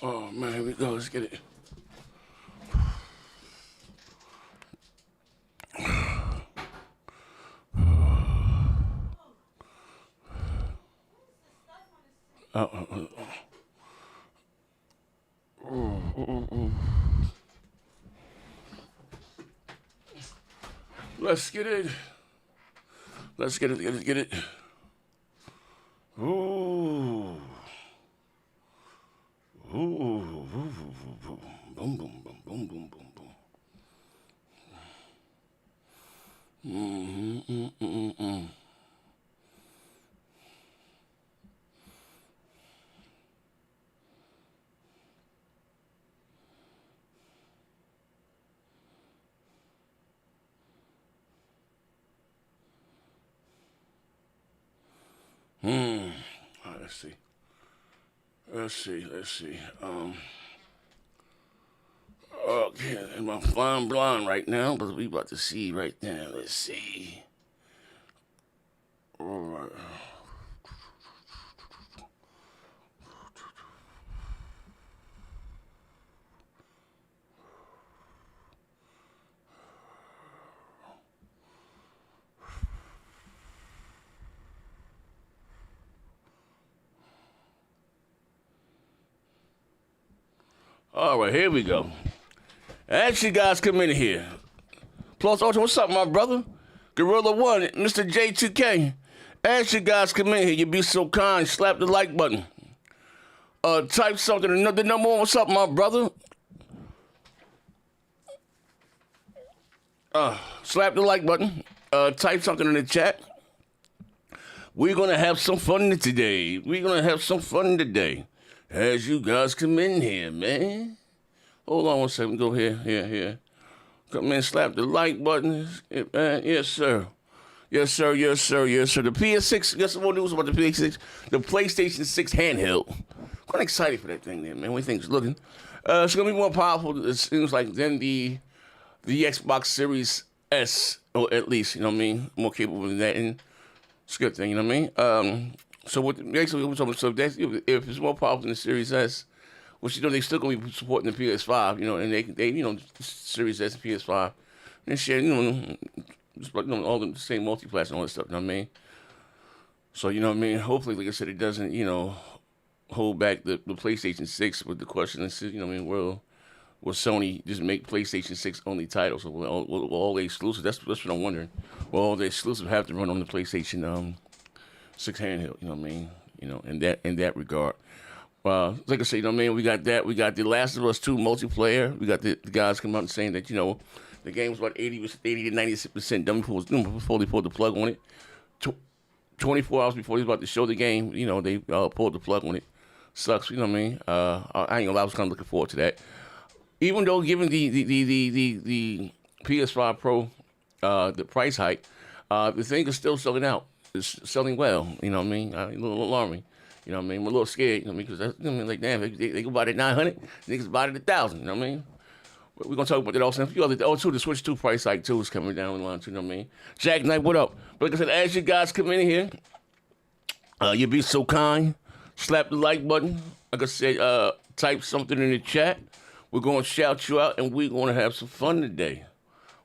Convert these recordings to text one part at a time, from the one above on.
Oh man, here we go. Let's get it. Let's get it. Let's get it. Let's get it. Ooh. Ooh. Boom, boom, boom, boom, boom, boom, boom. All right, let's see. Let's see. Okay, I'm flying blind right now, but we about to see right now. Let's see. All right. All right, here we go. As you guys come in here. Plus, Ultra, what's up, my brother? Gorilla One, Mr. J2K. As you guys come in here, you be so kind, slap the like button. Type something, another number one. What's up, my brother? Slap the like button. Type something in the chat. We're gonna have some fun today. As you guys come in here, man. Hold on one second. Go here. Come in, slap the like button. Yes, sir. The PS6, guess what news about the PS6? The PlayStation 6 Handheld. Quite excited for that thing there, man. What do you think it's looking? It's going to be more powerful, it seems like, than the Xbox Series S, or at least, you know what I mean? More capable than that, and it's a good thing, you know what I mean? So if it's more powerful than the Series S, which, you know, they still going to be supporting the PS5, you know, and they you know, Series S and PS5, and share, you know, just like, you know, all the same multi-class and all that stuff, you know what I mean? So, you know what I mean? Hopefully, like I said, it doesn't, you know, hold back the PlayStation 6 with the question, you know what I mean, will Sony just make PlayStation 6 only titles? So will all the exclusives, that's what I'm wondering. Will all the exclusives have to run on the PlayStation 6 handheld, you know what I mean? You know, in that regard. Like I say, you know what I mean? We got that. We got The Last of Us 2 multiplayer. We got the guys come out and saying that, you know, the game was about 80 to 96% done before they pulled the plug on it. 24 hours before he was about to show the game, you know, they pulled the plug on it. Sucks, you know what I mean? I ain't gonna lie, I was kind of looking forward to that. Even though given the PS5 Pro, the price hike, the thing is still selling out. It's selling well, you know what I mean? A little alarming. You know what I mean? I'm a little scared, you know what I mean? Because that's, you know, like, damn, they go buy it at 900, niggas buy it at 1,000, you know what I mean? But we're going to talk about that also. The Switch 2 price hike, too, is coming down the line, too, you know what I mean? Jack Knight, what up? But like I said, as you guys come in here, you be so kind, slap the like button. Like I said, type something in the chat. We're going to shout you out, and we're going to have some fun today.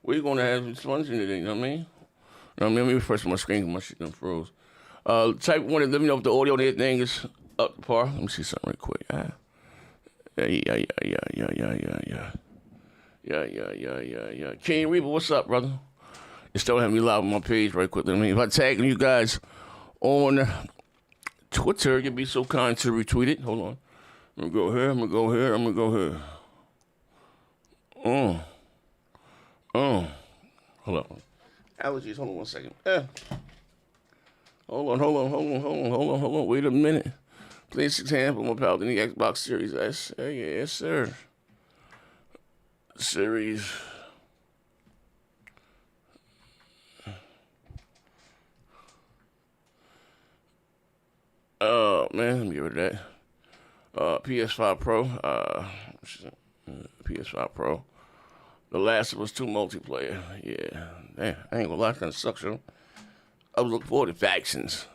We're going to have some fun today, you know what I mean? You know what I mean? Let me refresh my screen because my shit done froze. Type one and let me know if the audio and everything is up to par. Let me see something real quick. Yeah. King Reaper, what's up, brother? You still have me live on my page right quick. I mean, if I tag you guys on Twitter, you'd be so kind to retweet it. Hold on. I'm gonna go here. Hold on. Allergies, hold on 1 second. Hold on. Wait a minute. PlayStation 6 more power than the Xbox Series S. Yes, sir. Series. Oh, man, let me get rid of that. PS5 Pro. PS5 Pro. The Last of Us 2 multiplayer. Yeah. Damn, I ain't gonna lie, that kind of sucks, yo. I was looking forward to factions.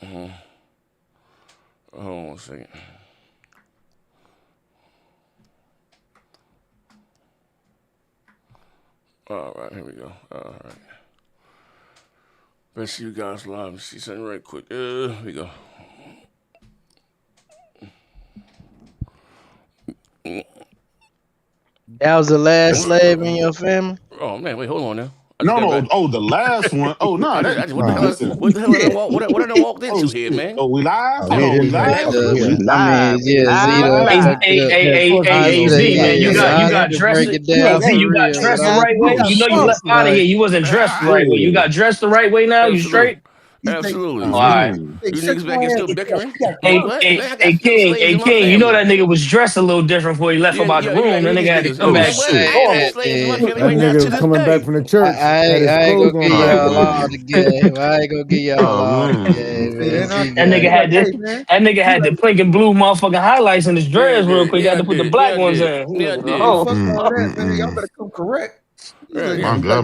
Hold on one second. All right, here we go. All right. Let's see you guys live. Let's see something right quick. Here we go. That was the last slave in your family? Oh man, wait, hold on now. No. Oh, the last one. Oh no. What the hell? What I done walked into here, man? Oh, we live? Oh, Oh, we live? live? We I mean, yeah, Zito. Hey, you got dressed. Break it down for You got real, dressed the dog. right way. You know you left out of here. You wasn't dressed the right way. You got dressed the right way now. You straight? Absolutely. All right. You niggas back here still bickering? Hey, King, you know that nigga was dressed a little different before he left about the room. That nigga had to come back. That nigga coming back from the church. I ain't gonna give y'all all the game. I ain't gonna give y'all all the game. That nigga had the pink and blue motherfucking highlights in his dreads real quick. Got to put the black ones in. Fuck all that, man. Y'all better come correct. My God.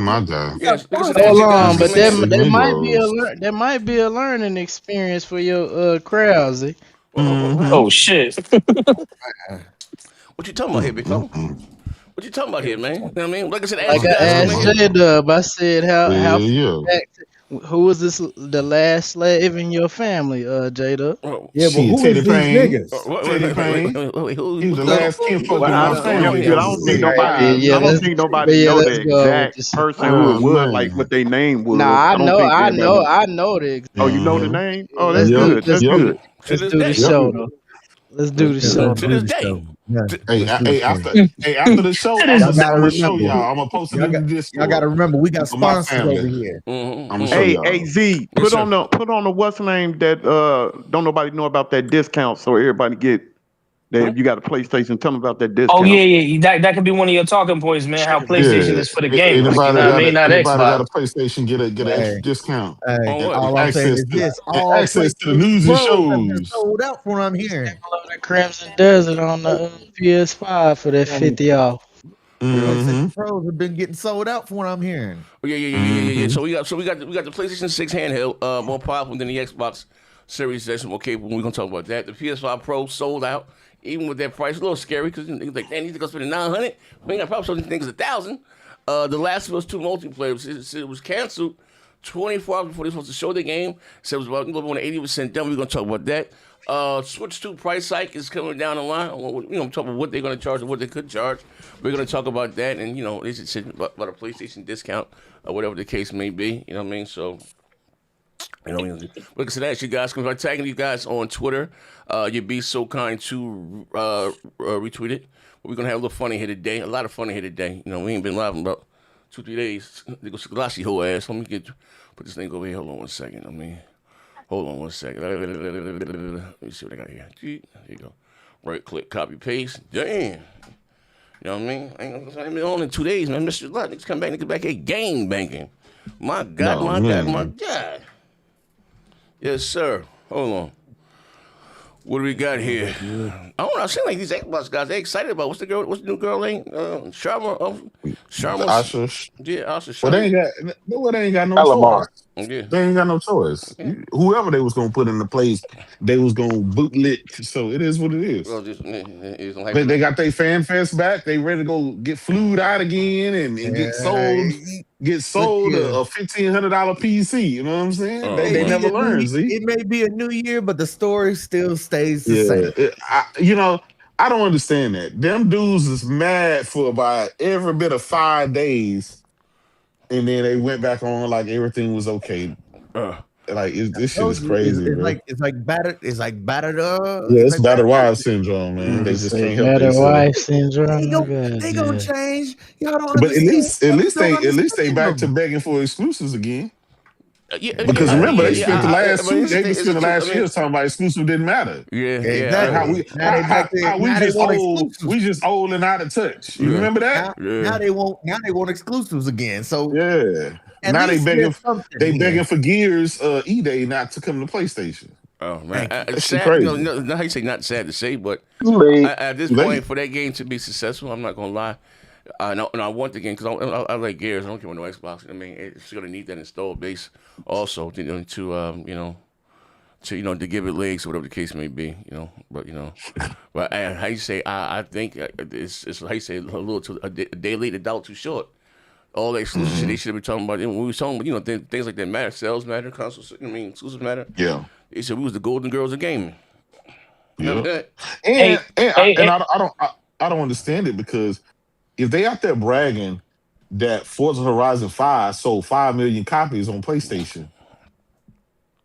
Hold on, but there might be a learning experience for your crowd, Z. Oh shit. What you talking about here, big fella? What you talking about here, man? You know what I mean? Like I said, I asked J-Dub, I said who was the last slave in your family, J-Dub? Yeah, but who is these niggas? He was the last kinfolk in my family. I don't think nobody know the exact person who it was, like what their name was. Nah, I know the exact. Oh, you know the name? Oh, that's good. That's good. Let's do the show, though. Let's do the show. To this day. Hey, after the show, I'm gonna show y'all. I'm gonna post it in the Discord. Y'all gotta remember, we got sponsors over here. I'm gonna show y'all. Hey, Z, put on the what's the name that don't nobody know about that discount, so everybody get that. You got a PlayStation. Tell them about that discount. Oh yeah. That could be one of your talking points, man. How PlayStation is for the game. Anybody Not Xbox. got a PlayStation get an extra discount. All I'm saying is this: access to the news and shows. Sold out from what I'm hearing. The Crimson Desert on the PS5 for that 50 off. PlayStation Pros have been getting sold out from what I'm hearing. Yeah. So we got the PlayStation 6 handheld, more powerful than the Xbox Series S, more capable. We're gonna talk about that. The PS5 Pro sold out, even with that price. A little scary because niggas like, damn, these niggas spending $900. We ain't got probably selling these things $1,000. The Last of Us 2 multiplayer, it was canceled 24 hours before they were supposed to show the game. So it was about 80% done. We're gonna talk about that. Switch 2 price hike is coming down the line. Talk about what they're going to charge and what they could charge. We're going to talk about that, and they should say about a PlayStation discount or whatever the case may be. You know what I mean? So, like I said, ask you guys, because I'm tagging you guys on Twitter. You'd be so kind to retweet it. But we're going to have a little funny here today. A lot of funny here today. We ain't been live in about 2-3 days. They go Selassie whole ass. Let me put this thing over here. Hold on one second. Hold on one second. Let me see what I got here. There you go. Right click, copy, paste. Damn. You know what I mean? I ain't been on in 2 days, man. Mr. Lot, niggas come back here game banking. My God, my God. Yes, sir. Hold on. What do we got here? I don't know. I seem like these Xbox guys, they excited about what's the new girl name? Sharma. Asha. Yeah, Asha. Well, they ain't got no choice. Yeah. They ain't got no choice. Yeah. Whoever they was gonna put in the place, they was gonna bootlick. So it is what it is. Well, they got their fan fest back. They ready to go get flued out again and get sold. Get sold a $1,500 PC. You know what I'm saying? They never learned. See, it may be a new year, but the story still stays the same. I don't understand that. Them dudes is mad for about every bit of 5 days, and then they went back on like everything was okay. This shit is crazy. It's like battered. It's like battered up. Yeah, it's battered wife syndrome, man. They just can't help battered wife syndrome. They gonna change. Y'all don't. But at least they back to begging for exclusives again. Because remember, they spent the last years talking about exclusive didn't matter. Yeah, exactly. We just old and out of touch. You remember that? Now they want exclusives again. So yeah. Now they begging for Gears E-Day not to come to PlayStation. Oh man, that's sad. crazy. How you say not sad to say, but at this point, for that game to be successful, I'm not gonna lie. I want the game because I like Gears. I don't care about no Xbox. I mean, it's gonna need that installed base also to to give it legs or whatever the case may be, But but how you say? I think it's how you say a day late, a dollar too short. All that exclusive shit they should have been talking about. And we were talking about things like that matter, sales matter, consoles. Exclusive matter. Yeah. They said we was the golden girls of gaming. Yeah. And I don't understand it because if they out there bragging that Forza Horizon 5 sold 5 million copies on PlayStation,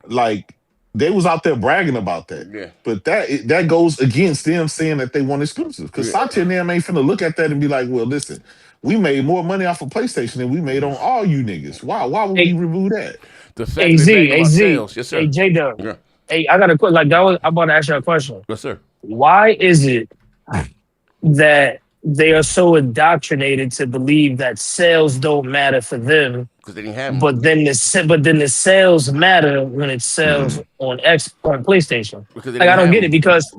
like they was out there bragging about that. Yeah. But that goes against them saying that they want exclusives. Because Satya and them ain't finna look at that and be like, well, listen, we made more money off of PlayStation than we made on all you niggas. Why would we remove that? The fact that sales. Yes, sir. Hey, J-Dub. Yeah. Hey, I got a question. I'm about to ask you a question. Yes, sir. Why is it that they are so indoctrinated to believe that sales don't matter for them? Because they didn't have them. But then the sales matter when it sells on PlayStation. Like I don't get it because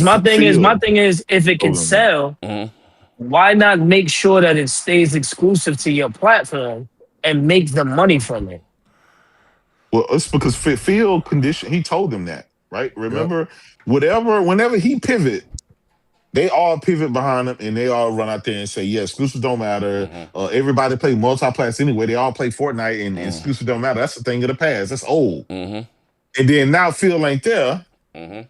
my thing is if it can sell, why not make sure that it stays exclusive to your platform and make the money from it? Well, it's because Phil he told them that, right? Remember, whenever he pivot, they all pivot behind him and they all run out there and say, yeah, exclusives don't matter. Everybody play multiplayer anyway. They all play Fortnite and exclusives don't matter. That's the thing of the past. That's old. And then now Phil ain't there. And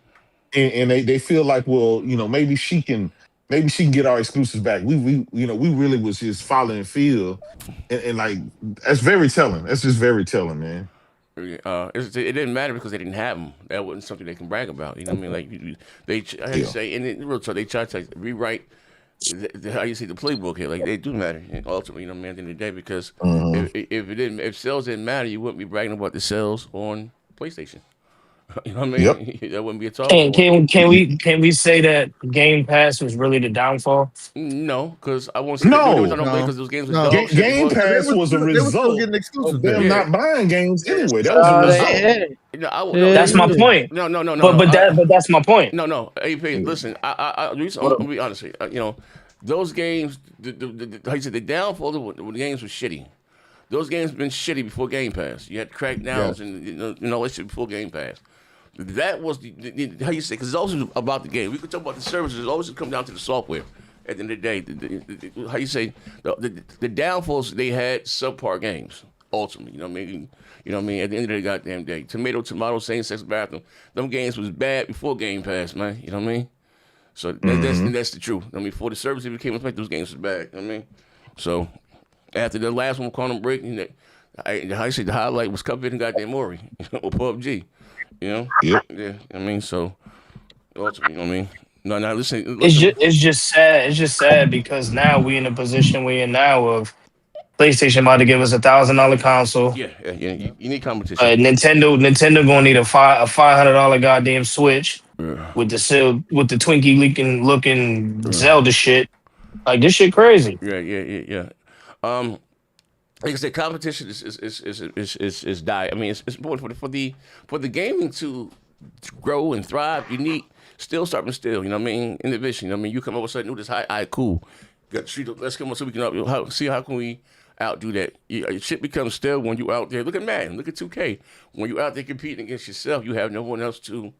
they feel like, well, maybe she can get our exclusives back. We really was just following Phil. And like, that's very telling. That's just very telling, man. It didn't matter because they didn't have them. That wasn't something they can brag about. You know what I mean? Like they say, and in real talk, they try to rewrite how you see the playbook here. Like they do matter ultimately. At the end of the day, because if sales didn't matter, you wouldn't be bragging about the sales on PlayStation. You know what I mean? Yep. That wouldn't be a talk. And can we say that Game Pass was really the downfall? No, because I won't say because those games were dog shit. Game Pass was a result of them not buying games anyway. That was a result. That's my point. No. But that's my point. No. AP, listen, I'll be honest with you. Those games, like you said, the downfall of the games was shitty. Those games have been shitty before Game Pass. You had crackdowns and all that shit before Game Pass. That was how you say, because it's always about the game. We could talk about the services. It always come down to the software. At the end of the day, how you say, the downfalls, they had subpar games. Ultimately, you know what I mean. At the end of the goddamn day, tomato, same-sex bathroom. Them games was bad before Game Pass, man. You know what I mean. So that's the truth. I mean, before the service became effective, those games was bad. You know what I mean. So after the last one, Quantum Break, how you say, the highlight was Cuphead and goddamn Mori or PUBG. Yeah. I mean, so ultimately, you know what I mean. No, listen. It's just sad. It's just sad because now we in a position we're in now of PlayStation about to give us $1,000 console. Yeah. You need competition. Nintendo gonna need a $500 goddamn Switch with the Twinkie looking Zelda shit. Like this shit crazy. Yeah. Like I said, competition is die. I mean, it's important for the gaming to grow and thrive. You need still sharpen still. You know what I mean? Innovation. You know what I mean? You come up with something new that's high. All right, cool. Let's come up so we can see how can we outdo that. Shit becomes still when you out there. Look at Madden. Look at 2K. When you out there competing against yourself, you have no one else to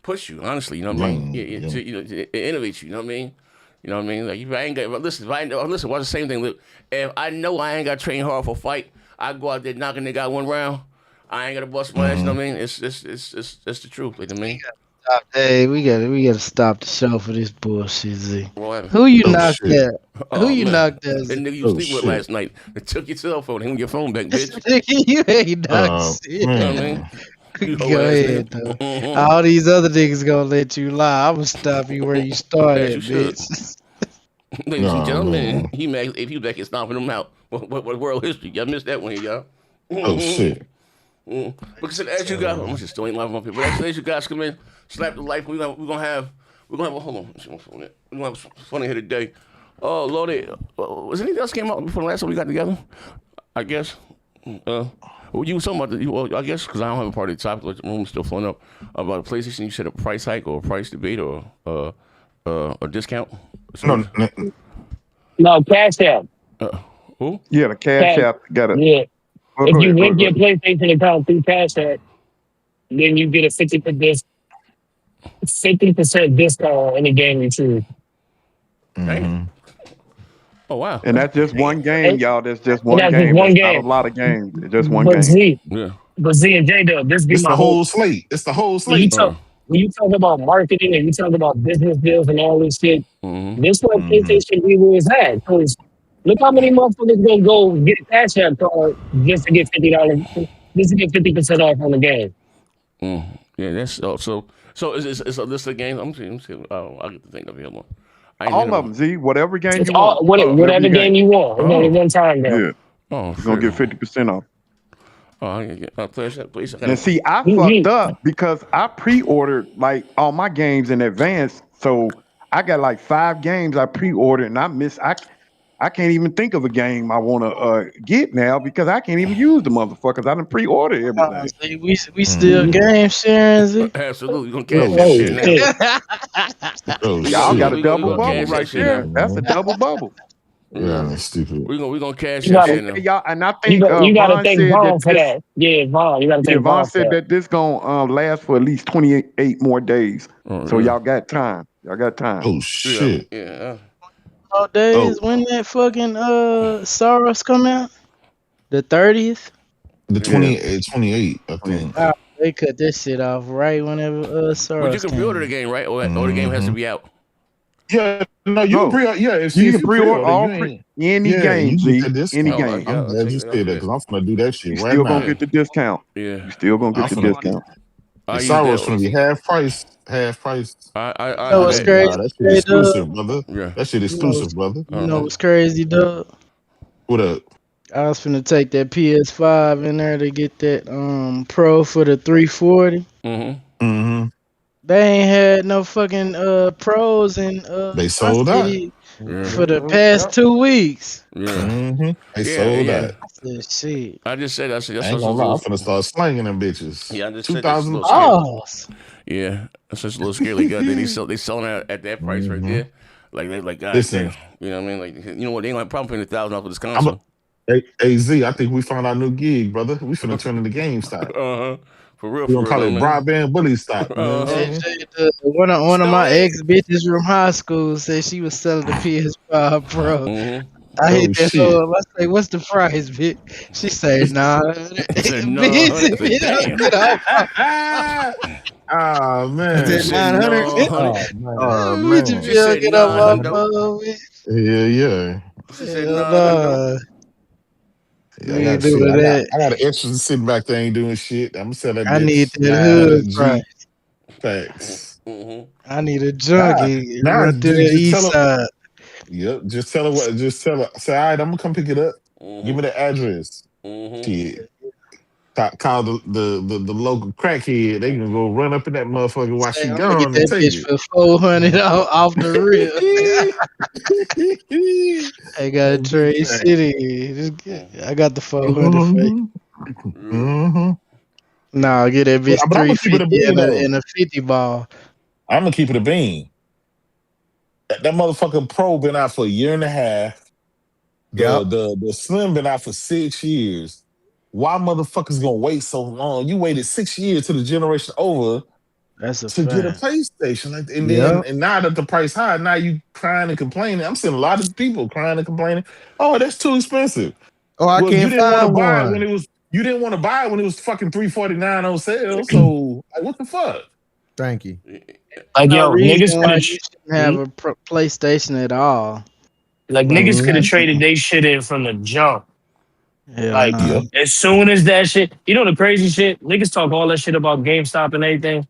push you. Honestly, you know what I mean? To innovate you. You know what I mean? You know what I mean? Like if I ain't got listen, watch the same thing. Look, if I know I ain't got to train hard for a fight, I go out there knocking the guy one round. I ain't got to bust my ass. You know what I mean? It's the truth. You know what I mean? Hey, we gotta stop the show for this bullshit, Z. Who you knocked that? Who you knocked that? That nigga you sleep with last night. They took your cell phone. He your phone back, bitch. You ain't knocked shit. You know what I mean? Go ahead, though. All these other niggas gonna let you lie. I'm gonna stop you where you started, bitch. Ladies and gentlemen, he mad if he back here stomping them out. What world history? Y'all missed that one here, y'all. Oh shit. Because as you guys, I'm just still ain't live on people. But as you guys come in, slap the light. We're gonna have hold on. We're gonna have fun here today. Oh Lordy, was anything else came out before the last time we got together? I guess. Well, you were talking about I guess because I don't have a part of the topic. The room's still filling up about the PlayStation. You said a price hike or a price debate or a discount. No, Cash App. Who? Yeah, the Cash App got it. Yeah. If you link your PlayStation account through Cash App, then you get a 50% discount on any game you choose. Oh wow! And that's just one game, y'all. That's just And one that's game. just one That's game. not a lot of games. It's just one But game. Z, Yeah. but Z and J Dub, this be It's my the whole. whole slate. It's the whole When you slate. talk about marketing and you talk about business deals and all this shit, Mm-hmm. this what PlayStation always had. Because look how many motherfuckers gonna go get a cash app card just to get $50, just to get 50% off on the game. Yeah, that's so. So it's a list of games. I'm seeing. Oh, I'll get the thing up here. All of them, Z. Whatever game It's you all want. whatever game you want. It's only one time though. Yeah. Oh, You're gonna get 50% off. Oh, I can get please. And see, I fucked up because I pre-ordered like all my games in advance. So I got like 5 games I pre-ordered, and I can't even think of a game I want to get now because I can't even use the motherfuckers. I done pre-ordered everything. See, we still game sharing, Z. Absolutely, we're gonna cash that shit. Y'all got a double bubble right there. That's a double bubble. Yeah, that's stupid. We're gonna cash that shit now. Y'all, and I think you gotta thank said Vaughn for this, that. Yeah, Vaughn, you gotta thank Vaughn Vaughn said for that this gonna last for at least 28 more days. So y'all got time. Y'all got time. Oh shit. Yeah. All days when that fucking Soros come out? The 30th? The 28, I think. Oh, they cut this shit off right whenever Soros. But you can pre-order the game, right? Or the game has to be out. Yeah, no, you can pre-order. Yeah, if you can pre-order any game, Z, any game. game. I'm glad you said that because I'm gonna do that shit right now. Still gonna get the discount. Yeah, you still gonna get the discount. The Soros gonna be half price. Half price. You know what's crazy? That shit exclusive, brother. Yeah, that shit exclusive, brother. You know what's crazy, Doug? What up? I was finna take that PS5 in there to get that Pro for the 340. They ain't had no fucking pros and they sold out for the past 2 weeks. Yeah, they sold out. I said, shit. I just said that's I'm finna start slanging them bitches. Yeah, I just 2,000. Yeah, that's just a little scary. Good. They selling out at that price right there. Like God, listen, you know what I mean? Like, you know what? They ain't like problem paying $1,000 off for this console. Hey Z, I think we found our new gig, brother. We finna turn into GameStop. For real. We gonna call it broadband bully stock. One of my ex bitches from high school said she was selling the PS5 Pro. I hit that up. I say, "What's the price, bitch?" She said, "Nah." Oh man, is it 900? Oh man, get up yeah. I got an extra sitting back there ain't doing shit. I'm gonna sell that. I need that hood price. Facts. I need a junkie. Nah, to the east side. Yep. Just tell her what. Just tell her. Say, all right, I'm gonna come pick it up. Give me the address. Shit. Call the local crackhead. They can go run up in that motherfucker while she gone and that take bitch it. for $400 off the rip. I got Trade City. I got the 400 Nah, get that bitch 350 in a 50 ball. I'm gonna keep it a bean. That motherfucking Pro been out for a year and a half. The Slim been out for 6 years. Why motherfuckers gonna wait so long? You waited 6 years to the generation over to get a PlayStation, and now that the price high, now you crying and complaining. I'm seeing a lot of people crying and complaining. Oh, that's too expensive. Oh, I can't find one. You didn't want to buy it when it was fucking $349 on sale. So like, what the fuck? Thank you. Like yo, niggas couldn't have a PlayStation at all. Like niggas could have traded they shit in from the jump. Yeah, as soon as that shit, you know the crazy shit, niggas talk all that shit about GameStop and everything.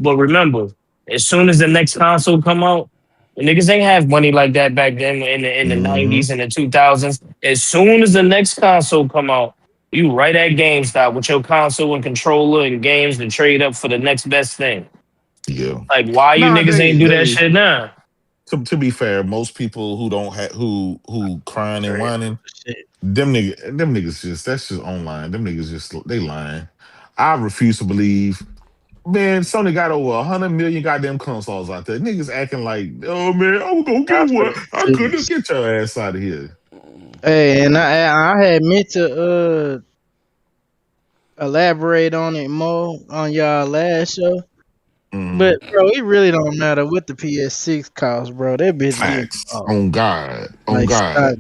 But remember, as soon as the next console come out, the niggas ain't have money like that back then in the 90s and the 2000s. As soon as the next console come out, you right at GameStop with your console and controller and games to trade up for the next best thing. Yeah. Like why you niggas ain't do that shit now? To be fair, most people who don't have who crying and whining, them niggas just that's just online. Them niggas just they lying. I refuse to believe. Man, Sony got over 100 million goddamn consoles out there. Niggas acting like, oh man, I'm gonna get one. I couldn't get your ass out of here. Hey, and I had meant to elaborate on it more on y'all last show. Mhm. But bro, it really don't matter what the PS6 costs, bro. That bitch getting Facts. off. On God. On Like God. stop.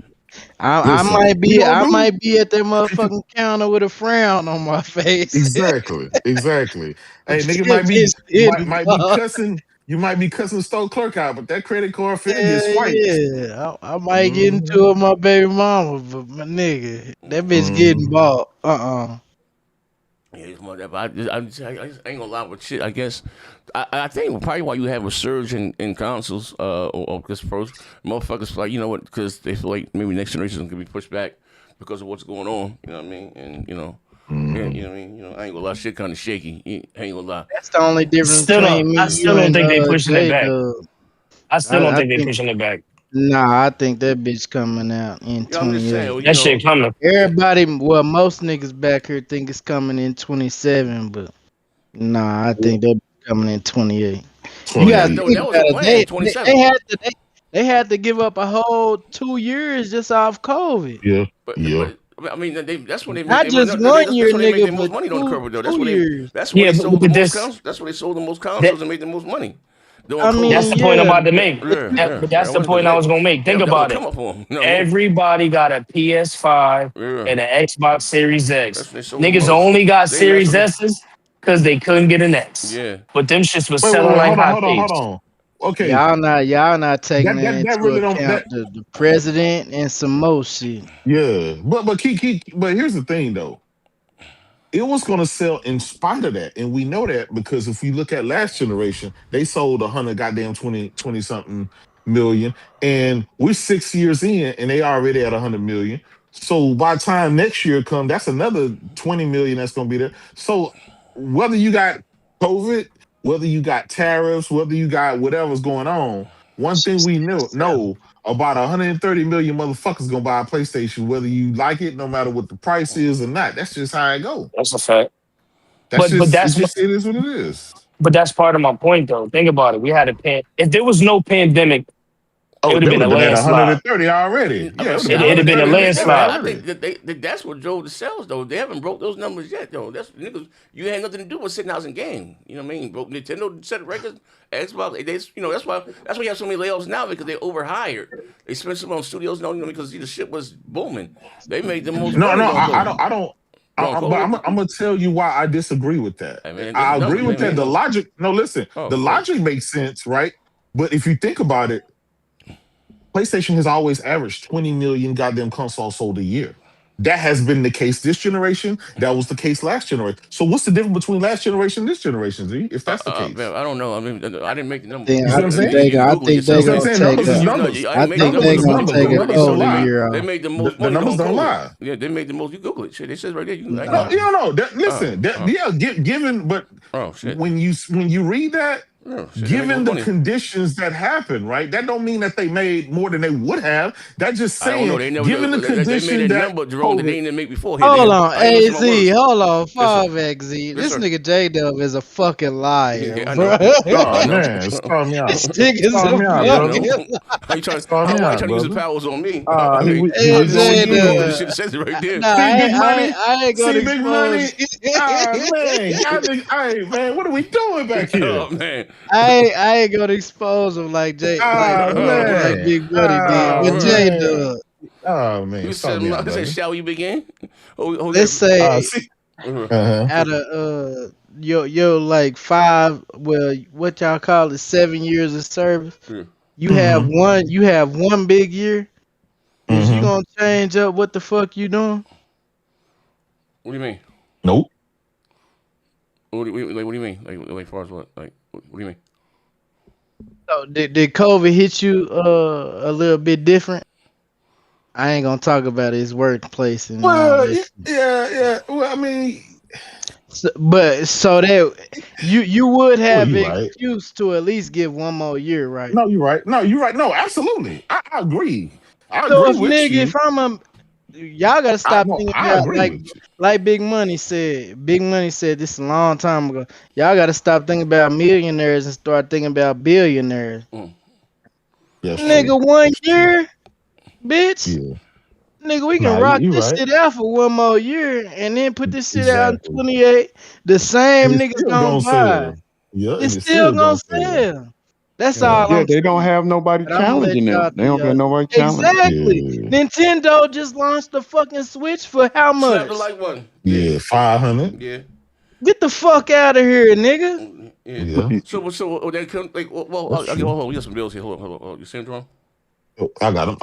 I Listen, might you be know, I dude. might be at that motherfucking counter with a frown on my face. Exactly. Exactly. Hey, nigga That bitch getting might be off. cussing. You might be cussing the store clerk out, but that credit card finna get Hell swiped. yeah. I might get Mm-hmm. into it with my baby mama, but my nigga, that bitch getting Mm-hmm. bought. Yeah, it's more that, but I just ain't gonna lie with shit. I guess I think probably why you have a surge in consoles, or because pros motherfuckers feel like, you know what, because they feel like maybe next generation can be pushed back because of what's going on. You know what I mean? And yeah, you know what I mean. I ain't gonna lie, shit kind of shaky. I ain't gonna lie. That's the only difference Still don't. between me, I you, still don't and think they pushing it J back. Dub. I still don't I think they think pushing it back. Nah, I think that bitch coming out in Yeah, I'm just 28. saying. That shit coming. Everybody, well, most niggas back here think it's coming in 27, but nah, I think that bitch coming in 28. You gotta think that was a about plan. it. 27. They had to give up a whole 2 years just off COVID. Yeah. But Yeah. I mean, that's when they made Not their money. just 1 year, That's when they made nigga, the most but money on the curve, though. That's 2 when years. they sold the but most this consoles. That's when they sold the most consoles that and made the most money. During I COVID. that's mean, the point I'm yeah, about to make. Yeah. But that's That the was point I was gonna make. Think that was a about come it. up for them. You know what I mean? Everybody got a PS5 Yeah. and an Xbox Series That's X. when they sold the Niggas most. only got They messed Series with S's because they couldn't get an X. Yeah. But them shits was selling Wait. like Hold hotcakes. on. Okay. y'all not taking that That into really don't account that the president and some more shit. yeah. But here's the thing though. It was going to sell in spite of that. And we know that because if we look at last generation, they sold 100 goddamn 20 something million. And we're 6 years in and they already at 100 million. So by the time next year comes, that's another 20 million that's going to be there. So whether you got COVID, whether you got tariffs, whether you got whatever's going on, one thing we know about 130 million motherfuckers gonna buy a PlayStation, whether you like it, no matter what the price is or not. That's just how it go. That's a fact. That's But just that's it is what it is. but that's part of my point though. Think about it. We had a if there was no pandemic, it Oh, would have they would been a have been at landslide. 130 already. I'm Yeah, it gonna would say, have I been It'd have been a 130 landslide. I already. think that's what drove the sales, though. They haven't broke those numbers yet, though. That's niggas. You had nothing to do with sitting out and game. You know what I mean? Broke Nintendo set records, Xbox. That's why you have so many layoffs now, because they overhired. They spent some on studios, because the shit was booming. They made the most No, money during I COVID. don't. During But COVID. I'm gonna tell you why I disagree with that. I mean, I the agree numbers. with that. The logic. No, listen. Oh, The logic makes sense, right? But if you think about it, PlayStation has always averaged 20 million goddamn consoles sold a year. That has been the case this generation. That was the case last generation. So what's the difference between last generation and this generation, Z? If that's the case, man, I don't know. I mean, I didn't make the numbers. you see what I'm saying? You can I Google it think they yourself. You see what I'm gonna saying? take Numbers is a. numbers. I I didn't make the think Numbers they numbers. is gonna numbers. Google The take it. a numbers don't COVID lie. year They off. made the most The money numbers during don't COVID. lie. Yeah, they made the most. You Google it. Shit, it says right there. No, you don't know. Listen, given, but Oh shit. when you read that, Oh shit. They made the given most the money. conditions that happen, right? That don't mean that they made more than they would have. That just I don't know. saying, They never. given the They made condition a that number, Jerome, that they COVID. didn't make before. Here, Hold nigga. on, I ain't listen to my AZ. words. Hold on, Listen. 5XZ. This Listen. nigga J Dub is a fucking liar, Yeah, I bro. know. Oh I know. man, start me out. This nigga's Start a me out, Yeah, I fucking brother. know. liar. Start me Why you out, trying to use his brother. powers on me? I Here mean, we Hey, here we go you J Google again. this Dub. shit. It says it right there. Nah, See big money. I ain't gonna See big money. expose you. Man, hey man, what are we doing back here? Oh man. I ain't gonna expose him like Man. Big Buddy did. But J Man. Dub, Oh man, You start said, me out, brother. shall we begin? let's say See. Uh-huh. out of your like 5, well, what y'all call it, 7 years of service, Yeah. you have one big year. Is you Mm-hmm. gonna change up what the fuck you doing? What do you mean? Nope. What do you mean? Like, as far as what? Like, what do you mean? So did COVID hit you a little bit different? I ain't gonna talk about his workplace and all Well, this. yeah. Well, I mean, So that you would well, have you an right. excuse to at least get one more year, right? No, you're right. No, you're right. No, absolutely. I agree. I So agree with if you. I'm y'all gotta stop thinking I about agree with you. like Big Money said. Big Money said this a long time ago. Y'all gotta stop thinking about millionaires and start thinking about billionaires. That's true. Nigga, 1 That's true. year, bitch. Yeah. Nigga, we can rock this shit out for one more year and then put this shit out in 28. The same niggas gonna buy. Yeah, it's still gonna sell. That's all I'm saying. They don't have nobody challenging them. They don't got nobody challenging. Exactly. Nintendo just launched the fucking Switch for how much? Slap the like button. Yeah, 500. Yeah. Get the fuck out of here, nigga. Yeah. So they come like hold on. We got some bills here. Hold on. You see him, Jerome? I got him.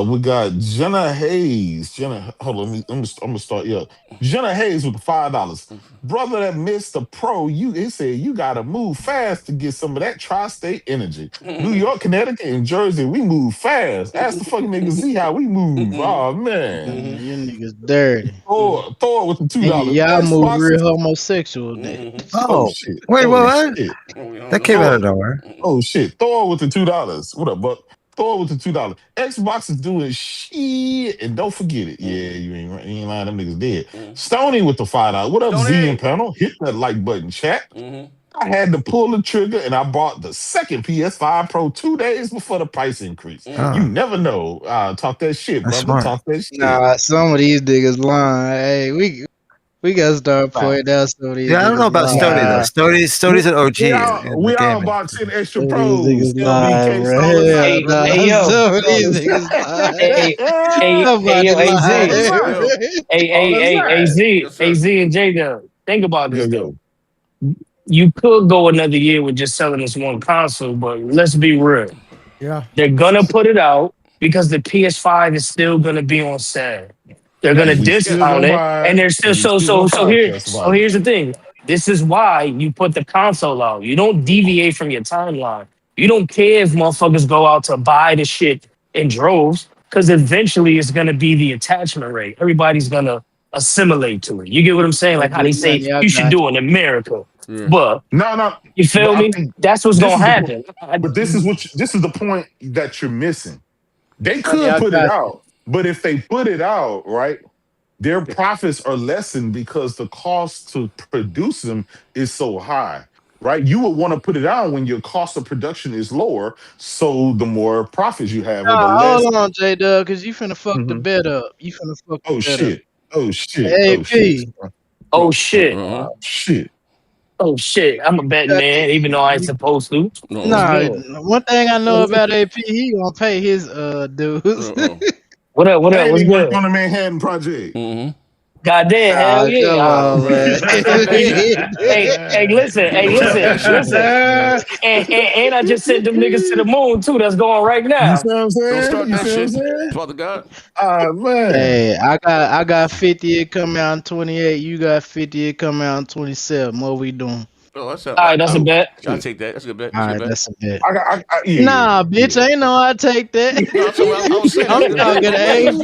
We got Jenna Hayes. Hold on. I'm gonna start. Yeah, Jenna Hayes with the $5. Brother that missed the pro. He said you gotta move fast to get some of that tri-state energy. New York, Connecticut, and Jersey, we move fast. Ask the fucking niggas see how we move. Oh man, you niggas dirty. Thor with the $2. Y'all move real homosexual. Oh shit. Wait, what? Shit. That came out of nowhere. Oh shit. Thor with the $2. What up, Buck? Thor with the $2. Xbox is doing shit, and don't forget it. Yeah, you ain't lying. Them niggas dead. Stony with the $5. What up, Z and panel? Hit that like button, chat. I had to pull the trigger, and I bought the second PS5 Pro 2 days before the price increase. You never know. Talk that shit, brother. Smart. Talk that shit. Nah, some of these niggas lying. Hey, we gotta start pointing out some of these. Yeah, I don't know about Stony though. Stoney's an OG. We all bought 10 extra pros. Hey, AZ and J-Dub. Think about this though. You could go another year with just selling this one console, but let's be real. Yeah. They're gonna put it out because the PS5 is still gonna be on sale. They're gonna discount it, and they're still so here's the thing. This is why you put the console out. You don't deviate from your timeline. You don't care if motherfuckers go out to buy the shit in droves, because eventually it's gonna be the attachment rate. Everybody's gonna assimilate to it. You get what I'm saying? Like how they say you should do in America. Yeah. But no, you feel me? That's what's gonna happen. But this is the point that you're missing. They could put it out. But if they put it out, right, their profits are lessened because the cost to produce them is so high, right? You would want to put it out when your cost of production is lower, so the more profits you have. Hold on, J-Dub, because you finna fuck the bet up. You finna fuck the bet up. Oh, shit. AP. Oh, shit. Shit. Oh shit! I'm a betting man, even though I ain't supposed to. Nah, one thing I know about AP, he gonna pay his dues. What up? What's good? On the Manhattan Project. Goddamn, hell yeah! Hey, listen. And I just sent them niggas to the moon too. That's going right now. You see what I'm saying? Don't start that shit, Father God. Man. Hey, I got 50. It come out in 28. You got 50. It come out in 27. What we doing? All right, that's a bet. I'll take that. That's a good bet. All right, that's a bet. Nah, bitch, I ain't know I take that. I'm talking to AP.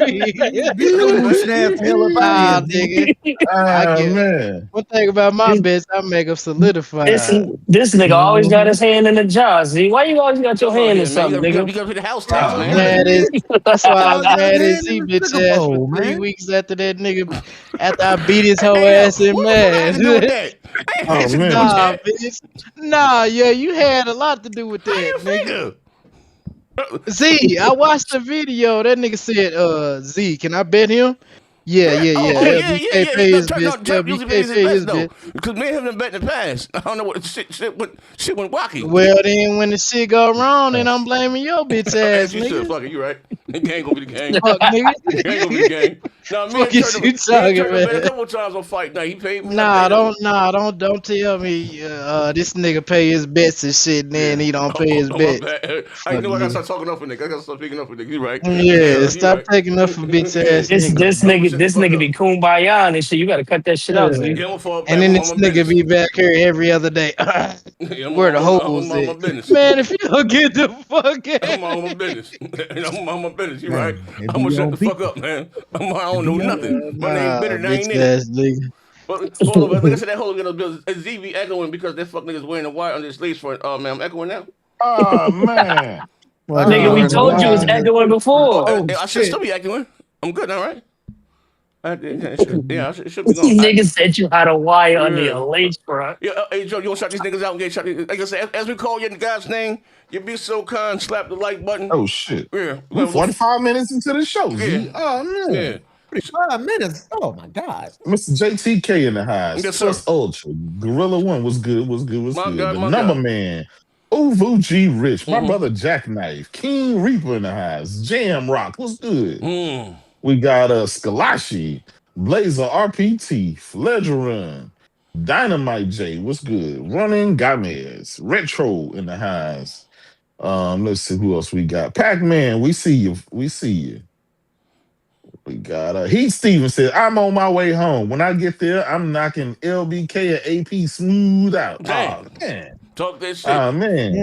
Nigga. Man. One thing about my bets, I make them solidified. This nigga always got his hand in the jar. See, why you always got your hand in something, nigga? You gotta pay the house tax, man. That's why I was mad at Z bitch ass for 3 weeks after that nigga. After I beat his whole ass in mad. Oh man. Nah, bitch. Nah, yeah, you had a lot to do with that, nigga. Z, I watched the video. That nigga said, Z, can I bet him? Yeah. LBK pay his bitch. Because me and him done bet in the past. I don't know what shit went wacky. Well, then when the shit go wrong, then I'm blaming your bitch ass, nigga. Fuck it, you right. The gang gonna be the gang. Fuck, nigga. The gang gonna be the gang. Nah, me Fuck is you talking about? A couple times on fight night. He paid me. Don't tell me this nigga pay his bets and shit, and then he don't pay his bets. I know I gotta start talking up for niggas. I gotta start picking up for niggas. You right? Yeah, stop taking up for bitch ass. This nigga be kumbaya and shit. You gotta cut that shit out. And then this nigga be back here every other day. Where the hoes at? Man, if you don't get the fuck out. I'm on my business. I'm on my business. You right? I'm gonna shut the fuck up, man. I don't know nothing. My name better than I ain't in it. But hold on, like I said, that whole ZV echoing because that fuck niggas wearing a wire under his sleeves for man. I'm echoing now. Oh man. Nigga, we told you it's echoing before. I should still be echoing. I'm good now, right? Yeah, it should be going. Niggas said you had a wire under your lace, bro. Yeah, hey Joe, you want to shout these niggas out and get shot? Like I said, as we call you in the guy's name, you be so kind, slap the like button. Oh shit. Yeah, we're 45 minutes into the show. Yeah. Oh man. 45 minutes. Oh my God. Mr. JTK in the house. Yes, sir. Plus Ultra. Gorilla One was good. Was good. My the God. Number Man. Uvu G Rich. My brother Jackknife. King Reaper in the house. Jam Rock. What's good? We got Skalashi. Blazer RPT. Ledger Run. Dynamite J. What's good? Running Gomez. Retro in the house. Let's see who else we got. Pac-Man. We see you. We see you. We got Heath Stevens said, I'm on my way home. When I get there, I'm knocking LBK and AP smooth out. Damn. Oh, man. Talk that shit. Oh, man.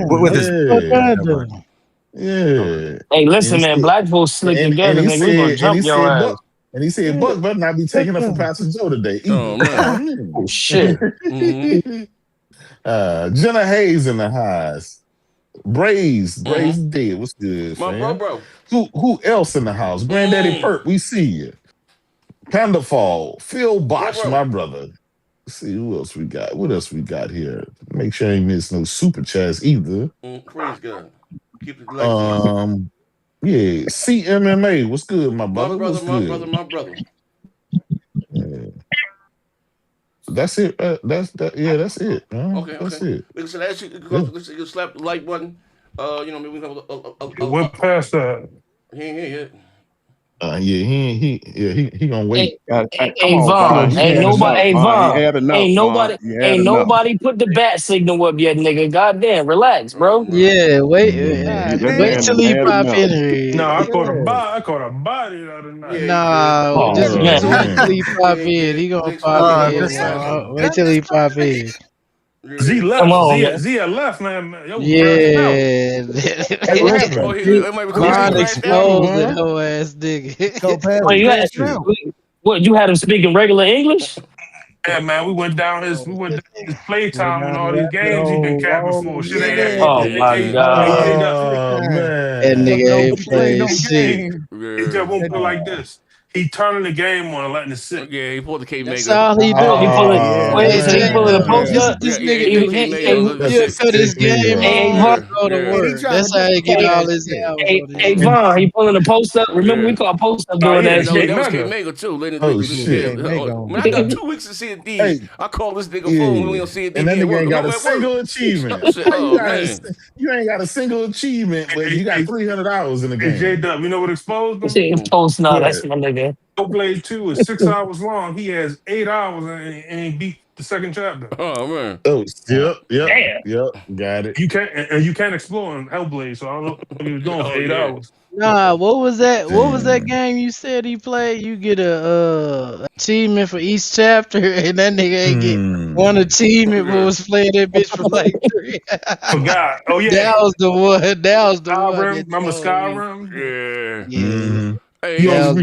Yeah. Hey, listen, man. Black folks slick together, nigga. We gonna jump your ass. And he said, Buck better not be taking up for Pastor Joe today. Oh, man. Oh, shit. Jenna Hayes in the house. Braze dead. What's good, fam? Bro. Who else in the house? Granddaddy Perk, we see you. Pandafall, Phil Bosch, my brother. Let's see who else we got. What else we got here? Make sure I ain't miss no super chats either. Praise God. Keep it yeah, CMMA. What's good, my brother? My brother. Yeah. That's it. That's it. Okay. That's it. Like I said, you slap the like button. Maybe we have went past that. He ain't here yet. He gonna wait. Hey Vaughn, ain't nobody put the bat signal up yet, nigga. Goddamn, relax, bro. Yeah, wait till he pop in here. No, I caught a body the other night. Nah, just wait till he pop in. He gonna pop in. Wait till he pop in. Z left. Come on, Z left, man. Yeah. Ron exposed that whole ass nigga. You had him speaking regular English? Yeah, man, we went down his playtime and all these games he been capping for. Shit ain't oh my God. That nigga ain't playing shit. He just won't play like this. He turning the game on and letting it sit. Yeah, he pulled the K-Mega. That's all he do. He pulling the post up. This nigga, he'll cut his game on, go to work. That's how he get all his hours. Hey, Vaughn, he pulling the post up. Remember, we called post up doing that shit. That was K-Mega, too. Oh, shit. When I got 2 weeks to see a D, I call this nigga phone when we don't see a D. And that nigga ain't got a single achievement. You ain't got a single achievement, but you got 300 hours in the game. J-Dub, you know what exposed him? Post now, that's my nigga. No Blade 2 is 6 hours long. He has 8 hours and he beat the second chapter. Oh man. Oh, yep. Got it. You can't explore in Hellblade, so I don't know what he was doing for 8 hours. Nah, what was that? Damn. What was that game you said he played? You get a achievement for each chapter, and that nigga ain't get one achievement, but was playing that bitch for like 3. Forgot. Oh yeah, that was the one. Skyrim. Remember Skyrim? Yeah. Hey, he only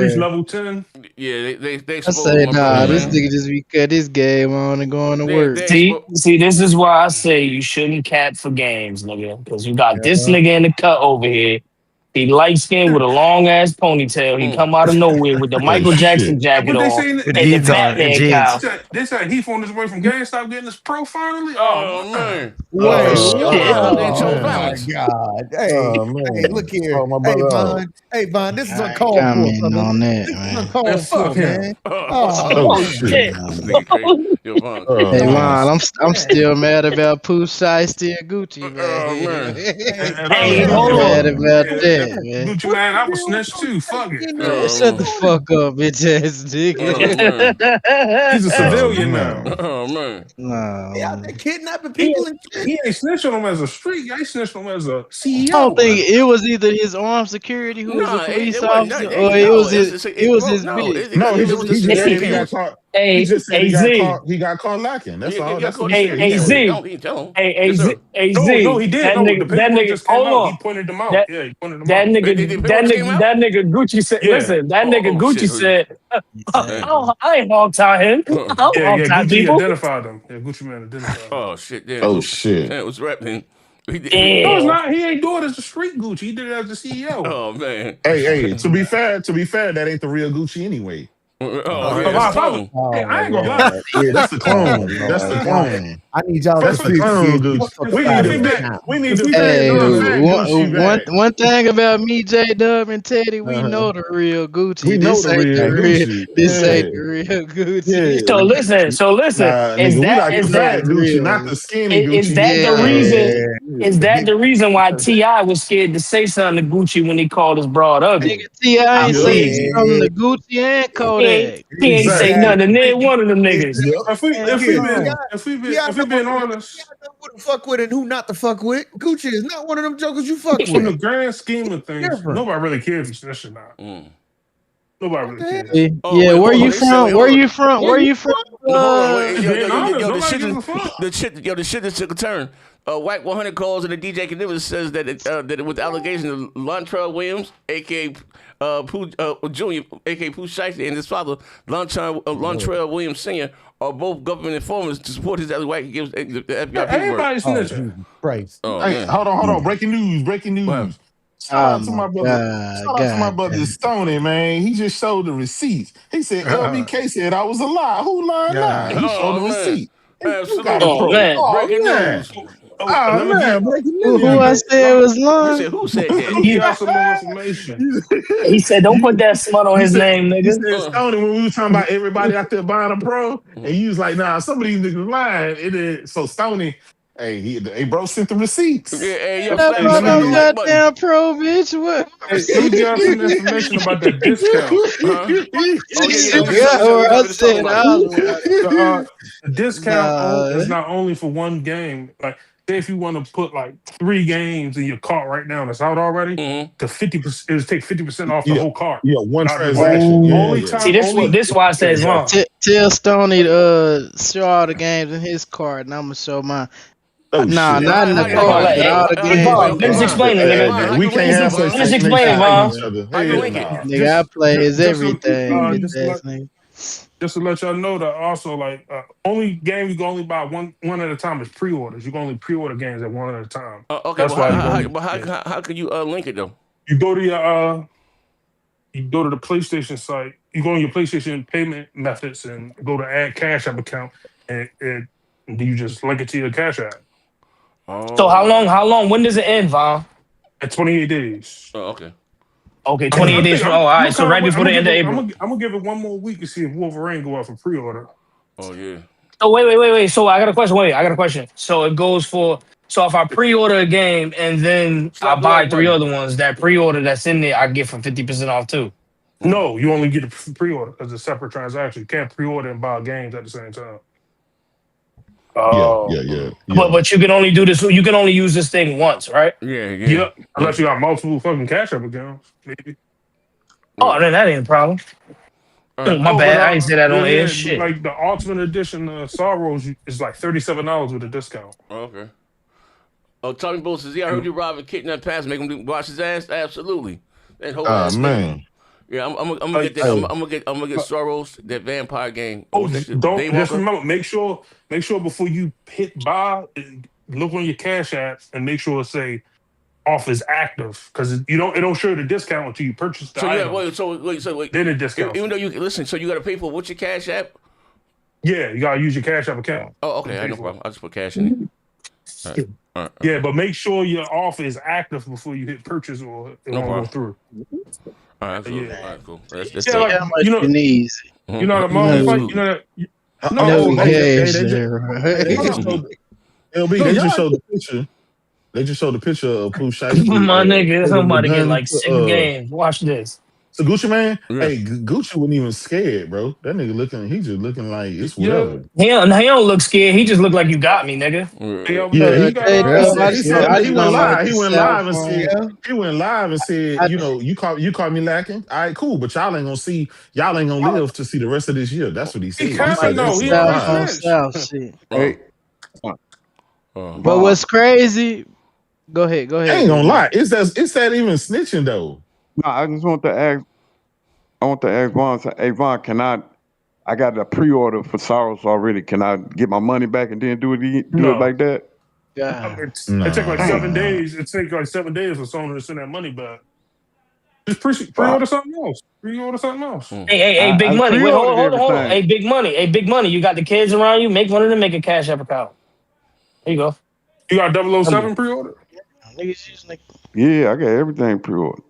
reached level 10. Yeah, they I say, nah, this nigga just be cut his game on and going to work. See, this is why I say you shouldn't cap for games, nigga. Because you got this nigga in the cut over here. He light skinned with a long ass ponytail. He come out of nowhere with the Michael Jackson jacket on and the Batman cow. They said he on his way from GameStop getting his pro finally. Oh man! Oh my God! Hey, look here. Hey, Vaughn, this is a call for on that. This is a call for man. Oh shit! Hey, Vaughn, I'm still mad about Ps6 still Gucci, man. Hey, hold on. Mad about that. Man. Gucci man, I was snitched too. Fuck it. Shut the fuck up, bitch ass nigga. He's a civilian now. Oh man. No. Yeah, they kidnapping people. He ain't snitching him as a street. He snitched him as a CEO. I don't think it was either his armed security who was a police officer, or it was his bitch. No, he got caught. He got caught lacking. That's all. Hey, Z. No, he did. That nigga. Hold on. He pointed them out. He pointed them out. That nigga Gucci said. Listen, that nigga Gucci said. I ain't hog tie him. Gucci people. Identified him. Yeah, Gucci man identified him. Oh shit! Yeah. Oh shit! That was rapping. No, it's not. He ain't doing it as the street Gucci. He did it as the CEO. Oh man. Hey. To be fair, that ain't the real Gucci anyway. That's clone. Hey, I ain't gonna lie. Yeah, that's the clone. That's the clone. I need y'all That's to the clone, dude. We need to one thing about me, J-Dub and Teddy, we know the real Gucci. We know the real Gucci. This ain't the real Gucci. So listen. Is that Gucci, not the skinny Gucci? Is that the reason? Is that the reason why T.I. was scared to say something to Gucci when he called his broad ugly? Nigga, T.I. ain't say something to Gucci and Kodak. He ain't say nothing to neither one of them niggas. If we been honest, who to fuck with and who not to fuck with. Gucci is not one of them jokers you fuck with. In the grand scheme of things, nobody really cares if you snitch or not. Nobody really cares. Yeah, where you from? Where you from? Where you from? The shit that took a turn. White 100 calls and the DJ Caniva says that that with allegations of Lontrell Williams, aka Pooh Jr., aka Ps6, and his father, Lontrell Williams Sr., are both government informants to support his alley white. He gives the FBI everybody's snitching. Christ. Hey, hold on. Breaking news. Shout out to my brother Stoney, man. He just showed the receipts. He said LBK said I was a lie. Who lied? He showed the receipt. Absolutely. Breaking news. Who I said was lying? Who said that? He got some more information. He said, "Don't put that smut on his name, nigga." He said, Stoney, when we were talking about everybody out there buying a pro, and he was like, "Nah, some of these niggas lying." So Stoney, hey, bro, sent the receipts. Goddamn pro, bitch. What? Hey, let me get some information about that discount. The discount is not only for one game. Like, say if you want to put like 3 games in your cart right now that's out already, to 50%, it would take 50% off the whole cart. Yeah, one transaction. See, this why I say it's wrong. Tell Stoney to show all the games in his cart, and I'm gonna show mine. Not in the cart. Finish explaining, nigga. We can't have such Finish explaining, Vaughn. Nigga, I play his everything. Just to let y'all know that also, like, only game you can only buy one at a time is pre-orders. You can only pre-order games at one at a time. Okay, that's why. How can you link it though? You go to your you go to the PlayStation site. You go on your PlayStation payment methods and go to add Cash App account, and you just link it to your Cash App. So how long? When does it end, Vaughn? At 28 days. Oh, okay. Okay, 28 days from. All right, so right before the end of April. I'm gonna give it one more week to see if Wolverine go out for pre-order. Oh yeah. Oh wait. So I got a question. I got a question. So it goes for. So if I pre-order a game and then I buy 3 other ones, that pre-order that's in there, I get for 50% off too. No, you only get a pre-order because it's a separate transaction. You can't pre-order and buy games at the same time. Oh, yeah. But you can only do this. You can only use this thing once, right? Yeah. Unless you got multiple fucking Cash App accounts, maybe. Oh, then that ain't a problem. My bad. I ain't say that on air. Shit. Like the Ultimate Edition Sorrows is like $37 with a discount. Okay. Oh, Tommy Bull says, I heard you rob a kid in that pass, make him wash his ass. Absolutely. That whole ass man. Thing. Yeah, I'm gonna get that. I'm gonna get Sorrows, that vampire game. Just remember, make sure before you hit buy, look on your Cash App and make sure it say off is active, because it don't show the discount until you purchase the item. So wait. Then it discounts. Even though you listen, so you got to pay for what's your Cash App? Yeah, you gotta use your Cash App account. Oh, okay, I no problem. I just put cash in it. All right. Yeah, but make sure your offer is active before you hit purchase or it won't go through. All right, cool. All right, cool. How much you need? You know the motherfucker. You know that. They just showed the picture. They just showed the picture of Ps6. My nigga, somebody get like 6 games. Watch this. So Gucci man, hey, Gucci wasn't even scared, bro. That nigga he just looking like it's whatever. He don't look scared. He just look like you got me, nigga. He went live. He went live and said, you caught me lacking. All right, cool, but y'all ain't gonna live to see the rest of this year. That's what he said. But what's crazy? Go ahead. I ain't gonna lie. It's that even snitching though. No, I just want to ask. I want to ask Vaughn. Hey Vaughn, I got a pre-order for Sorrows already. Can I get my money back and then do it like that? Yeah. It takes like 7 days. It takes like 7 days for someone to send that money back. Just pre-order something else. Pre-order something else. Hey, Big Money. Wait, hold on. Hey, Big Money. You got the kids around you. Make one of them make a Cash App account. There you go. You got 007 pre-order? Yeah, I got everything pre-ordered.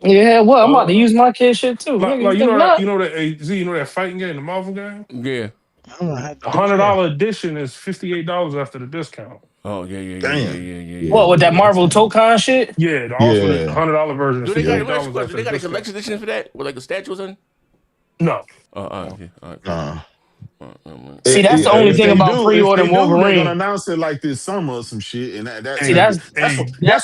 Yeah, well, I'm about to use my kid shit too. Like, you know that fighting game, the Marvel game? Yeah. $100 edition is $58 after the discount. Oh yeah. What with that Marvel Tokon shit? Yeah, the $100 version. Do they got a collection edition for that with like a statue or something? No. See, that's the only thing about pre-ordering Wolverine. They're gonna announce it like this summer or some shit, and that's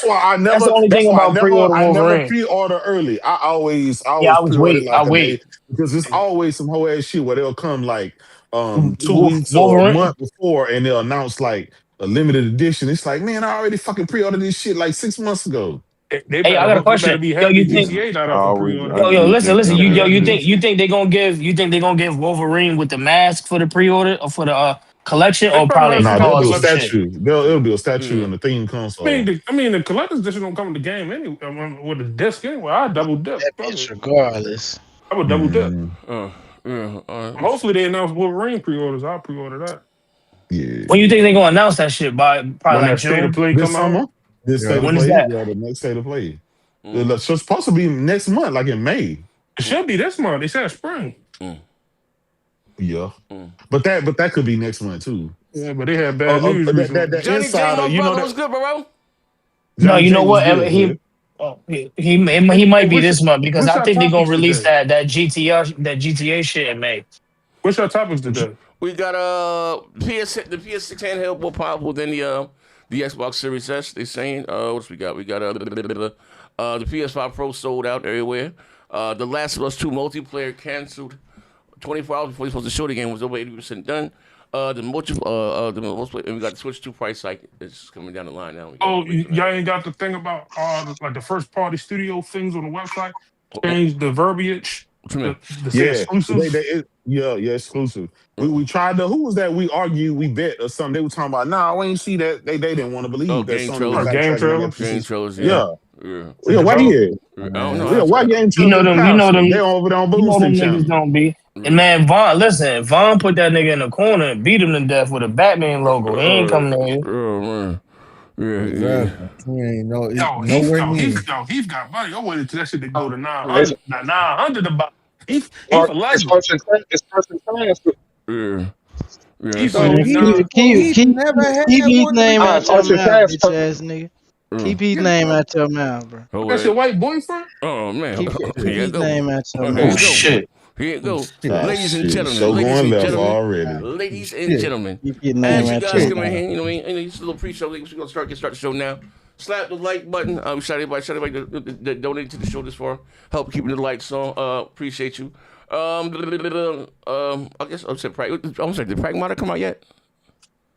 why I never. That's the only thing about pre-order Wolverine. I never pre-order early. I always wait. I wait because it's always some whole ass shit where they'll come like 2 weeks or a month before, and they'll announce like a limited edition. It's like, man, I already fucking pre-ordered this shit like 6 months ago. Hey, I got a question. Yo, you think? Listen. You think they gonna give Wolverine with the mask for the pre-order or for the collection, or probably they'll do a statue. It'll be a statue in the theme console. I mean, the collector's edition don't come with the game anyway. With the disc anyway, I double dip. Regardless, I would double dip. Hopefully they announce Wolverine pre-orders. I'll pre-order that. Yeah. When you think they gonna announce that shit by probably like June? This summer. When is that? Yeah, the next State of Play. It's supposed to be next month, like in May. It should be this month. They said spring. Yeah, but that could be next month too. Yeah, but they had bad news. That insider, you know, was good, bro. No, you know what? He might be this month because I think they're gonna release that GTA shit in May. What's your topics today? We got the PS6 handheld more powerful than the Xbox Series S. They saying what's we got? We got the PS5PRO sold out everywhere. The Last of Us 2 multiplayer canceled 24 hours before you're supposed to show the game, was over 80% done. And we got the Switch 2 price hike. It's coming down the line now. Y'all ain't got the thing about like the first party studio things on the website. Change the verbiage. Exclusive. Exclusive. We tried to. Who was that? We argued. We bet or something. They were talking about. Nah, we ain't see that. They didn't want to believe that. Game trailers. Yeah. Why do you? I don't know. Yeah, why game trailers? You know them. They over there on you know them Boomstick niggas don't be. And man, Vaughn put that nigga in the corner and beat him to death with a Batman logo. He ain't coming to here. Oh man. He ain't He's got money. I waited till that shit to go to 900. 900 about. He's for life. It's person transfer. Keep his name out your mouth, bitch ass nigga. Keep his name out your mouth, bro. That's your white boyfriend? Oh man. Keep his name out your mouth. Oh shit. Here it goes. Ladies and gentlemen. So going left already. Ladies and gentlemen. Keep your As name you out guys your come in here, mouth. you know what I mean? It's a little pre-show. We're going to start the show now. Slap the like button. Shout everybody that donated to the show this far. Help keeping the lights on. Appreciate you. I guess I'm saying did Pragmata come out yet?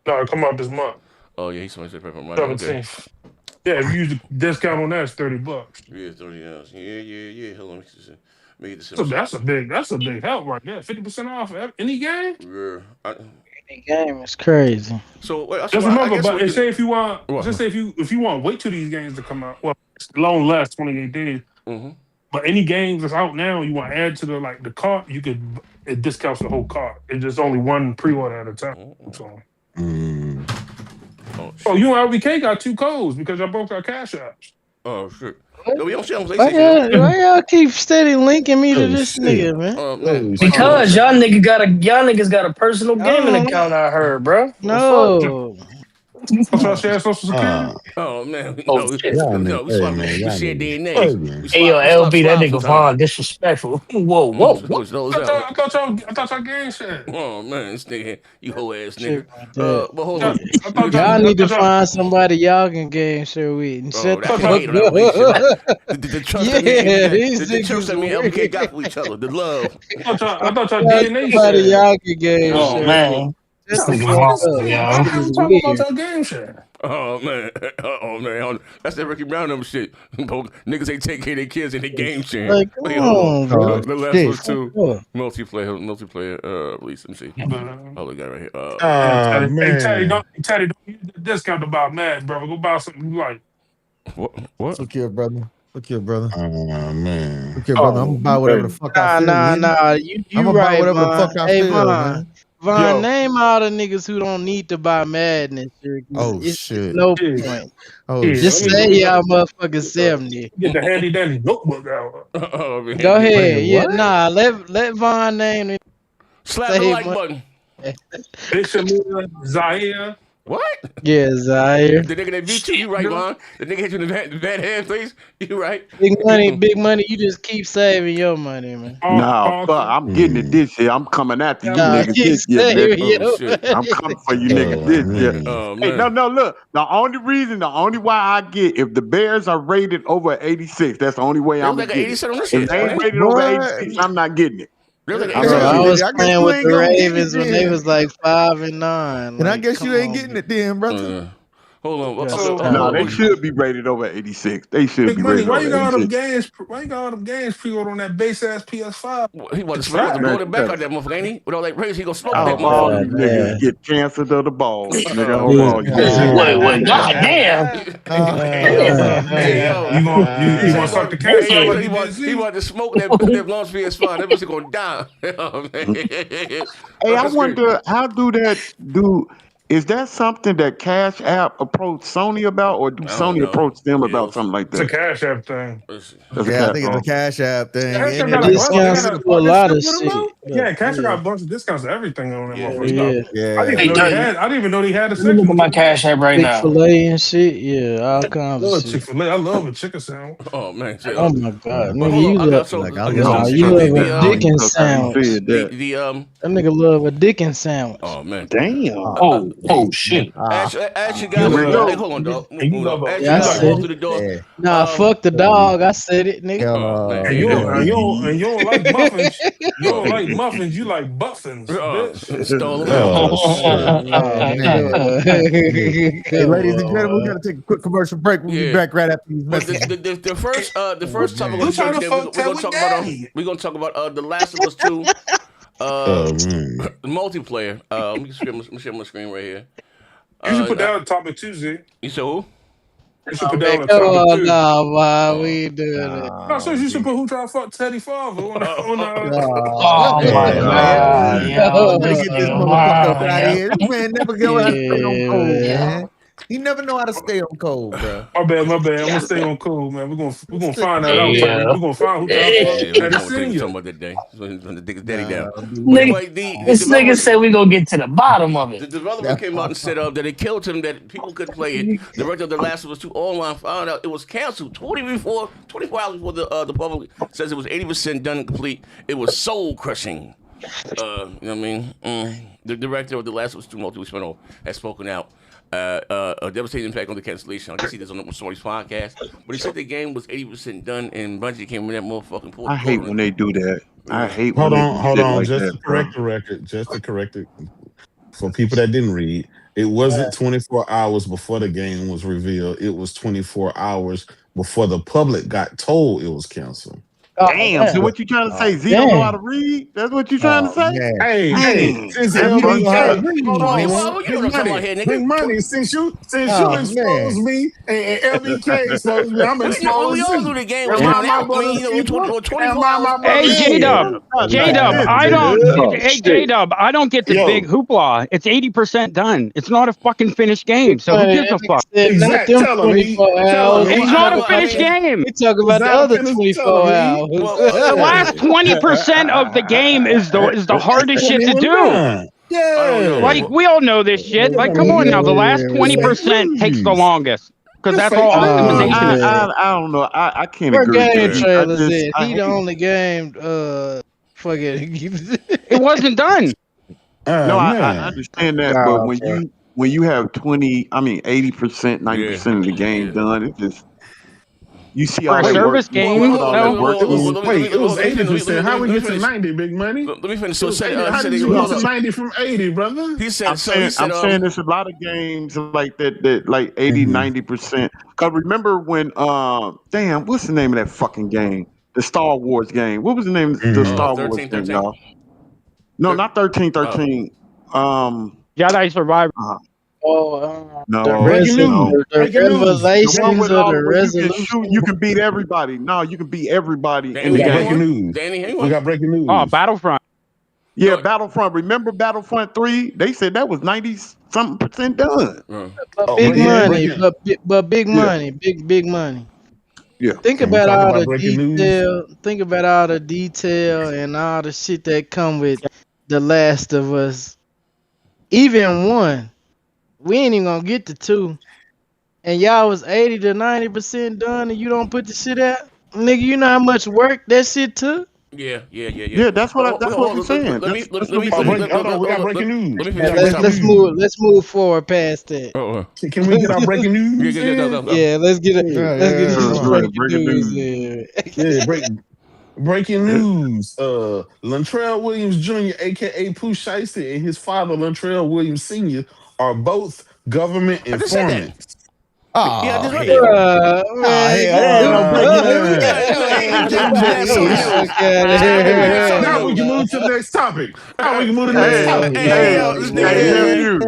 No, it come out this month. Oh yeah, he's somebody said Pragmata. 17th. Yeah, if you use the discount on that, it's $30. Yeah, $30. Yeah. Hold on, make it so that's a big help right there. 50% off any game. Yeah. Any game is crazy. So just remember, but say if you want, just say if you want to wait till these games to come out, well, it's long last 28 days. Mm-hmm. But any games that's out now, you want to add to the cart, it discounts the whole cart. It's just only one pre-order at a time. So. Oh, you and LBK got 2 codes because y'all both got cash apps. Oh shit. No, we don't share on PlayStation. Why y'all keep steady linking me to this nigga, man? Because y'all niggas got a personal gaming account. I heard, bro. No. That's why I share Social Security. Oh man. Oh shit. No, we share DNA. Hey yo, LB, that nigga Vaughn disrespectful. Whoa. I thought y'all gang shit. Oh man, this nigga, you whole ass nigga. But hold on. Y'all need to find somebody y'all can game share with and shut the fuck up. The trust that me and LBK got for each other. The love. I thought y'all DNA somebody y'all can game share. Oh man. This nigga talking about your game shit. Oh man, that's that Ricky Brown number shit. Niggas ain't take care of their kids and they game sharing. Like, come on, bro. The last one too. Multiplayer. Release. Let me see. Oh, the guy right here. Hey, Teddy, don't use the discount to buy Mad, bro. Go buy something you like. What? Look here, brother. Look here, brother. Oh man. Look here, brother. I'm gonna buy whatever the fuck I feel. Nah. You I'm gonna right, buy whatever Von. the fuck I Hey, feel, Von. man. Von, name all the niggas who don't need to buy Madden and shit. Oh it's shit. No point. Oh Just shit. say y'all motherfuckers 70. Get the handy dandy notebook out. Go ahead. Yeah, nah. Let Von name it. Slap the like button. Bishop Zaire. What? Yeah, Zaire. The nigga that beat you right, Von. The nigga hit you in the bad hand, please. You right. Big money. You just keep saving your money, man. Nah, fuck, I'm getting it this year. I'm coming after you niggas this year, nigga. I'm coming for you niggas this year. Hey, no, look. The only why I get, if the Bears are rated over 86, that's the only way I'm gonna get it. If they ain't rated over 86, I'm not getting it. I was playing with the Ravens when they was like 5-9. And I guess you ain't getting it then, brother. Hold on. No, they should be rated over 86. They should be rated over 86. Why you got all them games pre-ordered on that base ass PS5? He was blow the back out that motherfucker, ain't he? With all that race, he gonna smoke that all motherfucker. these niggas get cancer to the balls. Nigga, Wait, goddamn. You gonna suck the cancer? He wanted to smoke that launch PS5. That bitch gonna die. Hey, I wonder how is that something that Cash App approached Sony about, or do Sony approach them about something like that? It's a Cash App thing. Yeah, I think it's a Cash App thing. Discounts to a lot of shit. Yeah, Cash App got a bunch of discounts to everything on that motherfucker. Yeah. I didn't even know they had a section. Look at my Cash App right now. Chick-fil-A and shit. Yeah, all kinds of shit. Chick-fil-A. I love a chicken sandwich. Oh man. Oh my god, nigga, you love a Dickens sandwich. That nigga love a Dickens sandwich. Oh man. Damn. Oh shit. Actually, guys, hold on, dog. Through the door. Nah, fuck the dog. I said it, nigga. And you don't like muffins. You don't like muffins. You like buffins, bitch. Stole Hey, ladies and gentlemen, we gotta take a quick commercial break. We'll be back right after these messages. The first topic we're gonna talk about The Last of Us 2. Multiplayer. Let me share my screen right here. You should put down topic Tuesday. You said who? You should put down topic Tuesday. No, why we ain't doing it? No, so you should put who trying to fuck Teddy Father on Oh my god. Let me get this motherfucker up out of here. This man never go out and stay on cold, man. He never know how to stay on cold, bro. My bad. I'm gonna stay on cold, man. We're gonna find that out. We're gonna find who Teddy Senior. Talking about that day when the nigga's daddy down. This nigga said we gonna get to the bottom of it. The developer came out and said that they killed him, that people couldn't play it. The director of The Last of Us 2 online found out it was canceled 24 hours before the public says it was 80% done and complete. It was soul crushing. You know what I mean? The director of The Last of Us 2 multi-week spin-off has spoken out. A devastating impact on the cancellation. I guess he does on somebody's podcast, but he said the game was 80% done, and Bungie came in that motherfucking pool. I hate when they do that. I hate. Hold on. Like just to correct the record. Just to correct it for people that didn't read. It wasn't 24 hours before the game was revealed. It was 24 hours before the public got told it was canceled. Damn. So what you trying to say? Z don't know how to read? That's what you trying to say? Hey, since bring money. Since you exposed me and LBK exposed me, I'm exposed. We all knew the game was Hey, J-Dub, I don't get the big hoopla. It's 80% done. It's not a fucking finished game. So who gives a fuck? It's not a finished game. We talk about the other 24 hours. The last 20% of the game is the hardest shit to do. Yeah, like we all know this shit. Like, come on now, the last 20% takes the longest because that's all optimization is. I don't know. I can't agree. Game trailers is he the only game? Fuck it. It wasn't done. No, I understand that, but when you have 80%, 90% of the game done, it just. You see our service game. It was 80%. How we get to 90, big money? Let me finish. So how did you go to 90 from 80, brother? He said. I'm saying there's a lot of games like that, like 80, 90%. Cause remember when what's the name of that fucking game? The Star Wars game. What was the name of the Star Wars game, y'all? No, not 1313. Jedi Survivor. No, The breaking news. no. the Breaking news. The revelations one of with the where you can shoot, resolution. you can beat everybody. No, you can beat everybody in We the got game. breaking news. Danny, We got breaking news. Oh, Battlefront. Yeah, Battlefront. Remember Battlefront 3? They said that was 90-something% done. But Oh, big breaking- money, breaking- but big Yeah. money, big money. Yeah. Think Can we about talk all about the breaking news? detail. Think about all the detail and all the shit that come with The Last of Us. Even 1, we ain't even gonna get to 2. And y'all was 80 to 90% done, and you don't put the shit out, nigga. You know how much work that shit took. Yeah. Yeah, that's what we're saying. Let me That's what hold we on, saying. Hold on, we got breaking news. Let me Yeah, finish. let's move forward past that. Can we get our breaking news? Go. Yeah, let's get it. Yeah, Let's get yeah, this yeah. breaking Breaking news news. in. Yeah, breaking news. Lantrell Williams Jr., aka Pooh Shiesty, and his father, Lantrell Williams Sr., are both government I just said that. informants. Oh, Yeah, I just read hell. that. Man, hell, ain't no breaking news. Now we can move to the next topic. Now we can move to the next topic. This nigga. nephew.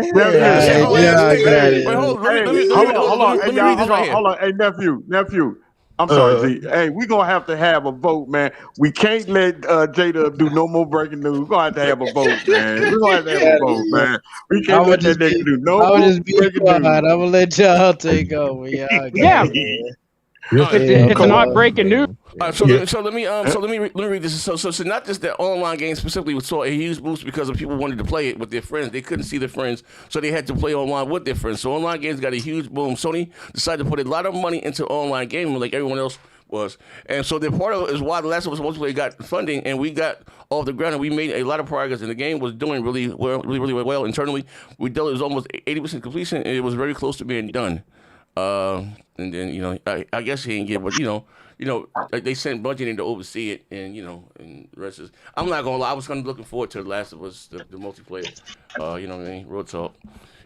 Wait, hold on. Hold on. Let Hey, me y'all, read this right here. hold on. Hey, nephew. I'm sorry, Z. Hey, we gonna have to have a vote, man. We can't let Jada do no more breaking news. We're gonna have to have a vote, man. We're gonna have to have a vote, man. We can't let that nigga do no I would more just be breaking quiet. news. I'm gonna let y'all take over. Y'all Yeah. got it. It's not breaking news. So let me read this. So not just that online game specifically was saw a huge boost because of people wanted to play it with their friends. They couldn't see their friends, so they had to play online with their friends. So online games got a huge boom. Sony decided to put a lot of money into online gaming, like everyone else was, and so the part of it is why The Last of Us multiplayer got funding, and we got off the ground, and we made a lot of progress, and the game was doing really well internally. We dealt it was almost 80% completion, and it was very close to being done. And then I guess he didn't get, but like they sent budget in to oversee it, and and the rest is. I'm not gonna lie, I was kind of looking forward to The Last of Us, the multiplayer. You know what I mean? Real talk.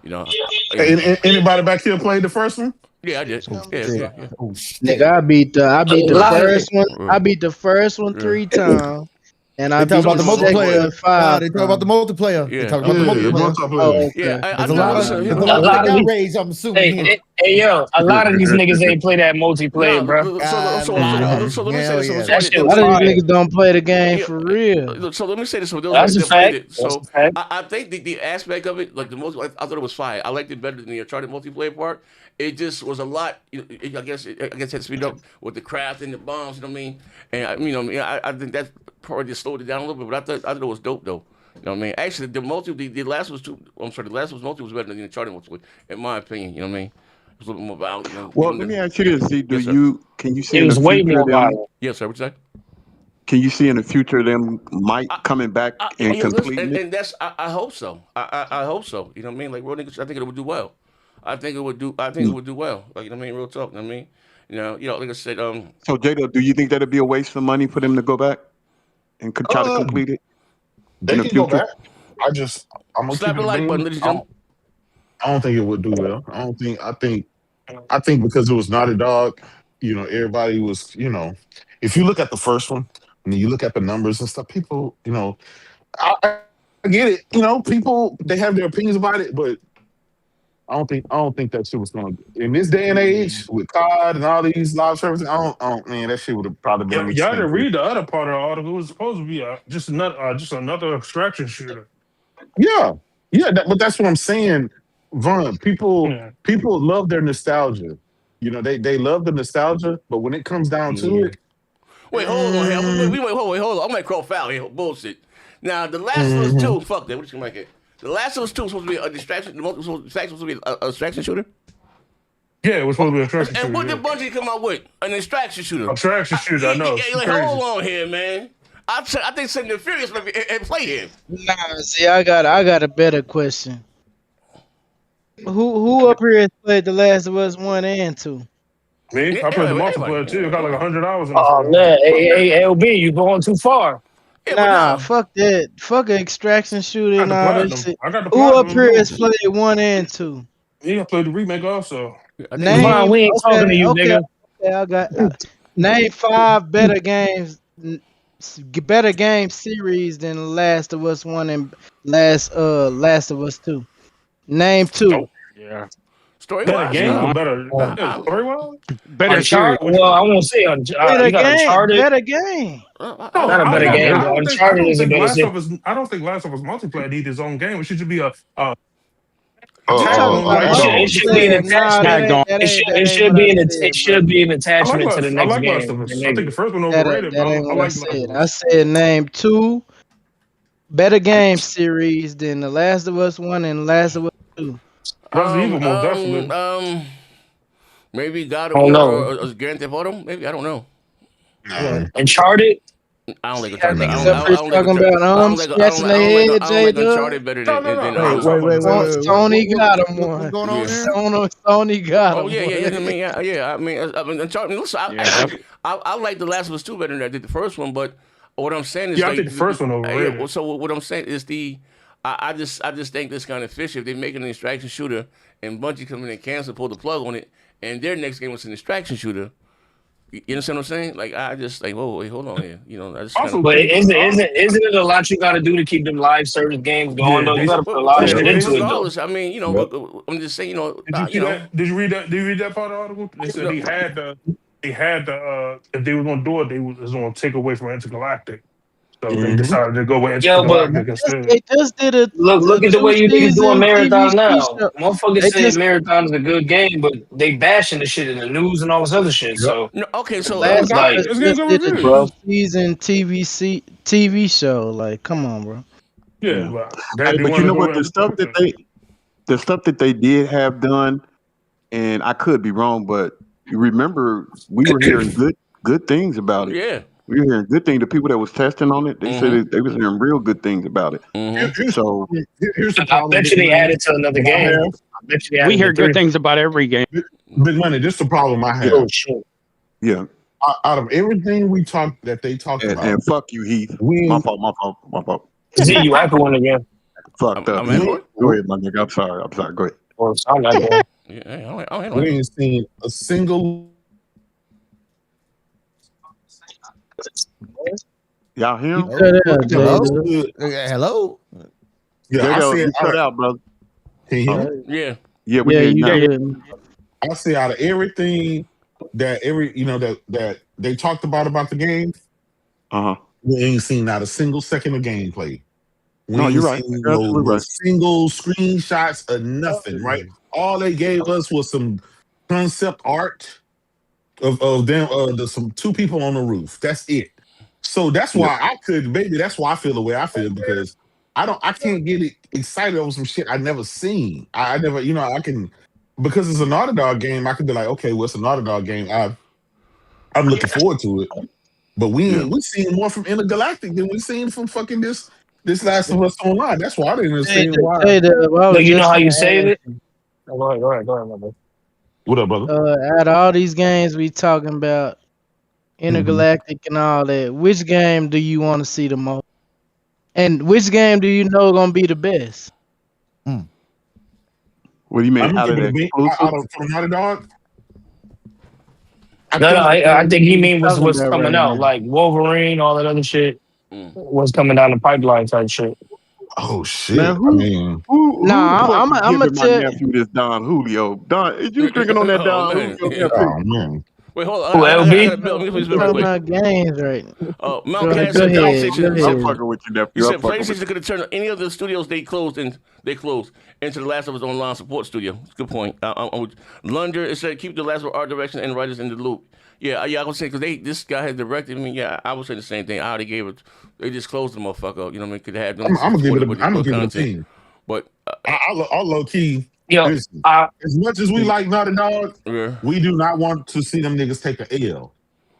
Anybody back here played the first one? Yeah, I did. Yeah. Nigga, I beat the first one. I beat the first one 3 times. And I They talk beat about the multiplayer. 5. They talk about the multiplayer. Yeah. They talk about the multiplayer. Okay. There's a lot of outrage, I'm assuming. Hey, yo, a lot of these niggas ain't play that multiplayer, bro. So let me say this. A lot of these niggas don't play the game for real. So let me say this. For those That's a that played fact. it, so I think the aspect of it, like I thought it was fire. I liked it better than the Uncharted multiplayer part. It just was a lot. I guess it had to speed up with the craft and the bombs. You know what I mean? And I think that probably just slowed it down a little bit. But I thought it was dope though. You know what I mean? Actually, the Last of Us multi was better than the Uncharted multiplayer, in my opinion. You know what I mean? It was a little bit more violent. Well, let me ask you this: Z, can you see? It was way more violent. Yes, sir. What you say? Can you see in the future them might coming back and completing it? And that's I hope so. I hope so. You know what I mean? Like real niggas, I think it would do well. I think it would do well. Like, you know what I mean? Real talk. You know what I mean? Like I said. So Jada, do you think that'd be a waste of money for them to go back and try to complete it? They can go back. I'm gonna slap the like button, ladies and gentlemen. I don't think it would do well. I think because it was Naughty Dog, everybody was, if you look at the first one and you look at the numbers and stuff, people, I get it. People, they have their opinions about it, but I don't think that shit was going to, in this day and age with COD and all these live services. Man, that shit would have probably been. Y'all didn't read the other part of the article. It was supposed to be just another extraction shooter. Yeah, but that's what I'm saying, Vaughn. People love their nostalgia. They love the nostalgia, but when it comes down to it, wait, hold on, hold on. I'm like Crow Foul here, bullshit. Now, The Last of Us 2, fuck that. What you make it? The Last of Us 2 was supposed to be a distraction. The was supposed to be a distraction shooter. Yeah, it was supposed to be a distraction shooter. And what did Bungie come out with? An distraction shooter. Abstraction shooter, I know. Hold on here, man. I think Send the Furious and play him. Nah, see, I got a better question. Who up here has played The Last of Us 1 and 2? Me? I played the multiplayer too. I got like 100 hours in Oh man, hey, LB, you going too far. Nah, fuck that. Fuck an extraction shooter and all that shit. I got the Who up here has played 1 and 2? Yeah, I played the remake also. Name, we ain't talking to you, nigga. Okay, I got name 5 better games, better game series than Last of Us 1 and Last of Us 2. Name 2. Yeah. Story Better wise, game no. or better story wise? Better series. Well, I won't say better you got game. Uncharted. Better game. Not a better game, but Uncharted is a better series. I don't think Last of Us multiplayer need his own game. It should just be a It should be an attachment. It should be an attachment to the next game. I think the first one overrated. That ain't what I said. I said name 2 better game series than The Last of Us 1 and Last of Us 2. Resident Evil, most definitely. Maybe God of War or Grand Theft Auto. Maybe I don't know. Uncharted. I don't like Uncharted. I don't like Uncharted better than. Wait. Sony got him one. What's going on here? Sony got him. Oh yeah. I mean, Uncharted. Listen, I like The Last of Us 2 better than I did the first one. But what I'm saying is, I think the first one overrated. So what I'm saying is I just think this kind of fishy. If they're making an extraction shooter and Bungie come in and cancel, pull the plug on it, and their next game was an extraction shooter. You understand what I'm saying? Like I just like, whoa, wait, hold on here. You know, I just but isn't it a lot you got to do to keep them live service games going? Though you got to put a lot of shit into it. Though. I mean, you know, I'm just saying, you know. Did you read that? Did you read that part of the article? They said they had the if they were going to do it, they was going to take away from Intergalactic. So they decided to go with Intergalactic instead. They just did it. Look at the way you niggas doing Marathon now. Motherfuckers say Marathon is a good game, but they bashing the shit in the news and all this other shit. So so last like, it's did a season TV show. Like, come on, bro. Yeah, but you know what? The stuff that they did have done, and I could be wrong, but you remember we were hearing good things about it. Yeah. We were hearing good things. The people that was testing on it, they said they was hearing real good things about it. So here's the I problem. bet you they added to another game. We hear good things about every game. Big Money, this is the problem I have. Yeah. Out of everything they talked about. And fuck you, Heath. My fault. Z, you echoing again. Fucked up. Go ahead, my nigga. I'm sorry. Go ahead. Or sound like that. We ain't seen a single. Y'all hear him? Hello? Yeah, I see it cut out, brother. Can you hear me? Yeah. Yeah, we you I see out of everything that that they talked about the game, we ain't seen not a single second of gameplay. No, you're right. No single screenshots of nothing, right? All they gave us was some concept art of them, some 2 people on the roof. That's it. So that's why that's why I feel the way I feel, because I can't get excited over some shit I never seen. I never, I can, because it's a Naughty Dog game, I can be like, okay, well, it's a Naughty Dog game. I'm looking forward to it. But we seen more from Intergalactic than we seen from fucking this Last of Us Online. That's why I didn't understand why. But you know how you save it? Go ahead, my brother. What up, brother? Out of all these games we talking about, Intergalactic and all that, which game do you want to see the most? And which game do you know gonna be the best? What do you mean? Out of that from Naughty Dog? I think he means what's coming out, like Wolverine, all that other shit. What's coming down the pipeline type shit. Oh shit! Man, I'm gonna tell my nephew this Don Julio. Don, is you drinking on that Don Julio? Oh man. Wait, hold on. talking about games right now. Oh, Mount Go Cancer, ahead. I'm fucking with you, nephew. You said PlayStation could have turned any of the studios they closed into The Last of Us Online support studio. Good point. Lunder, it said keep The Last of Us art direction and writers in the loop. Yeah, I was saying because this guy had directed me. Yeah, I was saying the same thing. I already gave it. They just closed the motherfucker. You know what I mean? Could have them. I'm gonna give it a team. But I'll low key. As much as we like Naughty Dog, we do not want to see them niggas take a L.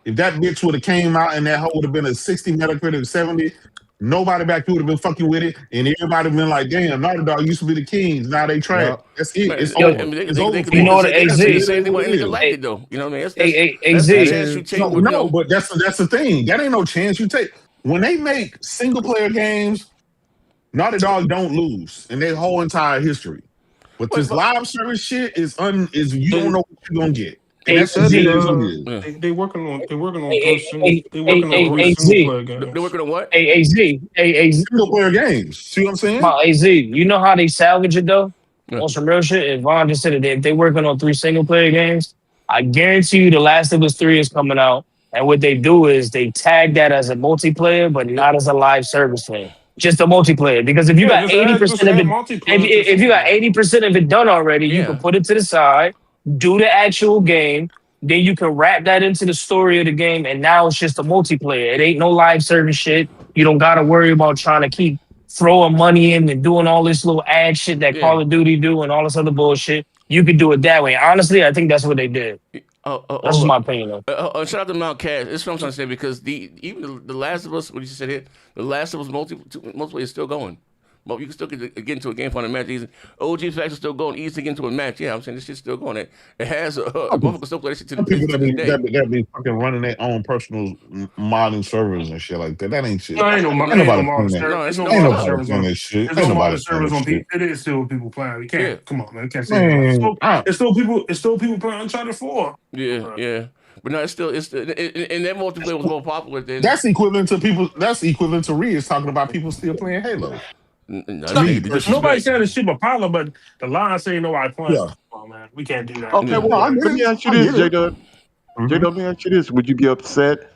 If that bitch would have came out and that hoe would have been a 60 Metacritic 70, nobody back here would have been fucking with it, and everybody would have been like, "Damn, Naughty Dog used to be the kings. Now they trash." That's it. It's over. It's over. You know what? AZ. Same thing with Intergalactic though. You know what I mean? AZ. That's the chance you take. No, but that's the thing. That ain't no chance you take. When they make single player games, Naughty Dog don't lose in their whole entire history. But this live service shit is you don't know what you're gonna get. They working on single player games. They're working on what? AZ. Single player games. See what I'm saying? AZ. You know how they salvage it though? on some real shit, if Vaughn just said it, if they working on 3 single player games, I guarantee you The Last of Us 3 is coming out. And what they do is they tag that as a multiplayer, but not as a live service thing. Just a multiplayer. Because if you got 80% of it, if you got 80% of it done already, you can put it to the side, do the actual game, then you can wrap that into the story of the game, and now it's just a multiplayer. It ain't no live service shit. You don't gotta worry about trying to keep throwing money in and doing all this little ad shit that Call of Duty do and all this other bullshit. You could do it that way. Honestly, I think that's what they did. That's just my opinion, though. Shout out to Mount Cash. This is what I'm trying to say, because even the Last of Us, what you said here, the Last of Us multiplayer is still going. But you can still get into a game for a match easy. OG Facts is still going easy to get into a match. Yeah, I'm saying this shit's still going. It has a motherfucker still play this shit to the people that day. be fucking running their own personal modding servers and shit like that. That ain't shit. No, ain't no modding servers. Ain't nobody playing that shit. There's no modding servers on people. It is still people playing. We can't. Come on, man. Can't say that. It's still people playing Uncharted 4. Yeah. But no, it's still and that multiplayer was more popular than. That's equivalent to people. That's equivalent to Reed's talking about people still playing Halo. Nobody said this shit but Paolo, but the line saying nobody playing. Yeah. Oh man, we can't do that. Okay, well, let me ask you this, J-Dub. J-Dub, let me ask you this. Would you be upset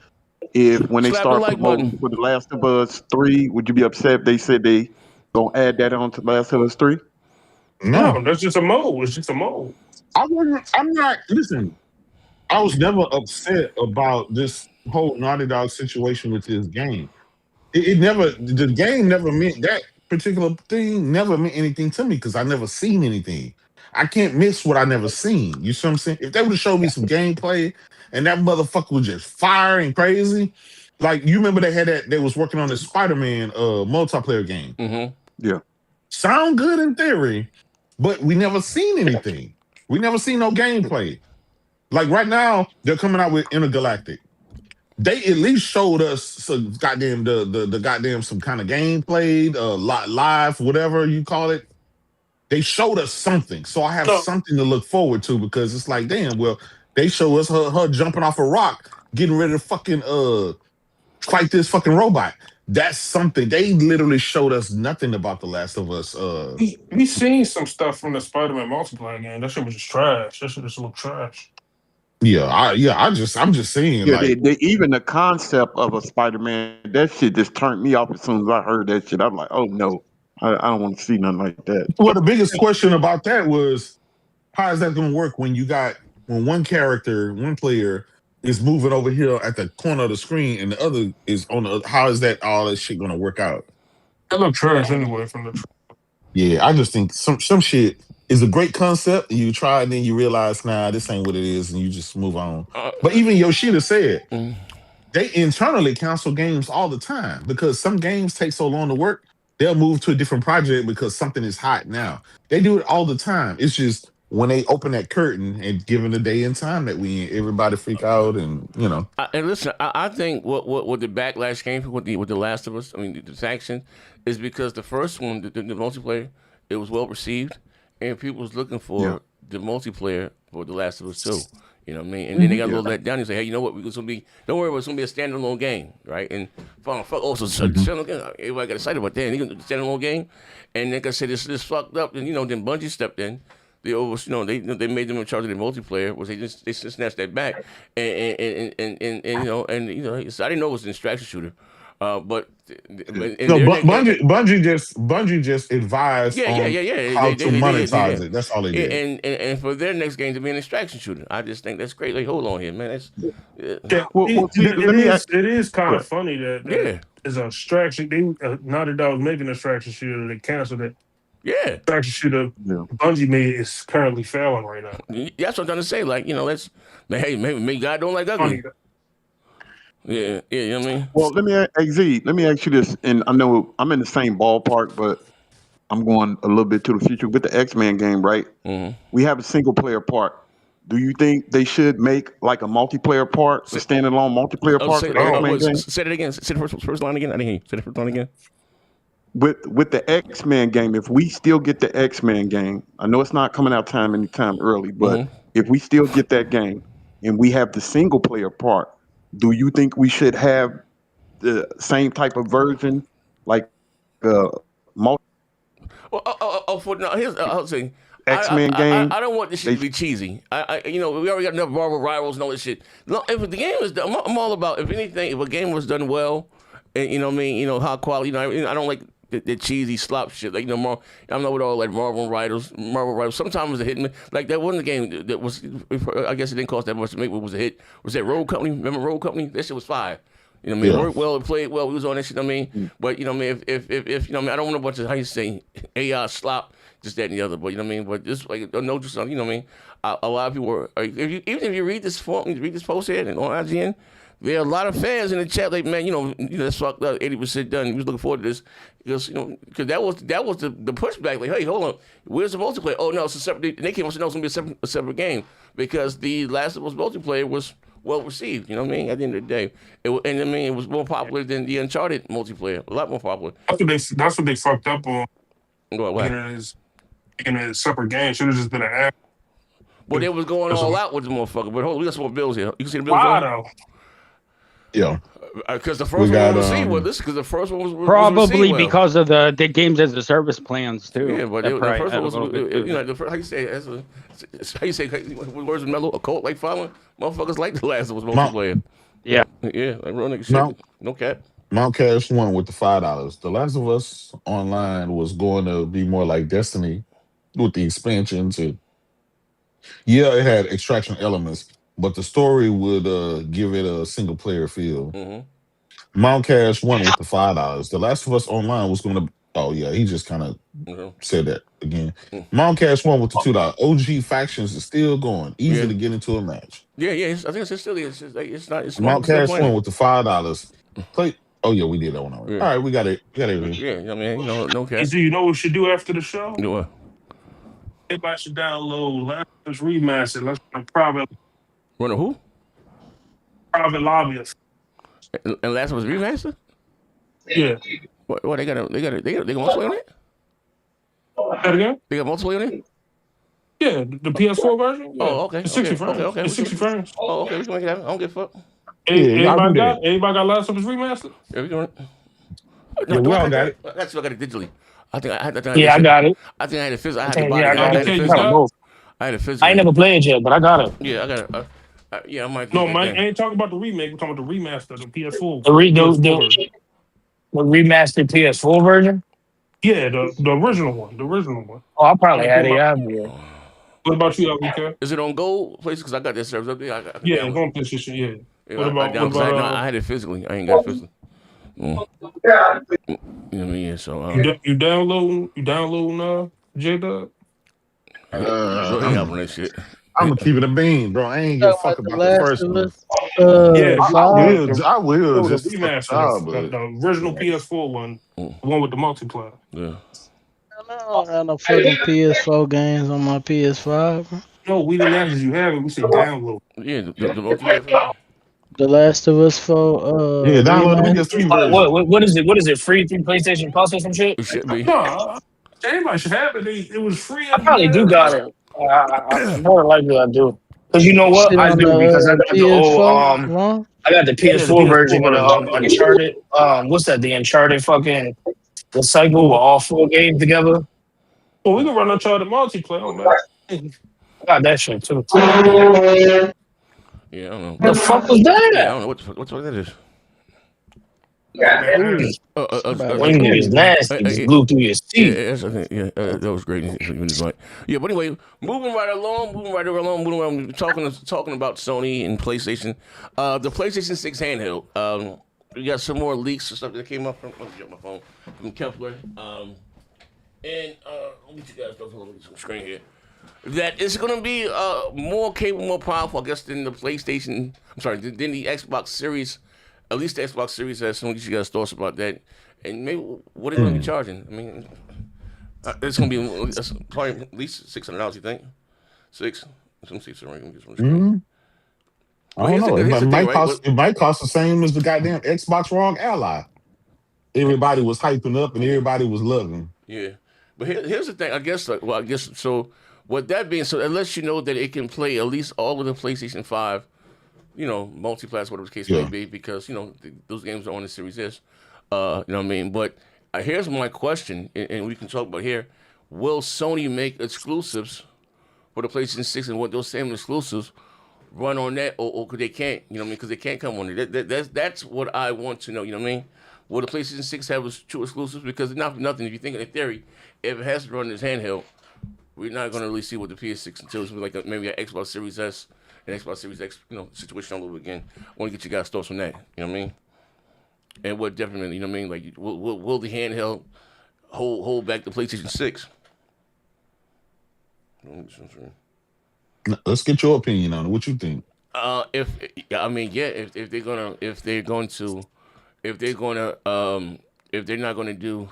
if when they start promoting for The Last of Us 3, would you be upset if they said they gonna add that on to The Last of Us 3? No, that's just a mode. It's just a mode. I'm not, listen, I was never upset about this whole Naughty Dog situation with this game. The game never meant that particular thing never meant anything to me because I never seen anything. I can't miss what I never seen. You see what I'm saying? If they would have showed me some gameplay and that motherfucker was just firing crazy, like you remember they had that they was working on the Spider-Man multiplayer game. Mm-hmm. Yeah. Sound good in theory, but we never seen anything. We never seen no gameplay. Like right now, they're coming out with Intergalactic. They at least showed us some goddamn the goddamn some kind of gameplay, live, whatever you call it. They showed us something, so I have something to look forward to because it's like, damn, well, they show us her jumping off a rock, getting ready to fucking fight this fucking robot. That's something. They literally showed us nothing about The Last of Us. We seen some stuff from the Spider-Man multiplayer game. That shit was just trash. That shit just looked trash. I'm just saying. Yeah, they even the concept of a Spider-Man, that shit just turned me off as soon as I heard that shit. I'm like, oh no, I don't want to see nothing like that. Well, the biggest question about that was, how is that going to work when one player is moving over here at the corner of the screen and the other is on the? How is that all that shit going to work out? That looked trash anyway from the. Yeah, I just think some shit is a great concept. You try and then you realize, nah, this ain't what it is, and you just move on. But even Yoshida said they internally cancel games all the time because some games take so long to work. They'll move to a different project because something is hot now. They do it all the time. It's just when they open that curtain and given the day and time that we in, everybody freak out and you know. And listen, I think what the backlash came from with the Last of Us, I mean the faction, is because the first one, the multiplayer, it was well received. And people was looking for the multiplayer for The Last of Us 2. You know what I mean? And then they got a little let down. They say, hey, you know what? Don't worry about it. It's going to be a standalone game, right? And everybody got excited about that. And they got a standalone game. And like I said, this fucked up. And, then Bungie stepped in. They made them in charge of the multiplayer. Was they just snatched that back. And I didn't know it was an extraction shooter. But Bungie just advised how to monetize it. That's all they did. And for their next game to be an extraction shooter, I just think that's great. Like, hold on here, man. It is kind of funny that it's an extraction. Naughty Dog making an extraction shooter. They canceled it. Yeah, extraction shooter. Bungie made is currently failing right now. That's what I'm trying to say. Like, maybe God don't like ugly. Yeah, you know what I mean? Well, let me ask you this, and I know I'm in the same ballpark, but I'm going a little bit to the future with the X-Men game, right? Mm-hmm. We have a single player part. Do you think they should make like a multiplayer part, a standalone multiplayer part for the X-Men game? Say it again. Say the first line again. I didn't hear you. Say the first line again. With the X-Men game, if we still get the X-Men game, I know it's not coming out anytime early, but if we still get that game and we have the single player part, do you think we should have the same type of version, like multi? Here's I'll say. X-Men game. I don't want this shit to be cheesy. We already got enough Marvel rivals and all this shit. No, if the game is done, I'm all about. If anything, if a game was done well, and you know what I mean, high quality. I don't like the cheesy slop shit. Like I'm not with all like Marvel rivals. Sometimes it was a hit. Like that wasn't a game that was. I guess it didn't cost that much to make. It was a hit. Was that Road Company? Remember Road Company? That shit was fire. You know what I mean? It worked well, it played well, we was on that shit, you know what I mean? But, you know what I mean, if you know what I mean, I don't want a bunch of, how you say, AI slop, just that and the other, but, you know what I mean? But just, like, no, just, you know what I mean? A lot of people were, even if you read this form, you read this post here and on IGN, there are a lot of fans in the chat, like, man, that's fucked up, 80% done, we was looking forward to this, because, that was the pushback, like, hey, hold on, where's the multiplayer? Oh, no, it's a separate, and they came and said, no, it's going to be a separate game, because the Last of Us multiplayer was well received, you know what I mean? At the end of the day, it was more popular than the Uncharted multiplayer, a lot more popular. That's what they fucked up on. What? In a separate game, should have just been an app. Well, they was going all out with the motherfucker. But hold on, we got some more bills here. You can see the bills. Why though? Yeah. Because the first one was received with this. Because the first one was probably was because of the games as a service plans too. Yeah, but the first one was how you say words of mellow, a cult like following motherfuckers like the Last of Us multiplayer. Yeah, like real nigga shit. No cap. Mount Cash won with the $5. The Last of Us Online was going to be more like Destiny with the expansions. It had extraction elements, but the story would give it a single player feel. Mount Cash won with the $5. The Last of Us Online was going to. Oh yeah, he just kind of said that again. Mount Cash won with the $2. OG Factions is still going, easy to get into a match. Yeah. I think it's still it's not. It's Mount Cash won with the $5. Play. Oh yeah, we did that one already. Yeah. All right, we got it. Yeah, I mean, no cap. Do you know what we should do after the show? Do what? Everybody should download Last of Us Remastered. Let's run a private. Run a who? Private lobbyist. And Last of Us Remastered? Yeah. What they got multiplayer on it? That again? They got multiplayer on it? Yeah, the PS4 version. Yeah. Oh, okay. It's 60 frames. Okay. It's 60 frames. Oh, okay. We can make it happen. I don't give a fuck. Anybody got Last of Us Remastered? Yeah, we doing it. No, we all got it. I got it digitally. I think I had. I got it. I think I had it physically. I had to buy it. I had it physically. I had it physically. I ain't never played it yet, but I got it. Yeah, I got it. I might. No, man, I ain't talking about the remake. We're talking about the remaster, the PS4. The remastered PS4 version? Yeah, the original one. The original one. Oh, I probably had it. What about you, LBK? Is it on Gold places? Because I got that service up there. Yeah, it's on PlayStation. Yeah. What about I had it physically. I ain't got it physically. You know what I mean? So you downloading J-Dub? Go ahead on that shit. I'm gonna keep it a bean, bro. I ain't give a fuck about the first one. I will. Just the original PS4 one, the one with the multiplayer. Yeah. I don't have no fucking PS4 games on my PS5. No, we didn't ask if you have it. We said download. Yeah, the multiplayer. The Last of Us 4. Download the PS3 version. What is it? What is it? Free through PlayStation Plus or some shit? It should be. No, everybody should have it. It was free. I probably do got it. More likely I do. Because you know what? I do because I got the old I got the PS4 version of the Uncharted. What's that? The Uncharted fucking the cycle with all 4 games together. Well, we can run Uncharted multiplayer, man. I got that shit too. Yeah, I don't know. The fuck was that? Yeah, I don't know what that is. Wing is nasty. Just blew through your teeth. That was great. Yeah, but anyway, moving right along, talking about Sony and PlayStation. The PlayStation 6 handheld. We got some more leaks and stuff that came up from my phone from Kepler. And let me get you guys on the screen here. That it's going to be more capable, more powerful, I guess, than the PlayStation. I'm sorry, than the Xbox Series. At least the Xbox Series has. Some of you guys thoughts about that, and maybe what are they going to be charging? I mean, it's going to be probably at least $600. You think? Some seats are going to get some. I don't know. It might cost the same as the goddamn Xbox One Ally. Everybody was hyping up and everybody was loving. Yeah, but here's the thing. I guess so. With that being so, it lets you know that it can play at least all of the PlayStation 5, multi-class, whatever the case may be, because, those games are on the Series S. You know what I mean? But here's my question, and we can talk about here. Will Sony make exclusives for the PlayStation 6 and what those same exclusives run on that, or because they can't, you know what I mean? Because they can't come on it. That's what I want to know, you know what I mean? Will the PlayStation 6 have true exclusives? Because not for nothing, if you think in theory, if it has to run this handheld, we're not going to really see what the PS6 until it's like maybe an Xbox Series S and Xbox Series X, situation all over again. I want to get you guys' thoughts on that, you know what I mean? And what definitely, you know what I mean? Like, will the handheld hold back the PlayStation 6? Let's get your opinion on it. What you think? If they're not going to do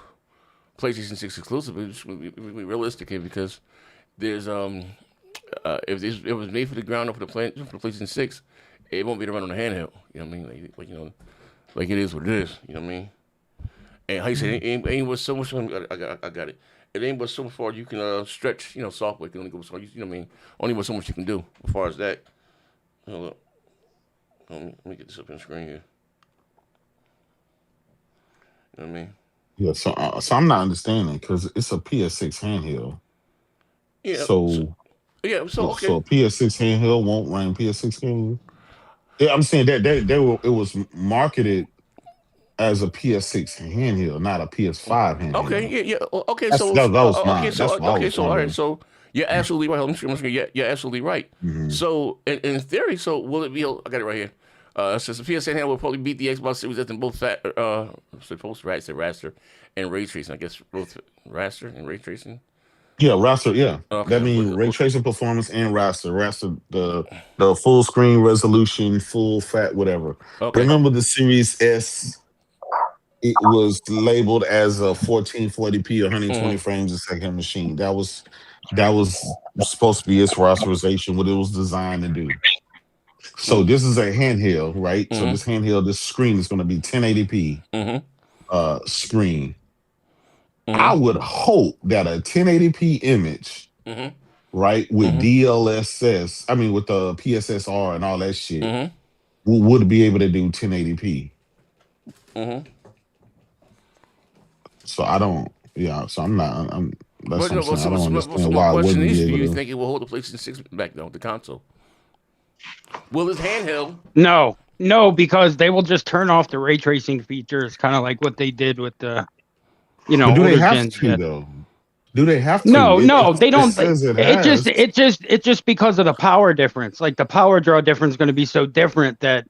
PlayStation 6 exclusive, we realistic here, because there's if it was made for the ground up for the PlayStation 6, it won't be to run on the handheld. You know what I mean? Like it is what it is. You know what I mean? And how you say it ain't but so much. I got it. It ain't but so far you can stretch. Software can only go so. You know what I mean? Only but so much you can do as far as that. Hold up. Let me get this up on the screen here. You know what I mean? Yeah. So I'm not understanding, because it's a PS6 handheld. Yeah. So okay. So a PS6 handheld won't run PS6 games. Yeah, I'm saying that it was marketed as a PS6 handheld, not a PS5 handheld. Okay, yeah. Okay, that was mine. All right. So you're absolutely right. You're absolutely right. Mm-hmm. So in theory, will it be? I got it right here. Since the PS handheld will probably beat the Xbox Series S in both raster and ray tracing. I guess both raster and ray tracing. Yeah, raster. Yeah, okay. That means ray tracing performance and raster. Raster, the full screen resolution, full fat, whatever. Okay. Remember the Series S? It was labeled as a 1440p, 120 frames a second machine. That was supposed to be its rasterization, what it was designed to do. So this is a handheld, right? So this screen is going to be 1080p screen. I would hope that a 1080p image, right, with DLSS, I mean with the PSSR and all that shit, would be able to do 1080p. So I don't. Yeah. So I'm not. That's what I'm saying. I don't understand why. My question is, do you think it will hold the PlayStation 6 back though, the console? Will it's handheld? No, because they will just turn off the ray tracing features, kind of like what they did with the, But do they have to though? Do they have to? No, they don't. It's just because of the power difference. Like the power draw difference is going to be so different that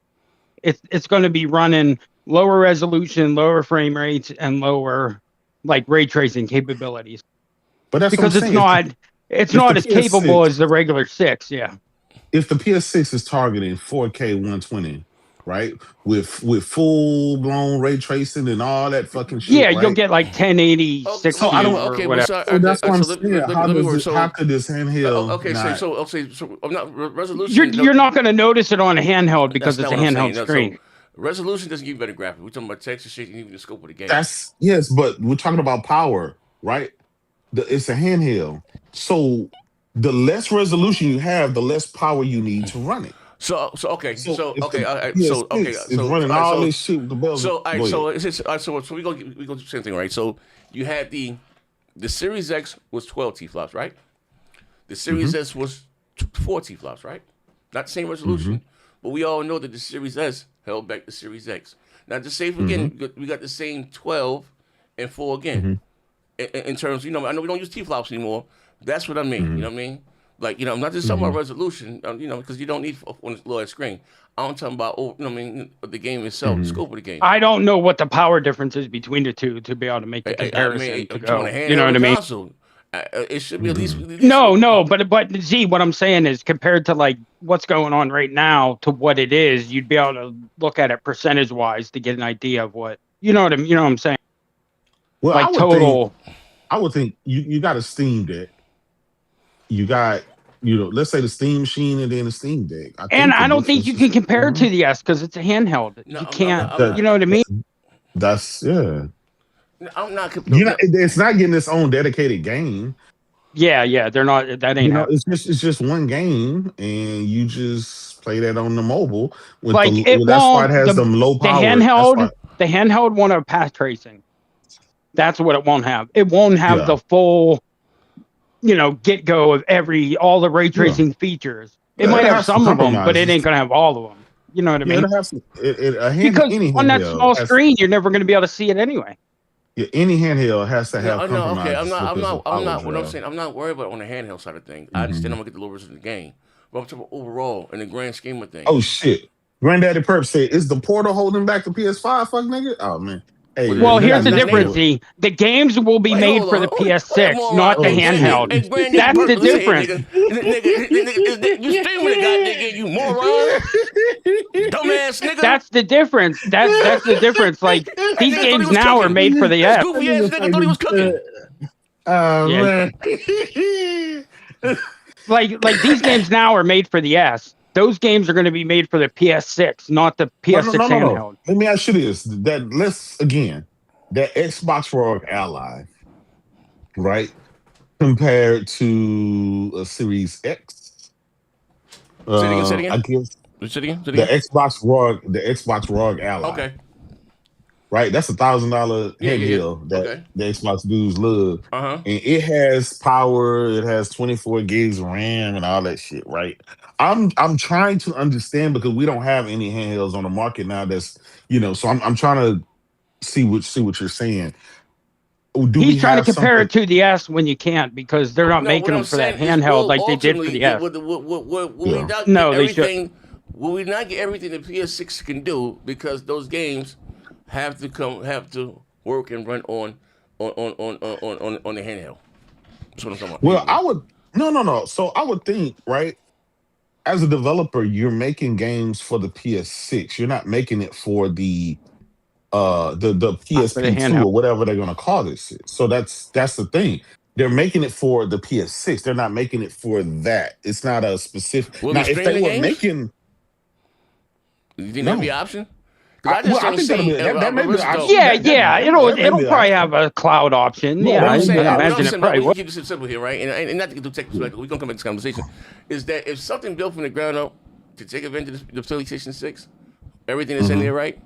it's going to be running lower resolution, lower frame rates, and lower like ray tracing capabilities. But that's because it's not as capable as the regular 6. Yeah. If the PS6 is targeting 4K 120, right, with full blown ray tracing and all that fucking shit, yeah, right? You'll get like 1080, 60 so I don't. Okay, whatever. So that's what I'm saying. How could this handheld? So not resolution. You're not going to notice it on a handheld because it's a handheld screen. Resolution doesn't give you better graphics. We're talking about text and shit, and even the scope of the game. Yes, but we're talking about power, right? It's a handheld. So the less resolution you have, the less power you need to run it. So running all this shit with the bells. So we go do the same thing, right? So you had the Series X was 12 T-flops, right? The Series S was 4 T-flops, right? Not the same resolution, but we all know that the Series S held back the Series X. Now, just say again, we got the same 12 and 4 again. In terms, I know we don't use T-flops anymore. That's what I mean. You know what I mean? Like, I'm not just talking about resolution, because you don't need on this lower screen. I'm talking about, the game itself, the scope of the game. I don't know what the power difference is between the two to be able to make the comparison. You know what I mean? Console, it should be at least. No, but Z, what I'm saying is compared to like what's going on right now to what it is, you'd be able to look at it percentage wise to get an idea of what you know what I'm saying. Well, like I would think you got a Steam Deck. You got, let's say the Steam Machine and then the Steam Deck. I don't think you can compare it to the S because it's a handheld. You can't. You know what I mean? That's yeah. I'm not. It's not getting its own dedicated game. Yeah, they're not. That ain't. It's just one game, and you just play that on the mobile. That's why it has them low power. The handheld won't have path tracing. That's what it won't have. It won't have the full, get go of all the ray tracing features. It might have some of them, but it ain't gonna have all of them. You know what I mean? Because on that small screen, you're never gonna be able to see it anyway. Yeah, any handheld has to have compromises. Okay, I'm not. What I'm saying, I'm not worried about on the handheld side of things. I understand I'm gonna get the low version of the game, but I'm talking about overall in the grand scheme of things. Oh shit! Granddaddy Perp said, "Is the portal holding back the PS5? Fuck nigga! Oh man." Hey, well, here's the difference. The games will be made for the PS6, not the handheld. That's the difference. You streaming it, goddamn, you moron, dumbass nigga. That's the difference. That's the difference. Like these games now are made for the S. Goofy ass nigga thought he was cooking. Man. like these games now are made for the S. Those games are going to be made for the PS6, not the PS6 handheld. No. Let me ask you this: that Xbox ROG Ally, right, compared to a Series X. Say it again. I guess the Xbox ROG Ally. Okay. Right, that's $1,000 handheld that the Xbox dudes love, and it has power. It has 24 gigs of RAM and all that shit. Right, I'm trying to understand because we don't have any handhelds on the market now. That's so I'm trying to see what you're saying. He's trying to compare it to the S when you can't because they're not making them for that handheld like they did for the S. Will we not get everything the PS6 can do because those games have to work and run on the handheld? That's what I'm talking about. Well, I would no. So I would think, right, as a developer, you're making games for the PS6. You're not making it for the PSP2 or whatever they're gonna call this shit. So that's the thing. They're making it for the PS6. They're not making it for that. It's not a specific. Now, if they were making, you think that'd be an option? I think that may be an option. Yeah. It'll probably have a cloud option. Yeah, I imagine it probably would. Keep it simple here, right? And not to get too technical, we're gonna come back to this conversation. Is that if something built from the ground up to take advantage of the PlayStation 6, everything that's in there, right?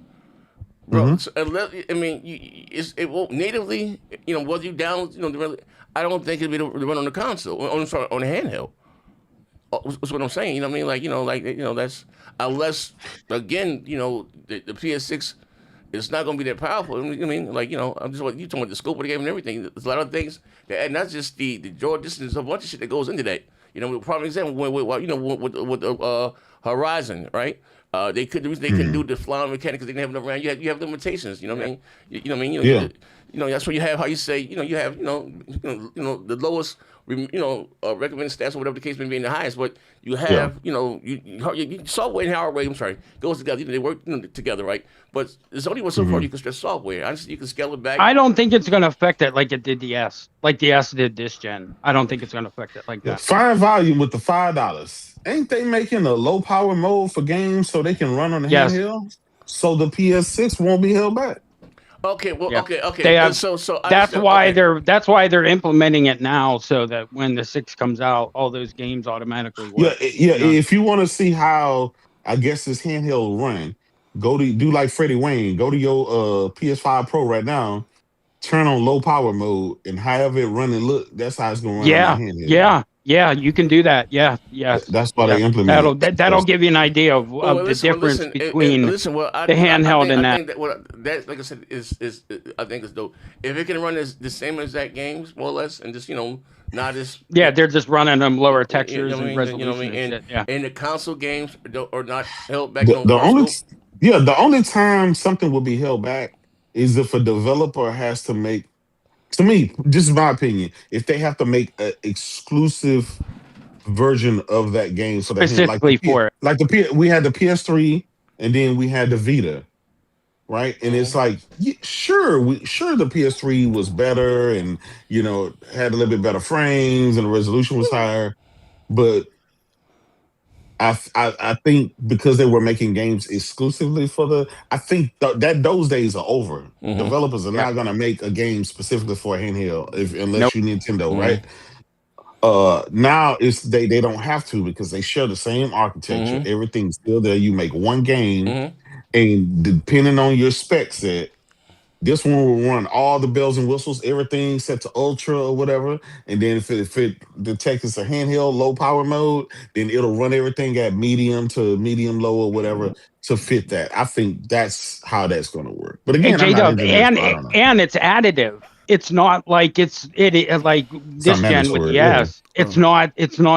Bro, so, it won't natively, whether you down, I don't think it'll be to run on the console, on the handheld. That's what I'm saying. You know what I mean? That's unless again, the PS6 is not going to be that powerful. I mean, I'm just you talking about the scope of the game and everything. There's a lot of things that, not just the draw distance, a bunch of shit that goes into that. Prime example, with Horizon, right? They couldn't do the flying mechanic because they didn't have enough RAM. You have limitations. You know what I mean? That's where you have how you say. You have the lowest. Recommended stats or whatever the case may be in the highest, but you have software and hardware. I'm sorry, goes together. They work together, right? But there's only one so far you can stress software. You can scale it back. I don't think it's going to affect it like it did the S, like the S did this gen. I don't think it's going to affect it like that. Fine volume with the $5. Ain't they making a low power mode for games so they can run on the handheld? So the PS6 won't be held back. Okay, well, yeah. okay. They have, so that's why they're implementing it now, so that when the 6 comes out, all those games automatically work. Yeah. If you want to see how I guess this handheld run, do like Freddie Wayne. Go to your PS5PRO right now, turn on low power mode, and however it run and look, that's how it's gonna run. On the handheld. Yeah, you can do that. Yeah. That's why they implement. That'll give you an idea of the difference between the handheld and that. That, like I said, is I think is dope. If it can run the same exact games, more or less, and just not as they're just running them lower textures and resolution. And the console games are not held back. The only time something will be held back is if a developer has to make. To me, just my opinion, if they have to make an exclusive version of that game for the specifically for it, we had the PS3 and then we had the Vita, right? And it's like, sure the PS3 was better and had a little bit better frames and the resolution was higher, but I think because they were making games exclusively for I think that those days are over. Developers are not going to make a game specifically for a handheld unless you're Nintendo, right? Now they don't have to because they share the same architecture. Everything's still there. You make one game, and depending on your spec set, This one will run all the bells and whistles, everything set to ultra or whatever. And then if it detects it's a handheld low power mode, then it'll run everything at medium to medium low or whatever to fit that. I think that's how that's going to work. But again, I'm not engineer, so I don't know. And it's additive. It's not like it's like this gen with the S. It's not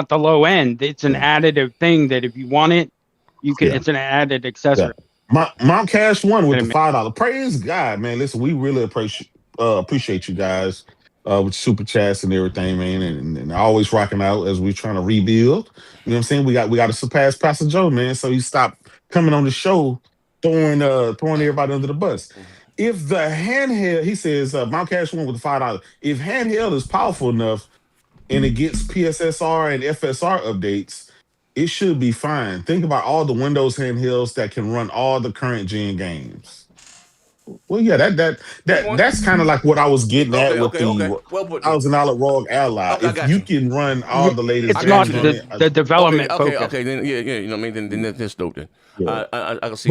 the low end. It's an additive thing that if you want it, you can. It's an added accessory. Mount Cash won with the $5. Praise God, man. Listen, we really appreciate you guys with super chats and everything, man, and always rocking out as we're trying to rebuild. You know what I'm saying? We got to surpass Pastor Joe, man. So he stopped coming on the show, throwing everybody under the bus. If the handheld, he says, Mount Cash won with the $5. If handheld is powerful enough and it gets PSSR and FSR updates, it should be fine. Think about all the Windows handhelds that can run all the current gen games. Well, yeah, that's kind of like what I was getting at with the $1,000 ROG Ally. If you can run all the latest, it's not the development focus. Okay, then you know what I mean. Then that's dope. Then I can see.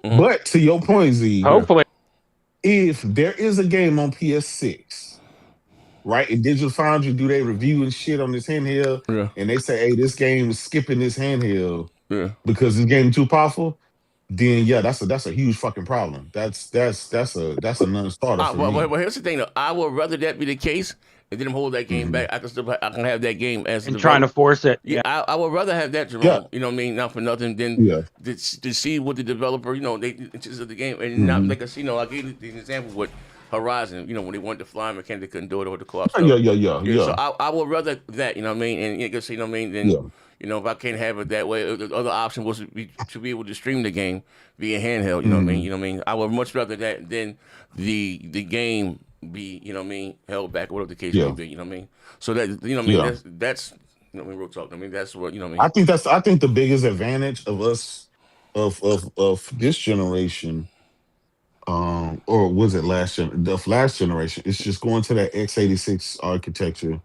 But to your point, Z, hopefully, if there is a game on PS6. Right, and Digital Foundry do they review and shit on this handheld, and they say, "Hey, this game is skipping this handheld because this game is too powerful." Then that's a huge fucking problem. That's a non-starter for me. Well, here's the thing, though. I would rather that be the case and then hold that game back. I can have that game as and trying to force it. Yeah, I would rather have that, Jerome. You know what I mean? Not for nothing, than to see what the developer, they just of the game and not like us. I gave the example with Horizon, when they wanted to fly mechanic, they couldn't do it or the co-op stuff. Yeah. So I would rather that, you know what I mean, and you know what I mean, then if I can't have it that way, the other option was to be able to stream the game via handheld. You know what I mean? I would much rather that than the game be, held back or whatever the case may be. You know what I mean? So that that's real talk. I mean, that's what I mean. I think the biggest advantage of us of this generation. Or was it the last generation? It's just going to that x86 architecture.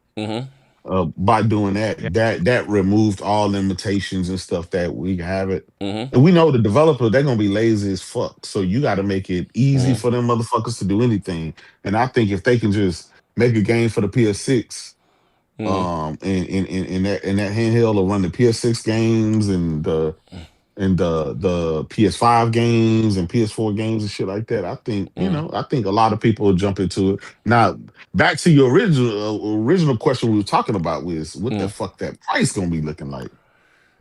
By doing that removed all limitations and stuff that we have it. And we know the developer, they're gonna be lazy as fuck. So you got to make it easy for them motherfuckers to do anything. And I think if they can just make a game for the PS6, and that handheld will run the PS6 games and the PS5 games and PS4 games and shit like that. I think I think a lot of people will jump into it. Now, back to your original question we were talking about was what the fuck that price gonna be looking like?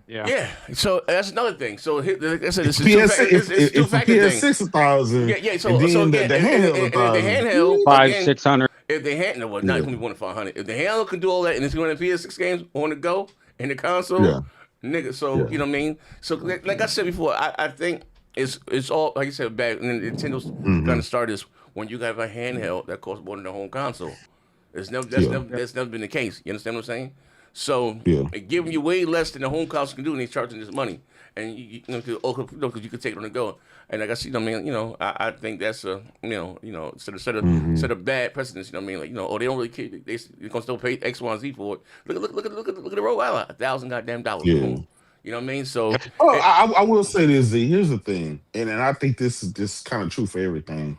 Yeah. So that's another thing. So like I said, it's PS6 $1,000. Yeah. So again, the handheld 500-600. If the handheld, well, not going to be 1-500. If the handheld can do all that and it's going to PS6 games on the go in the console. Nigga, so you know what I mean. So like I said before, I think it's all like you said back. And Nintendo's gonna start this when you have a handheld that costs more than the home console. That's never been the case. You understand what I'm saying? So giving you way less than the home console can do, and they're charging this money, and because you could take it on the go. And like I see, I think that's a set of bad precedents. You know what I mean? Like they don't really care. They're gonna still pay X, Y, and Z for it. Look at the ROG Ally, $1,000 goddamn dollars. You know what I mean? So I will say this, Z. Here's the thing, and I think this is kind of true for everything.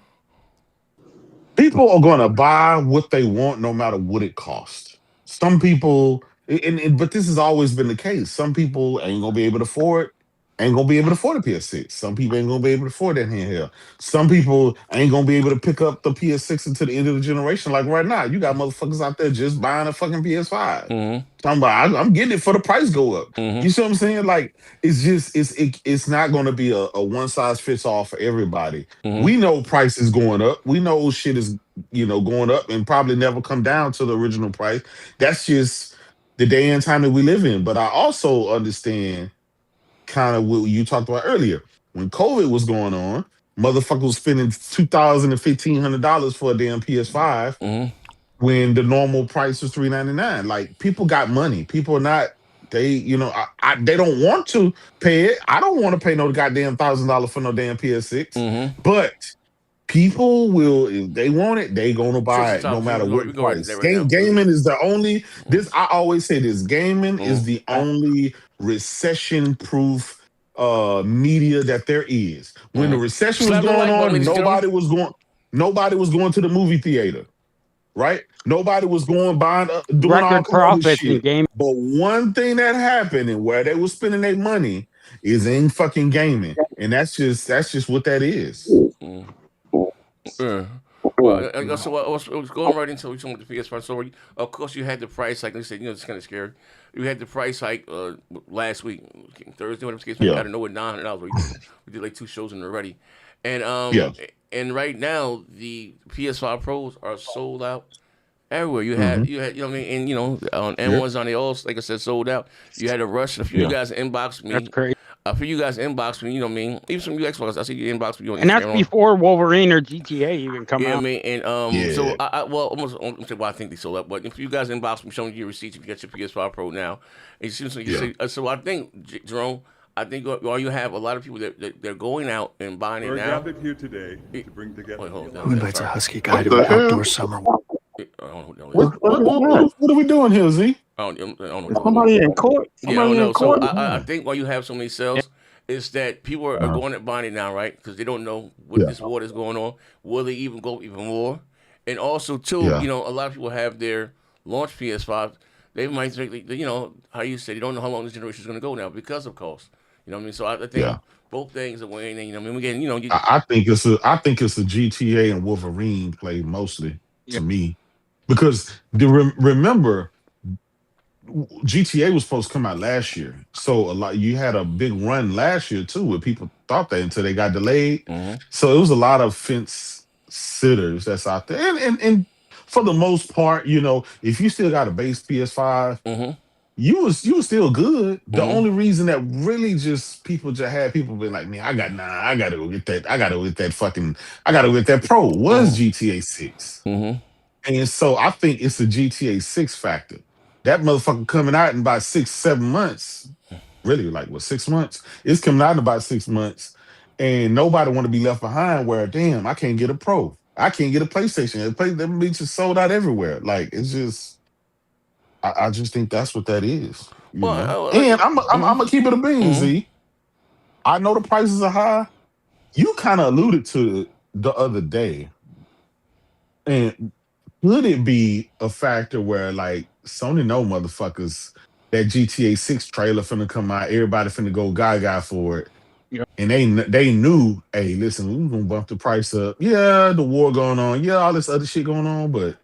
People are gonna buy what they want, no matter what it costs. Some people, but this has always been the case. Some people ain't gonna be able to afford it. Ain't gonna be able to afford a PS6. Some people ain't gonna be able to afford that handheld. Some people ain't gonna be able to pick up the PS6 until the end of the generation. Like right now, you got motherfuckers out there just buying a fucking PS5. Talking about I'm getting it for the price go up. You see what I'm saying? Like it's not gonna be a one size fits all for everybody. We know price is going up. We know shit is going up and probably never come down to the original price. That's just the day and time that we live in. But I also understand kind of what you talked about earlier. When COVID was going on, motherfuckers was spending $2,000 and $1,500 for a damn PS5 when the normal price was $399. Like people got money. People are not. They they don't want to pay it. I don't want to pay no goddamn $1,000 for no damn PS6. But people will, if they want it, they gonna buy it no matter what price. Gaming is the only. I always say this. Gaming is the only recession-proof media that there is. When the recession was going on, nobody was going. Nobody was going to the movie theater, right? Nobody was doing Record all kind of profits in shit. game. But one thing that happened and where they were spending their money is in fucking gaming, and that's just what that is. Well, so I was going right into the PS5. So of course you had the price hike. Like I said, it's kind of scary. You had the price hike last week, Thursday, whatever case. Out of nowhere, $900. We did like 2 shows in already, and and right now the PS5 Pros are sold out everywhere. You had, you know what I mean, and on Amazon they all, like I said, sold out. You had a rush. A few of you guys inboxed me. That's crazy. A few of you guys inboxed me. You know what I mean. Even some of you Xbox, I see you inbox me on Instagram. And that's before Wolverine or GTA even come out. I mean, and so I'm say I think they sold out. But if you guys inbox me showing you your receipts, if you got your PS5 Pro now, and so I think Jerome. I think all you have a lot of people that they're going out and buying it now. We're gathered here today to bring together. Who invites a husky guy to an outdoor summer? What are we doing here, Z? I don't know. Somebody in court? Somebody in court? So I think why you have so many sales is that people are going and buying it now, right? Because they don't know what this war is going on. Will they even go even more? And also, too, a lot of people have their launch PS5. They might think, how you say, they don't know how long this generation is going to go now because of cost. You know what I mean? So I think both things are winning. I mean, again, I think it's a GTA and Wolverine play mostly to me, because remember, GTA was supposed to come out last year, so you had a big run last year too, where people thought that until they got delayed. So it was a lot of fence sitters that's out there, and for the most part, if you still got a base PS5. You was still good. The only reason that really people had people been like, man, I gotta go get that. I gotta go get that Pro was GTA 6. And so I think it's a GTA 6 factor. That motherfucker coming out in about 6-7 months. Really, like 6 months? It's coming out in about 6 months. And nobody want to be left behind where, damn, I can't get a Pro. I can't get a PlayStation. Them bitches sold out everywhere. Like, it's just I just think that's what that is. And I'm gonna keep it a bean, Z. I know the prices are high. You kind of alluded to it the other day. And could it be a factor where like Sony know motherfuckers that GTA 6 trailer finna come out, everybody finna go gaga for it. And they knew, hey, listen, we're gonna bump the price up. Yeah, the war going on. Yeah, all this other shit going on, but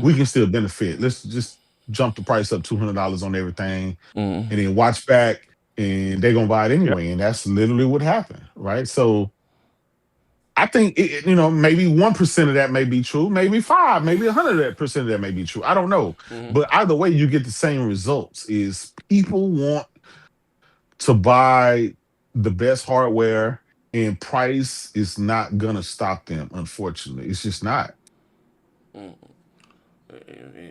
we can still benefit. Let's just jump the price up $200 on everything, and then watch back, and they're gonna buy it anyway. And that's literally what happened, right? So I think maybe 1% of that may be true, maybe 5, maybe 100% of that may be true. I don't know, but either way, you get the same results. Is people want to buy the best hardware, and price is not gonna stop them. Unfortunately, it's just not. I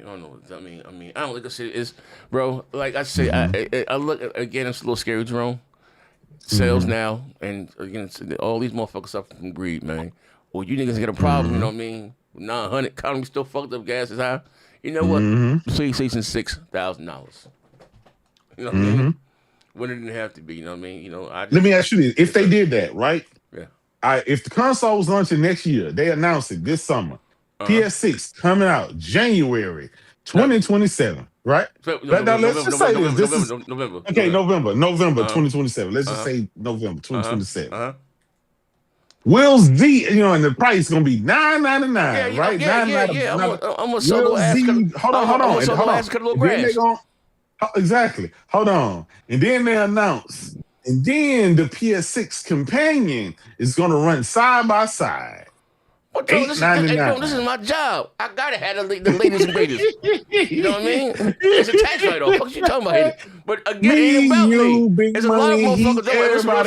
don't know what I mean. I don't like I said it's, bro. Like I say, I look again. It's a little scary, Jerome. Sales now, and again, all these motherfuckers suffer from greed, man. Well, you niggas get a problem. You know what I mean? 900 economy still fucked up. Gas is high. You know what? PlayStation $6,000. You know what I mean? When it didn't have to be. You know what I mean? Let me ask you this: if they did that, right? Yeah. If the console was launching next year, they announced it this summer. PS6 coming out January 2027, right? Now let's just say this is November. Okay, November 2027. Let's just say November 2027. Will Z, and the price is gonna be $9.99, right? Yeah. I'm gonna sell the ass. Hold on. Exactly. Hold on. And then they announce, and then the PS6 companion is gonna run side by side. Well, this is my job. I gotta have the latest and greatest. You know what I mean? It's a tax write-off. What you talking about? But again, it ain't about me. There's a lot of motherfuckers. There's a lot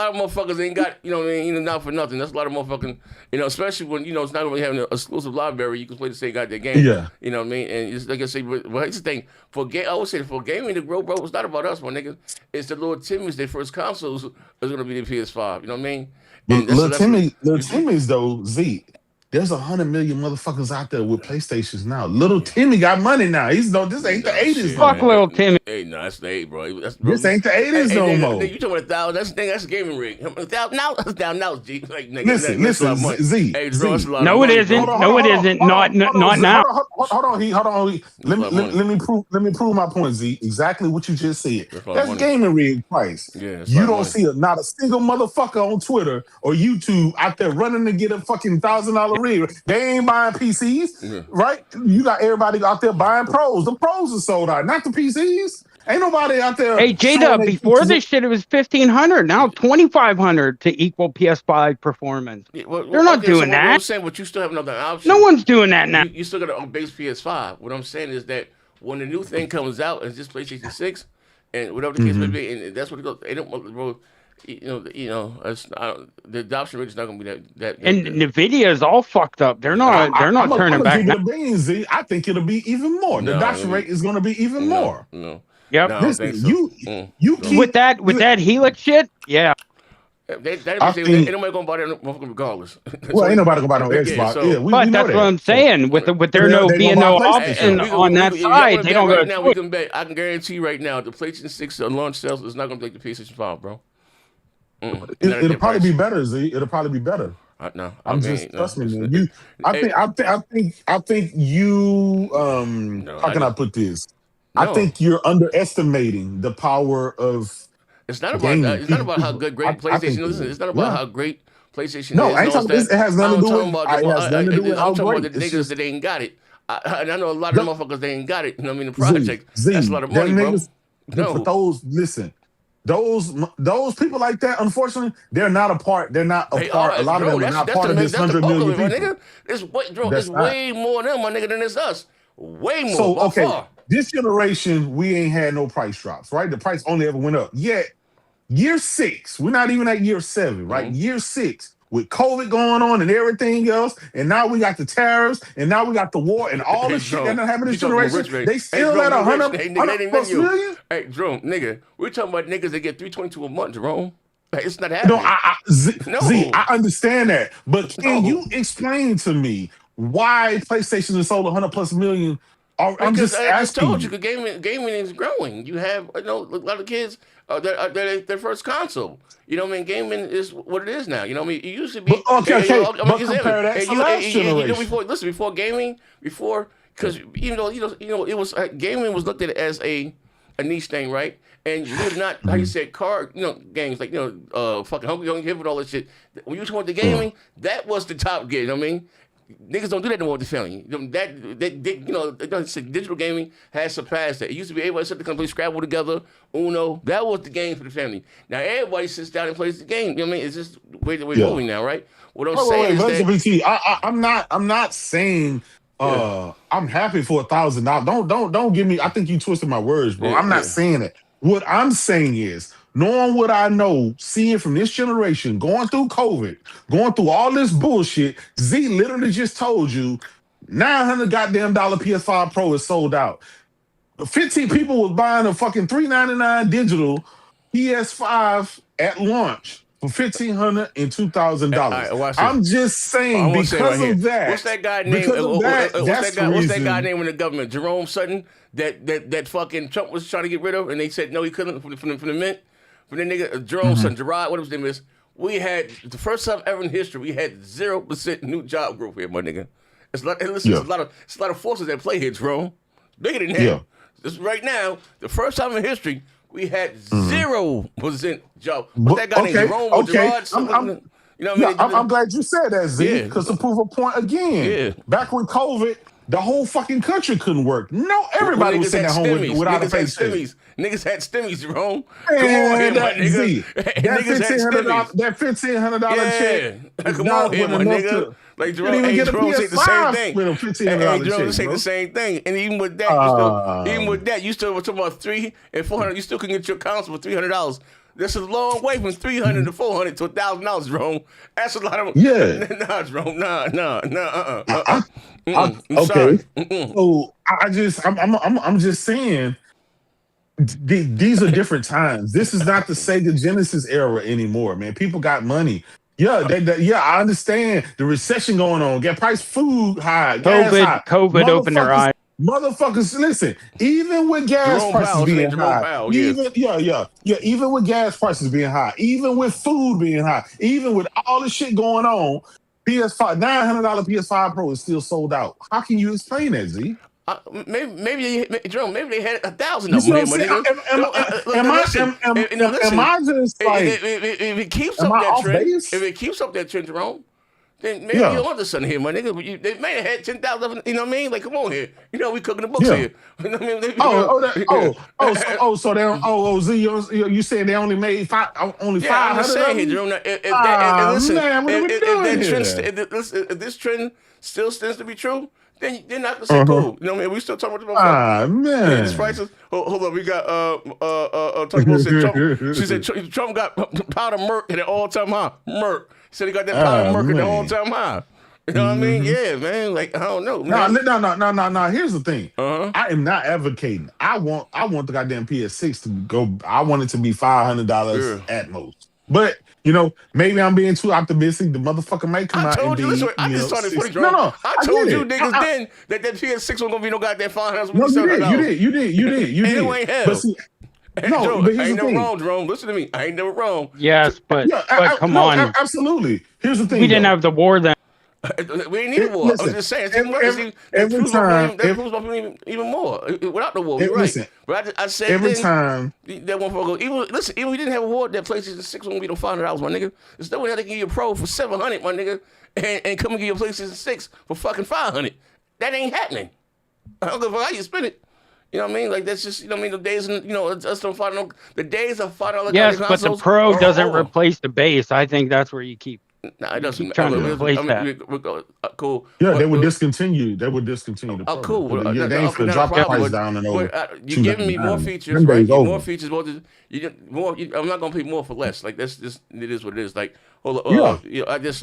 of motherfuckers ain't got, you know what I mean, not for nothing. That's a lot of motherfucking, especially when it's not really having an exclusive library. You can play the same goddamn game. Yeah. You know what I mean? And it's like I say, but here's the thing. I always say for gaming to grow, bro, it's not about us, my nigga. It's the little Timmy's. Their first consoles is gonna be the PS5. You know what I mean? Little Timmy's though, Z, There's 100 million motherfuckers out there with PlayStations now. Little Timmy got money now. He's this ain't the 80s. Fuck little Timmy. Hey, no, that's the 8, bro. This ain't the 80s no more. You talking about 1,000? That's a gaming rig. $1,000 G. Like, nigga, listen, Z. Hey, bro, that's a lot No, of it money, isn't. bro. No, it isn't. Not now. Hold on. Let me prove my point, Z. Exactly what you just said. That's gaming rig price. Yeah, you don't see not a single motherfucker on Twitter or YouTube out there running to get a fucking $1,000 rig. They ain't buying PCs, right? You got everybody out there buying pros. The pros are sold out, not the PCs. Ain't nobody out there. Hey, J-Dub, before this shit, it was $1,500. Now $2,500 to equal PS5 performance. They're not doing that. I'm saying, but you still have another option. No one's doing that now. You still got a base PS5. What I'm saying is that when the new thing comes out, it's just PlayStation 6, and whatever the case may be, and that's what it goes. They don't, bro. The adoption rate is not going to be that. And Nvidia is all fucked up. They're not turning back. I think it'll be even more. The adoption rate is going to be even more. No. Yep. No, listen, so. you keep, with that Helix shit, yeah. Ain't nobody gonna buy that regardless. Well, ain't nobody gonna buy no Xbox. But that's what I'm saying. With there being no option on that side, they don't go. Now we can bet. I can guarantee right now the PlayStation 6 launch sales is not gonna take the PlayStation 5, bro. It'll probably be better, Z. It'll probably be better. No, trust me, man. I think you. How can I put this? I think you're underestimating the power of. It's not about that. It's not about how great PlayStation is. It's not about how great PlayStation is. No, I ain't talking. It has nothing to do with. I'm talking about the niggas that ain't got it. I know a lot of motherfuckers that ain't got it. You know what I mean? The project. That's a lot of money, bro. No, those people like that, unfortunately, they're not a part. They're not a part. A lot of them are not part of this 100 million people. It's way more than them, my nigga, than it's us. Way more. So okay, this generation we ain't had no price drops, right? The price only ever went up. Yet year 6, we're not even at year 7, right? Year 6 with COVID going on and everything else, and now we got the tariffs, and now we got the war and all this shit that happened this generation. They still at 100 plus million. Hey, Jerome, nigga, we're talking about niggas that get 322 a month, Jerome. Like, it's not happening. No, Z, I understand that, but can you explain to me why PlayStation has sold 100 plus million? I'm just asking. I just told you, because gaming is growing. You have a lot of kids their first console. You know what I mean? Gaming is what it is now. You know what I mean? It used to be. But compare that to last generation. Before gaming, because it was gaming was looked at as a niche thing, right? And you did not, how you said, card, games like fucking Hungry Young Hip and all that shit. When you went to gaming, that was the top gear. You know what I mean? Niggas don't do that no more with the family. Digital gaming has surpassed that. It used to be everybody sit to come play Scrabble together, Uno. That was the game for the family. Now everybody sits down and plays the game. You know what I mean? It's just the way that we're moving now, right? What I'm saying is that I'm not saying I'm happy for $1,000. Don't give me. I think you twisted my words, bro. I'm not saying it. What I'm saying is, knowing what I know, seeing from this generation, going through COVID, going through all this bullshit, Z literally just told you $900 goddamn PS5 Pro is sold out. 15 people was buying a fucking $399 digital PS5 at launch for $1,500 and $2,000. I'm just saying because of that. What's that guy name? What's that guy name in the government? Jerome Sutton that fucking Trump was trying to get rid of, and they said no, he couldn't from the mint. From the nigga Jerome Sutton, Gerard, whatever his name is. We had the first time ever in history we had 0% new job growth here, my nigga. It's a lot of forces that play here, Jerome. Bigger than that. Yeah. This right now, the first time in history, we had 0% job. What's that guy named Jerome or Gerard? You know what I mean? I'm glad you said that, Z, because to prove a point again, back when COVID, the whole fucking country couldn't work. No, everybody was sitting at home without a paycheck. Niggas had stimmies, Jerome. Come on here, my nigga. That $1,500 check. Come on here, my nigga. Like Jerome say the same thing. With a $1,500 Jerome say the same thing. And even with that, you still were talking about $300 and $400. You still can get your console for $300. That's a long way from $300 to $400 to $1,000, Jerome. That's a lot of Nah, Jerome. Nah. Okay. So I'm just saying. These are different times. This is not the Sega Genesis era anymore, man. People got money. Yeah, I understand the recession going on. Get price food high, gas high. COVID opened their eyes. Motherfuckers, listen. Even with gas prices being high, even with gas prices being high, even with food being high, even with all the shit going on, PS5 $900 PS5 Pro is still sold out. How can you explain that, Z? Maybe they had 1,000 of them here, my nigga. Am I just like? If it keeps up that trend, Jerome, then maybe you don't want the sun here, my nigga. They may have had 10,000. You know what I mean? Like, come on here. You know we cooking the books here. You know what I mean? So they Z, you saying they only made only 500? I'm just saying here, Jerome. If this trend still stands to be true, then they're not gonna say cool. You know what I mean? We still talking about man. These prices. Hold on, we got Trump. She said Trump got powder Merc at an all-time high. Merc. He said he got that powder Merc at an all-time high. You know what I mean? Yeah, man. Like, I don't know. No. Here's the thing. I am not advocating. I want the goddamn PS6 to go. I want it to be $500 at most. But maybe I'm being too optimistic. The motherfucker may come out and be. I just started putting I told you niggas then that PS6 wasn't gonna be no goddamn $500. No, you did. It ain't hell. But see, no, but here's the thing. Wrong, Jerome. Listen to me. I ain't never wrong. Yes, but come on. Absolutely. Here's the thing. We didn't have the war then. We ain't need a war. Listen, I was just saying. Every time, even more without the war. You're right. But I said every time that one go. Even we didn't have a war. That PlayStation 6 won't be no $500, my nigga. There's no way how they give you a Pro for $700, my nigga, and come and give you a PlayStation 6 for fucking $500. That ain't happening. I don't give a fuck how you spend it. You know what I mean? Like that's just the days and us don't find the days of $5. Yes, but the Pro doesn't replace the base. I think that's where you keep. No, it doesn't. Trying to replace that. Cool. Yeah, they would discontinue. They would discontinue the Pro. Cool. They ain't gonna drop the price down and over. You're giving me more features, right? More features. I'm not gonna pay more for less. Like that's just it is what it is. like I just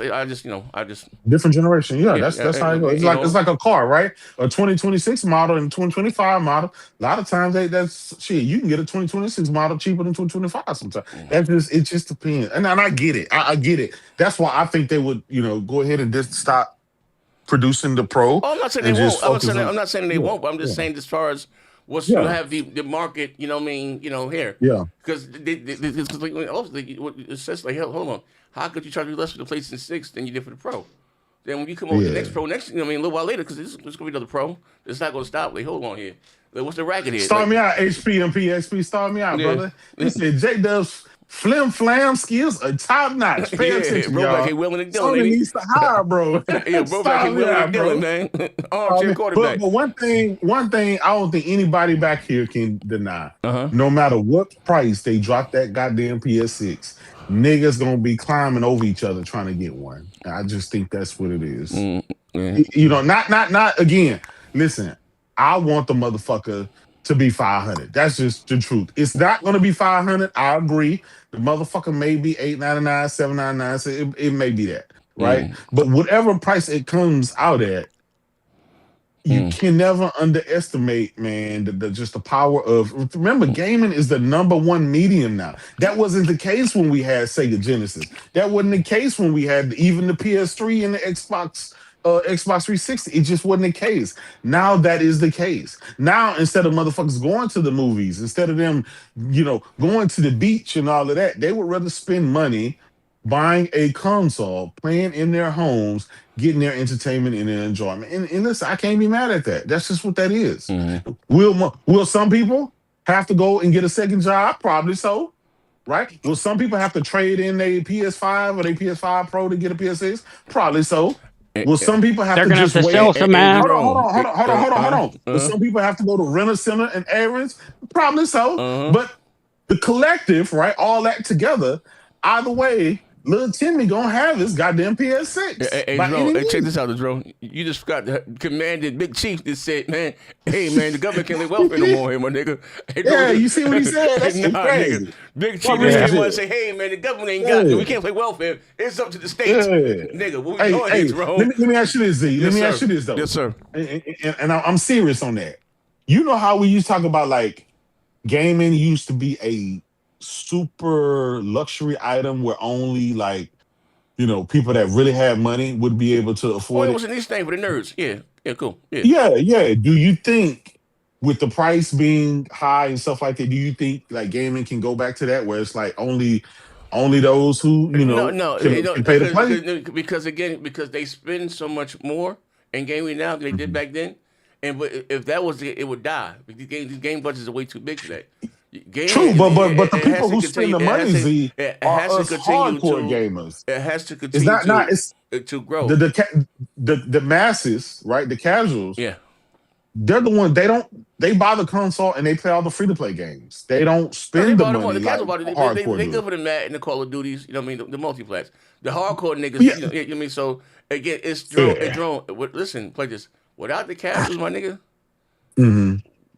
different generation. Yeah, that's how it goes. It's like a car, right? A 2026 model and 2025 model. A lot of times that's shit. You can get a 2026 model cheaper than 2025 sometimes. It just depends. And I get it. I get it. That's why I think they would go ahead and just stop producing the Pro. I'm not saying they won't. I'm not saying they won't. But I'm just saying as far as what's you have the market. You know what I mean? Here. Yeah. Because it says like hold on. How could you charge me less for the PlayStation 6 than you did for the Pro? Then when you come over with the next Pro a little while later, because it's going to be another Pro, it's not going to stop. Like, hold on here. Like, what's the racket here? Start me out, HP and PXP. Start me out, brother. He said J-Dub's flam skills are top notch. Pay attention, bro. Y'all. Like he willing to do it. Needs to hire, bro. Yeah, bro. Like he willing to do it, man. Armchair quarterback. But one thing I don't think anybody back here can deny. No matter what price they drop that goddamn PS6, niggas gonna be climbing over each other trying to get one. I just think that's what it is. Not again. Listen, I want the motherfucker to be 500. That's just the truth. It's not gonna be 500. I agree. The motherfucker may be $899, $799. So it may be that, right? But whatever price it comes out at, you can never underestimate, man, just the power of. Remember, gaming is the #1 medium now. That wasn't the case when we had Sega Genesis. That wasn't the case when we had even the PS3 and the Xbox 360. It just wasn't the case. Now that is the case. Now, instead of motherfuckers going to the movies, instead of them, going to the beach and all of that, they would rather spend money buying a console, playing in their homes, getting their entertainment and their enjoyment. And listen, I can't be mad at that. That's just what that is. Will some people have to go and get a second job? Probably so. Right? Will some people have to trade in their PS5 or their PS5 Pro to get a PS6? Probably so. Will some people have to just wait? Sell some ass. Hold on. Will some people have to go to Rent-A-Center and errands? Probably so. But the collective, right? All that together, either way, Lil Timmy gonna have his goddamn PS6. Hey, check this out, Dro. You just got commanded Big Chief that said, man, hey, man, the government can't lay welfare no more here, my nigga. Hey, you see what he said? That's crazy. Nigga. Big Chief just came on and say, hey, man, the government ain't got it. We can't play welfare. It's up to the states. Nigga, what we doing here, Dro? Let me ask you this, Z. Let me ask you this, though. Yes, sir. And I'm serious on that. You know how we used to talk about, like, gaming used to be a super luxury item where only like people that really had money would be able to afford it was a niche thing for the nerds. Yeah, cool. Yeah. Do you think with the price being high and stuff like that, do you think like gaming can go back to that where it's like only those who can pay to play? Because they spend so much more in gaming now than they did back then, and if that was it would die. These game budgets are way too big for that. True, but the people who spend the money are us hardcore gamers. It has to continue to grow. The masses, right? The casuals. Yeah. They're the ones they buy the console and they play all the free to play games. They don't spend the money. They go for the Madden and the Call of Duties. You know what I mean? The multiplats. The hardcore niggas. You know what I mean? So again, it's drone. Listen, play this. Without the casuals, my nigga,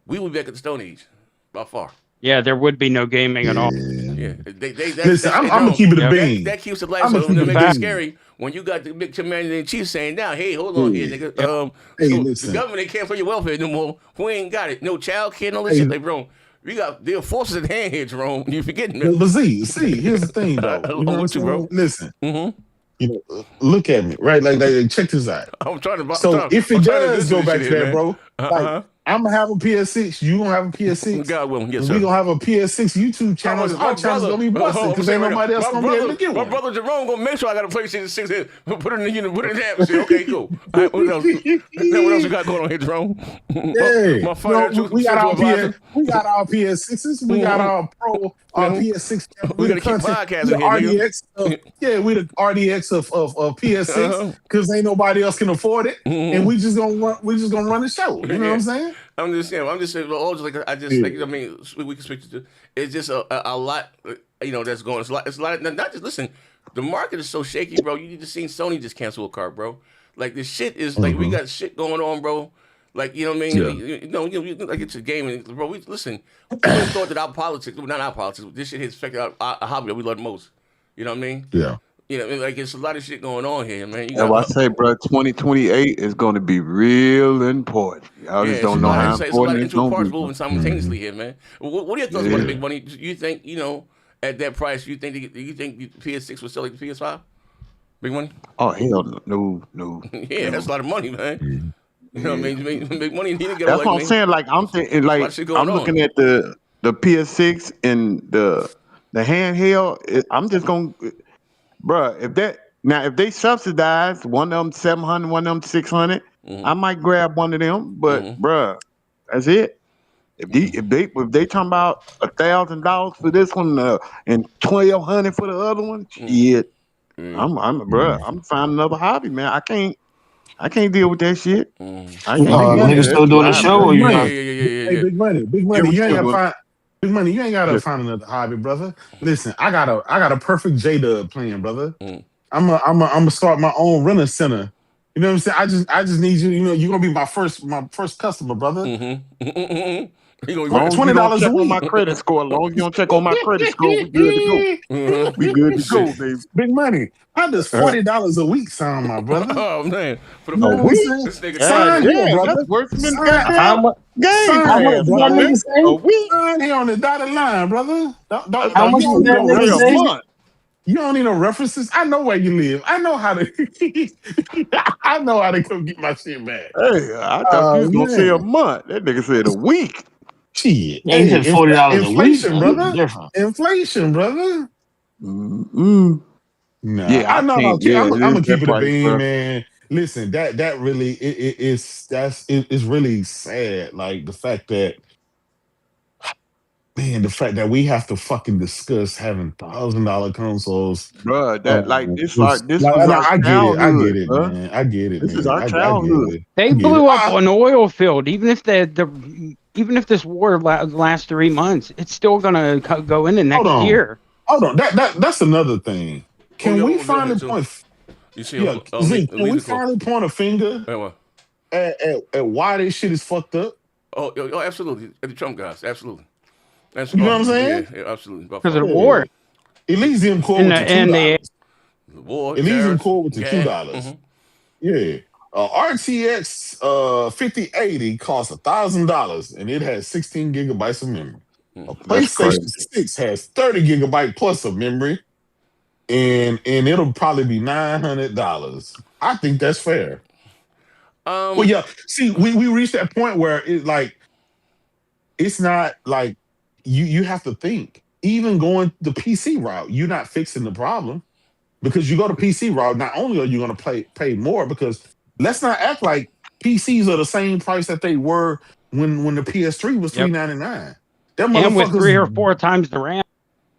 we would be back at the Stone Age, by far. Yeah, there would be no gaming at all. Yeah, listen, I'm gonna keep it a bean. That keeps it light. So it makes it scary when you got the big commander-in-chief saying, "Now, hey, hold on here, nigga. The government can't for your welfare no more. We ain't got it. No child care, no shit. They wrong. We got their forces at hand here, Jerome. You forgetting me? But see, here's the thing, though. You know what, bro? Listen. Look at me, right? Like check this out. I'm trying to. So if it does go back to that, bro, like. I'm gonna have a PS6. You gonna have a PS6. God willing, yes, sir. We gonna have a PS6 YouTube channel. Our channel's gonna be busted because ain't nobody else gonna be able to get one. My brother Jerome gonna make sure I got a PlayStation 6 here. Put it in the put it in the atmosphere. Okay, cool. All right, what else we got going on here, Jerome? Hey, we got our PS6s. We got our Pro, our PS6. We gotta keep podcasting here, RDX. We the RDX of PS6 because ain't nobody else can afford it, and we just gonna run the show. You know what I'm saying? I'm just saying. I mean, we can speak to. It's just a lot, that's going. It's a lot. Not just listen. The market is so shaky, bro. You just seen Sony just cancel a card, bro. Like this shit is like we got shit going on, bro. Like you know what I mean? Like it's a game, bro. We listen. We thought that our politics, not our politics, this shit has affected our hobby that we love the most. You know what I mean? Yeah. Like it's a lot of shit going on here, man. I say, bro, 2028 is going to be real important. Y'all just don't know how important it's going to be. It's a lot of parts moving simultaneously here, man. What are your thoughts about the big money? Do you think, at that price, you think the PS6 will sell like the PS5? Big money? Oh, hell no. Yeah, that's a lot of money, man. You know what I mean? Big money. That's what I'm saying. Like, I'm thinking, like, I'm looking at the PS6 and the handheld. I'm just going to... Bruh, if they subsidize one of them 700, one of them 600, I might grab one of them. But bruh, that's it. If they talking about $1,000 for this one and $1,200 for the other one, shit, I'm finding another hobby, man. I can't deal with that shit. Niggas still doing a show or you not? Hey, big money. You ain't gotta find. Big money, you ain't gotta find another hobby, brother. Listen, I got a perfect J-Dub plan, brother. I'm gonna start my own rental center. You know what I'm saying? I just need you. You're gonna be my first customer, brother. $20 a week. On my credit score. As long as you don't check on my credit score, we good to go. We good to go, baby. Big money. How does $40 a week sound, my brother? Oh man, for the week. This nigga that's worse than how much Sign here on the dotted line, brother. How much is that nigga say? You don't need no references. I know where you live. I know how to. I know how to come get my shit back. Hey, I thought you was gonna say a month. That nigga said a week. Shit. He said $40 a week. Brother. Inflation, brother. Nah, yeah, I know. I'm gonna keep it a bean, man. Listen, that really it's really sad. Like the fact that we have to fucking discuss having $1,000 consoles, bro. That this I get it, man. I get it. This is our childhood. They blew up an oil field. Even if this war lasts 3 months, it's still gonna go into next year. Hold on, that's another thing. Can we finally point? Can we finally point a finger at why this shit is fucked up? Oh, absolutely. At the Trump guys, absolutely. You know what I'm saying? Yeah, absolutely. Because of the war. Elysium Core with the $2. Elysium Core with the $2. Yeah. RTX 5080 costs $1,000 and it has 16 gigabytes of memory. A PlayStation 6 has 30 gigabyte plus of memory. and it'll probably be $900. I think that's fair. Well, yeah. See, we reached that point where it's not like you have to think. Even going the PC route, you're not fixing the problem because you go to PC route. Not only are you going to pay more, because let's not act like PCs are the same price that they were when the PS3 was $399. That and with 3 or 4 times the RAM.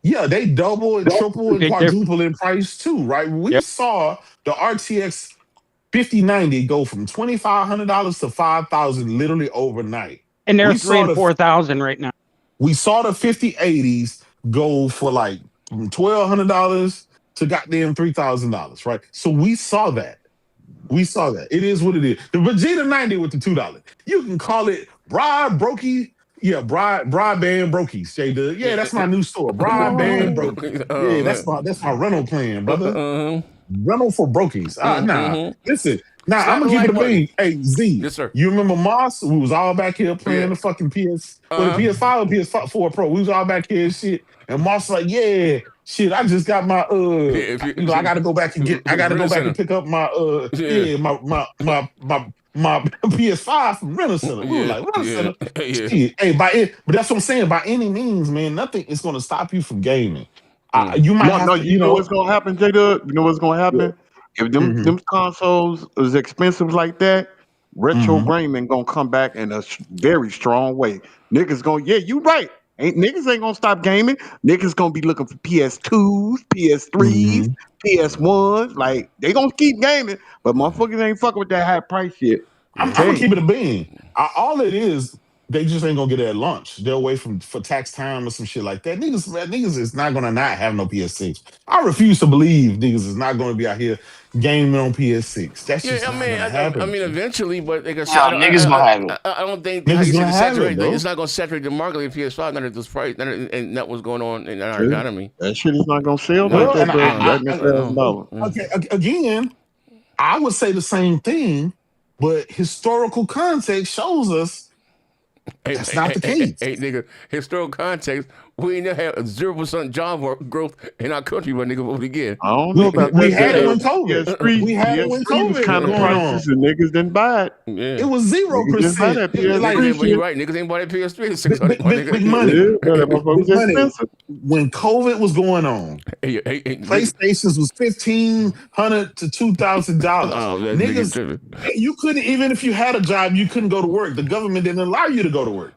Yeah, they double and triple and quadruple in price too, right? We saw the RTX 5090 go from $2,500 to $5,000 literally overnight, and they're $3,000 and $4,000 right now. We saw the 5080s go for like $1,200 to goddamn $3,000, right? So we saw that. It is what it is. The Vegeta 90 with the $2. You can call it broadband brokies, J-Dub. Yeah, that's my new store. Broadband brokies. Yeah, that's my rental plan, brother. Rental for brokies. Nah. Listen. Nah, I'm gonna give it a bean. Hey, Z. Yes, sir. You remember Moss? We was all back here playing the fucking the PS5 or PS4 Pro. We was all back here and shit. And Moss was like, yeah, shit, I just got my I gotta go back and pick up my my PS5 from Rental Center. We were like, Rental Center. Shit. Hey, but that's what I'm saying. By any means, man, nothing is gonna stop you from gaming. You might you know what's gonna happen, J-Dub? You know what's gonna happen? If them consoles is expensive like that, retro gaming gonna come back in a very strong way. Niggas you right. Niggas ain't gonna stop gaming. Niggas gonna be looking for PS2s, PS3s, PS1s. Like, they gonna keep gaming, but motherfuckers ain't fucking with that high price shit. I'm gonna keep it a bean. All it is, they just ain't gonna get it at lunch. They're away for tax time or some shit like that. Niggas is not gonna not have no PS6. I refuse to believe niggas is not gonna be out here gaming on PS6. That's just not gonna happen. I mean, eventually, but they gonna niggas gonna have it. I don't think niggas gonna have it, it's not gonna saturate the market in PS5. None of this price, and that was going on in our economy. That shit is not gonna sell like that. Okay, again, I would say the same thing, but historical context shows us that's not the case. Hey, nigga, historical context, we ain't never had 0% job growth in our country, but nigga, what we get? I don't know about that. We had it when COVID. We had it when COVID was kind of prices and niggas didn't buy it. Yeah. It was 0%. Like, you're right, niggas ain't bought that PS3 $600. Big money. When COVID was going on, PlayStations was $1,500 to $2,000. Niggas, you couldn't, even if you had a job, you couldn't go to work. The government didn't allow you to go to work.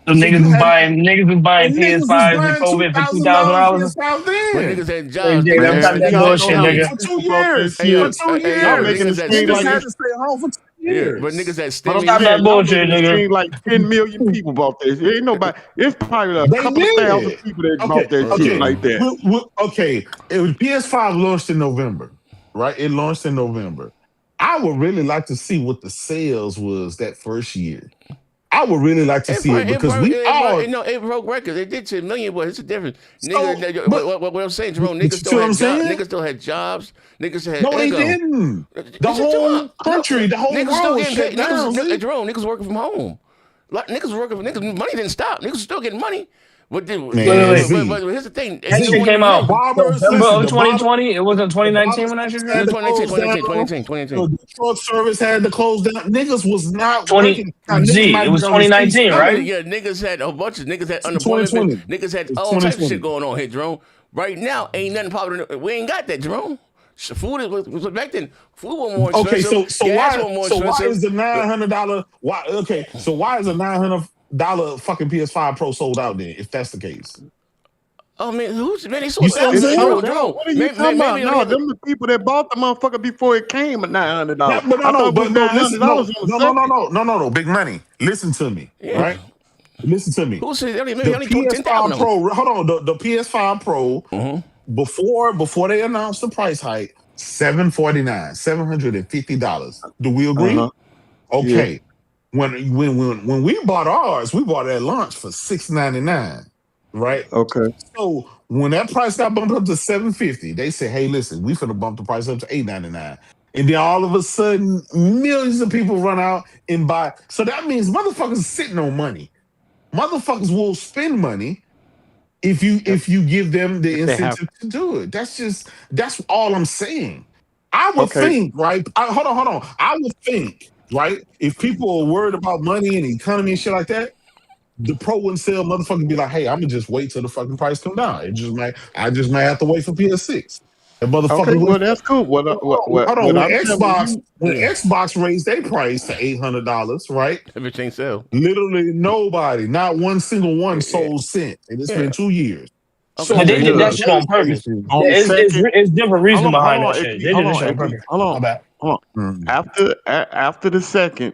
So niggas was buying PS5s in COVID for $2,000. But niggas had jobs. That bullshit, nigga. For 2 years. For 2 years. Y'all making it seem Niggas like had to stay home for 2 years. But niggas had Stop that bullshit, nigga. Like 10 million people bought this. Ain't nobody. It's probably a couple thousand people that bought that shit like that. Okay, it was PS5 launched in November, right? It launched in November. I would really like to see what the sales was that first year. I would really like to see it because it broke records. They did 10 million, but it's a difference. What I'm saying, Jerome, niggas still had jobs. Niggas still had jobs. Niggas had they didn't. The whole country, the whole world was shut down. Jerome, niggas working from home. Niggas money didn't stop. Niggas still getting money. But here's the thing. That shit came out November of 2020. It wasn't 2019 when that shit came out. 2019. The truck service had to close down. Niggas was not working. It was 2019, right? Yeah, niggas had a bunch of niggas had unemployment. Niggas had all types of shit going on here, Jerome. Right now, ain't nothing popular. We ain't got that, Jerome. Food was back then. Food was more expensive. Okay, so why is the $900? Why? Okay, so why is a $900 fucking PS5 Pro sold out then? If that's the case. Oh man, they sold you out. What are you talking about? No, them the people that bought the motherfucker before it came at $900. No, big money. Listen to me, right? Listen to me. Who said the PS5 Pro? Hold on, the PS5 Pro. Before they announced the price hike, $749, $750. Do we agree? Okay. Yeah. When we bought ours, we bought it at launch for $699, right? Okay. So when that price got bumped up to $750, they said, "Hey, listen, we finna bump the price up to $899." And then all of a sudden, millions of people run out and buy. So that means motherfuckers sitting on money. Motherfuckers will spend money If you give them the incentive to do it. That's all I'm saying. I would think, right? Hold on. I would think, right? If people are worried about money and economy and shit like that, the pro and sale motherfucker be like, hey, I'm gonna just wait till the fucking price come down. I just might have to wait for PS6. And motherfucker, well, that's cool. Hold on. When Xbox raised their price to $800, right? Everything sell. Literally nobody, not one single one sold cent, and it's been 2 years. So they did that shit on purpose. It's different reason behind that shit. They did that shit on purpose. Hold on. After the second,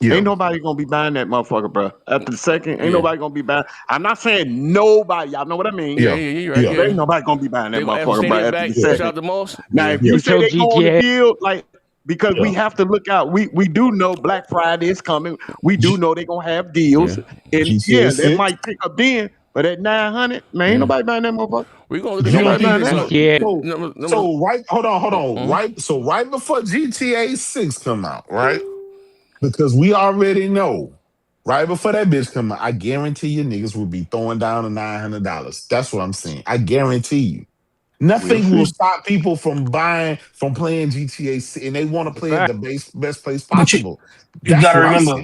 ain't nobody gonna be buying that motherfucker, bro. After the second, ain't nobody gonna be buying. I'm not saying nobody. Y'all know what I mean? Yeah, you're right. Yeah. Ain't nobody gonna be buying that motherfucker, bro. After the second. Now, if you say they go on the deal, like. Because we have to look out. We do know Black Friday is coming. We do know they're gonna have deals. And they might pick up then. But at 900, man, ain't nobody buying that motherfucker. We're gonna look at that. So right, hold on. Right. So right before GTA 6 come out, right? Because we already know, right before that bitch come out, I guarantee you niggas will be throwing down the $900. That's what I'm saying. I guarantee you. Nothing will stop people from playing GTA 6, and they want to play at the best place possible. You gotta remember,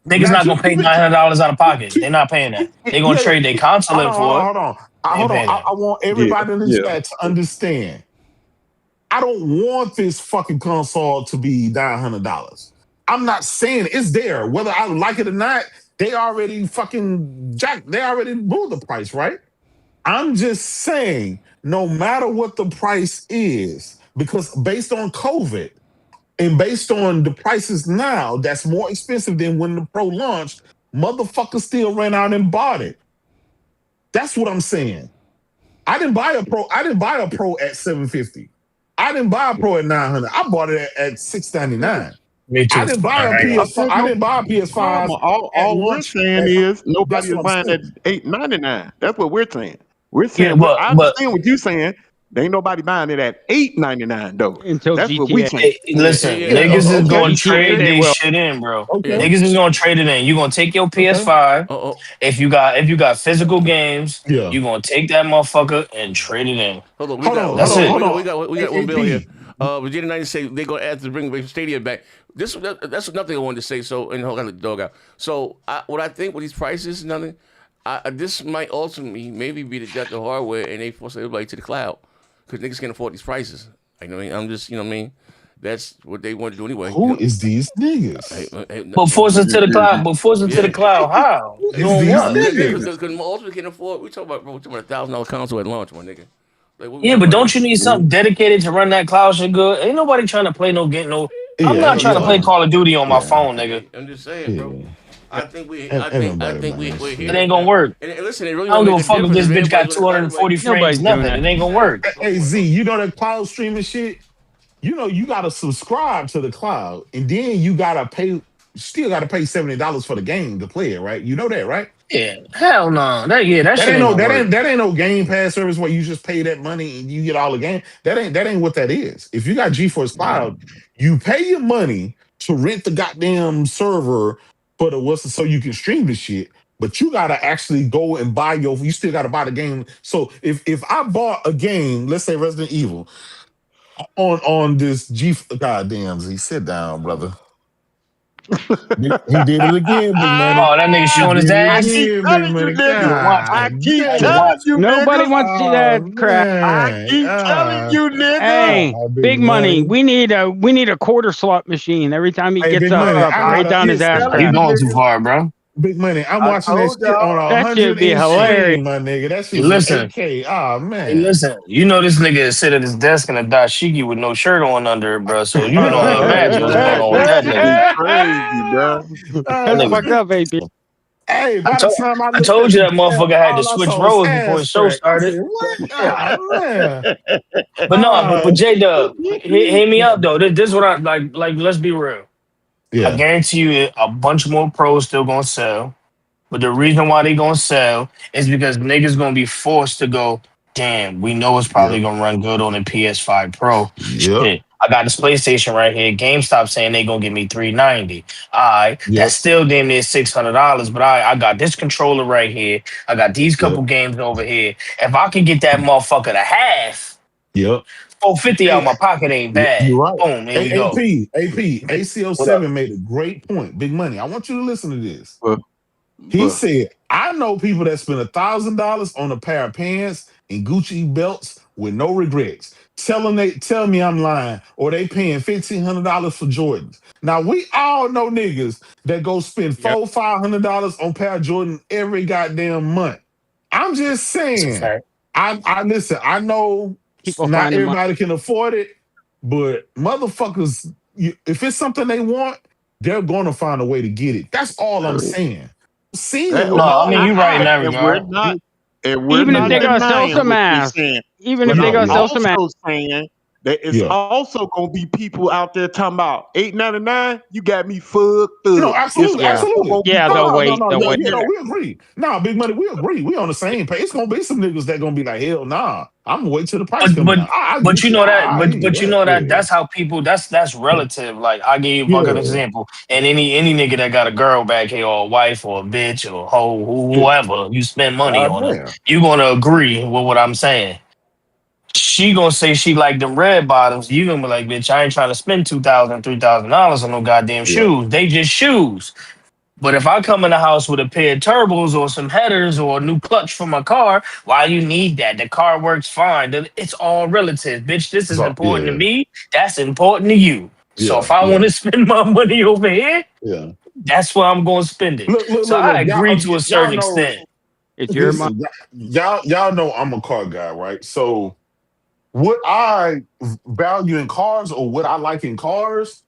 niggas not gonna pay $900 out of pocket. They're not paying that. They're gonna trade their console in for it. Hold on. I want everybody in the chat to understand. I don't want this fucking console to be $900. I'm not saying it's there. Whether I like it or not, they already moved the price, right? I'm just saying, no matter what the price is, because based on COVID and based on the prices now, that's more expensive than when the Pro launched, motherfuckers still ran out and bought it. That's what I'm saying. I didn't buy a Pro at $750. I didn't buy a Pro at $900. I bought it at $699. Me too. I didn't buy a PS5. I didn't buy a PS5. All we're saying is nobody is buying at $899. That's what we're saying. We're saying, I understand what you're saying. There ain't nobody buying it at $899 though. Until that's GTA. what we saying. Listen, niggas is gonna trade this shit in, bro. Niggas is gonna trade it in. You gonna take your PS5. If you got physical games, you gonna take that motherfucker and trade it in. Hold on. We got one bill here. Virginia 90 say they're gonna add to bring the Stadia back. That's nothing I wanted to say. So and hold on, the dog out. So what I think with these prices, nothing. This might ultimately maybe be the death of hardware, and they force everybody to the cloud because niggas can't afford these prices. You know what I mean? I'm just, you know what I mean? That's what they want to do anyway. Who is these niggas? But force them to the cloud. But force them to the cloud. How? Because ultimately can't afford. We talking about $1,000 console at launch, my nigga. Like, but don't you need something dedicated to run that cloud shit good? Ain't nobody trying to play I'm not trying to play Call of Duty on my phone, nigga. I'm just saying, bro. I think we're here. It ain't gonna work. And listen, it really I don't give a fuck if this bitch got 240 frames. Nothing. It ain't gonna work. Hey Z, you know that cloud streaming shit? You know you gotta subscribe to the cloud, and then you gotta pay. Still gotta pay $70 for the game to play it, right? You know that, right? Yeah. Hell no. That ain't no Game Pass service where you just pay that money and you get all the game. That ain't what that is. If you got GeForce Cloud, you pay your money to rent the goddamn server so you can stream the shit, but you gotta actually go and you still gotta buy the game. So if I bought a game, let's say Resident Evil, on this goddamn Z, sit down, brother. He did it again, big man. Oh, that nigga showing his ass. I keep telling you, nobody wants to see that crap. I keep telling you, nigga. Hey, big money. We need a quarter slot machine every time he gets up right down his ass. He's going too far, bro. Big money. I'm watching that shit on 100. That should be hilarious, my nigga. That shit. Listen, oh man. Hey, listen. You know this nigga is sitting at his desk in a dashiki with no shirt on under it, bro. So you can only imagine what's going on with that nigga. Crazy, bro. That's fucked up, baby. Hey, I told you that motherfucker had to switch roles before the show started. But J Dub, hear me up though. This is what I like. Let's be real. Yeah. I guarantee you a bunch more pros still gonna sell. But the reason why they gonna sell is because niggas gonna be forced to go, damn, we know it's probably gonna run good on the PS5 Pro. Shit, I got this PlayStation right here. GameStop saying they gonna give me $390. All right, that's still damn near $600. But I got this controller right here. I got these couple games over here. If I can get that motherfucker to half, $450 out of my pocket ain't bad. You're right. Boom, there you go. AP, ACO7 made a great point. Big money. I want you to listen to this. He said, I know people that spend $1,000 on a pair of pants and Gucci belts with no regrets. Tell me I'm lying, or they paying $1,500 for Jordans. Now we all know niggas that go spend $400-$500 on pair of Jordan every goddamn month. I'm just saying. I listen. I know not everybody can afford it, but motherfuckers, if it's something they want, they're gonna find a way to get it. That's all I'm saying. No, I mean you're right in that regard. Even if they're gonna sell some ass, even if they're gonna sell some ass, saying that it's also gonna be people out there talking about $8.99. You got me fucked up. No, absolutely. Yeah, No, we agree. Nah, Big Money, we agree. We on the same page. It's gonna be some niggas that gonna be like, hell nah. I'm gonna wait till the price comes down. But you know that that's how people. That's relative. Like I give you an example, and any nigga that got a girl back here, or a wife, or a bitch, or a hoe, whoever you spend money on, it, you gonna agree with what I'm saying. She gonna say she like them red bottoms. You gonna be like, bitch, I ain't trying to spend $2,000, $3,000 on no goddamn shoes. They just shoes. But if I come in the house with a pair of turbos or some headers or a new clutch for my car, why you need that? The car works fine. It's all relative, bitch. This is important to me. That's important to you. So if I want to spend my money over here, that's where I'm going to spend it. Look, I agree to a certain extent. It's your money. Y'all know I'm a car guy, right? So what I value in cars or what I like in cars,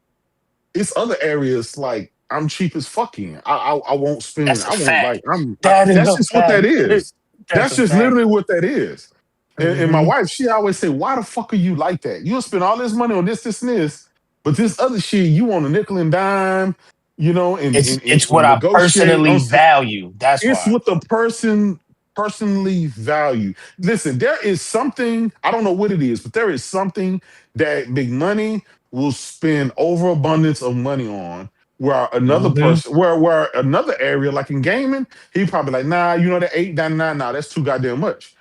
it's other areas like I'm cheap as fucking. I won't spend. That's just what that is. That's just literally what that is. And my wife, she always say, "Why the fuck are you like that? You'll spend all this money on this, and this, but this other shit you want a nickel and dime, you know?" And it's what I personally value. That's it's what the person personally value. Listen, there is something, I don't know what it is, but there is something that Big Money will spend overabundance of money on. Where another person, where another area, like in gaming, he probably like, nah, you know, that $8.99, nah, that's too goddamn much.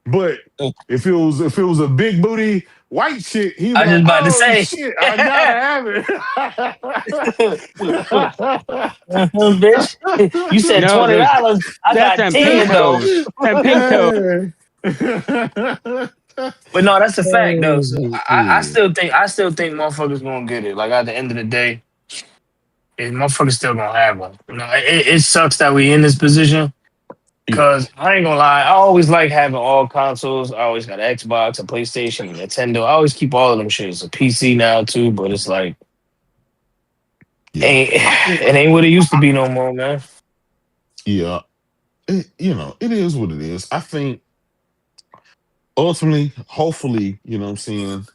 But if it was a big booty white chick, he was like, about to say, shit, I gotta have it. Bitch, you said $20. I got 10 though. But no, that's a fact though. So I still think motherfuckers gonna get it. Like at the end of the day. Motherfuckers still gonna have one. You know, it sucks that we in this position. Because I ain't gonna lie, I always like having all consoles. I always got an Xbox, a PlayStation, a Nintendo. I always keep all of them shits. A PC now too, but it's like it ain't what it used to be no more, man. Yeah. It is what it is. I think ultimately, hopefully, you know what I'm saying,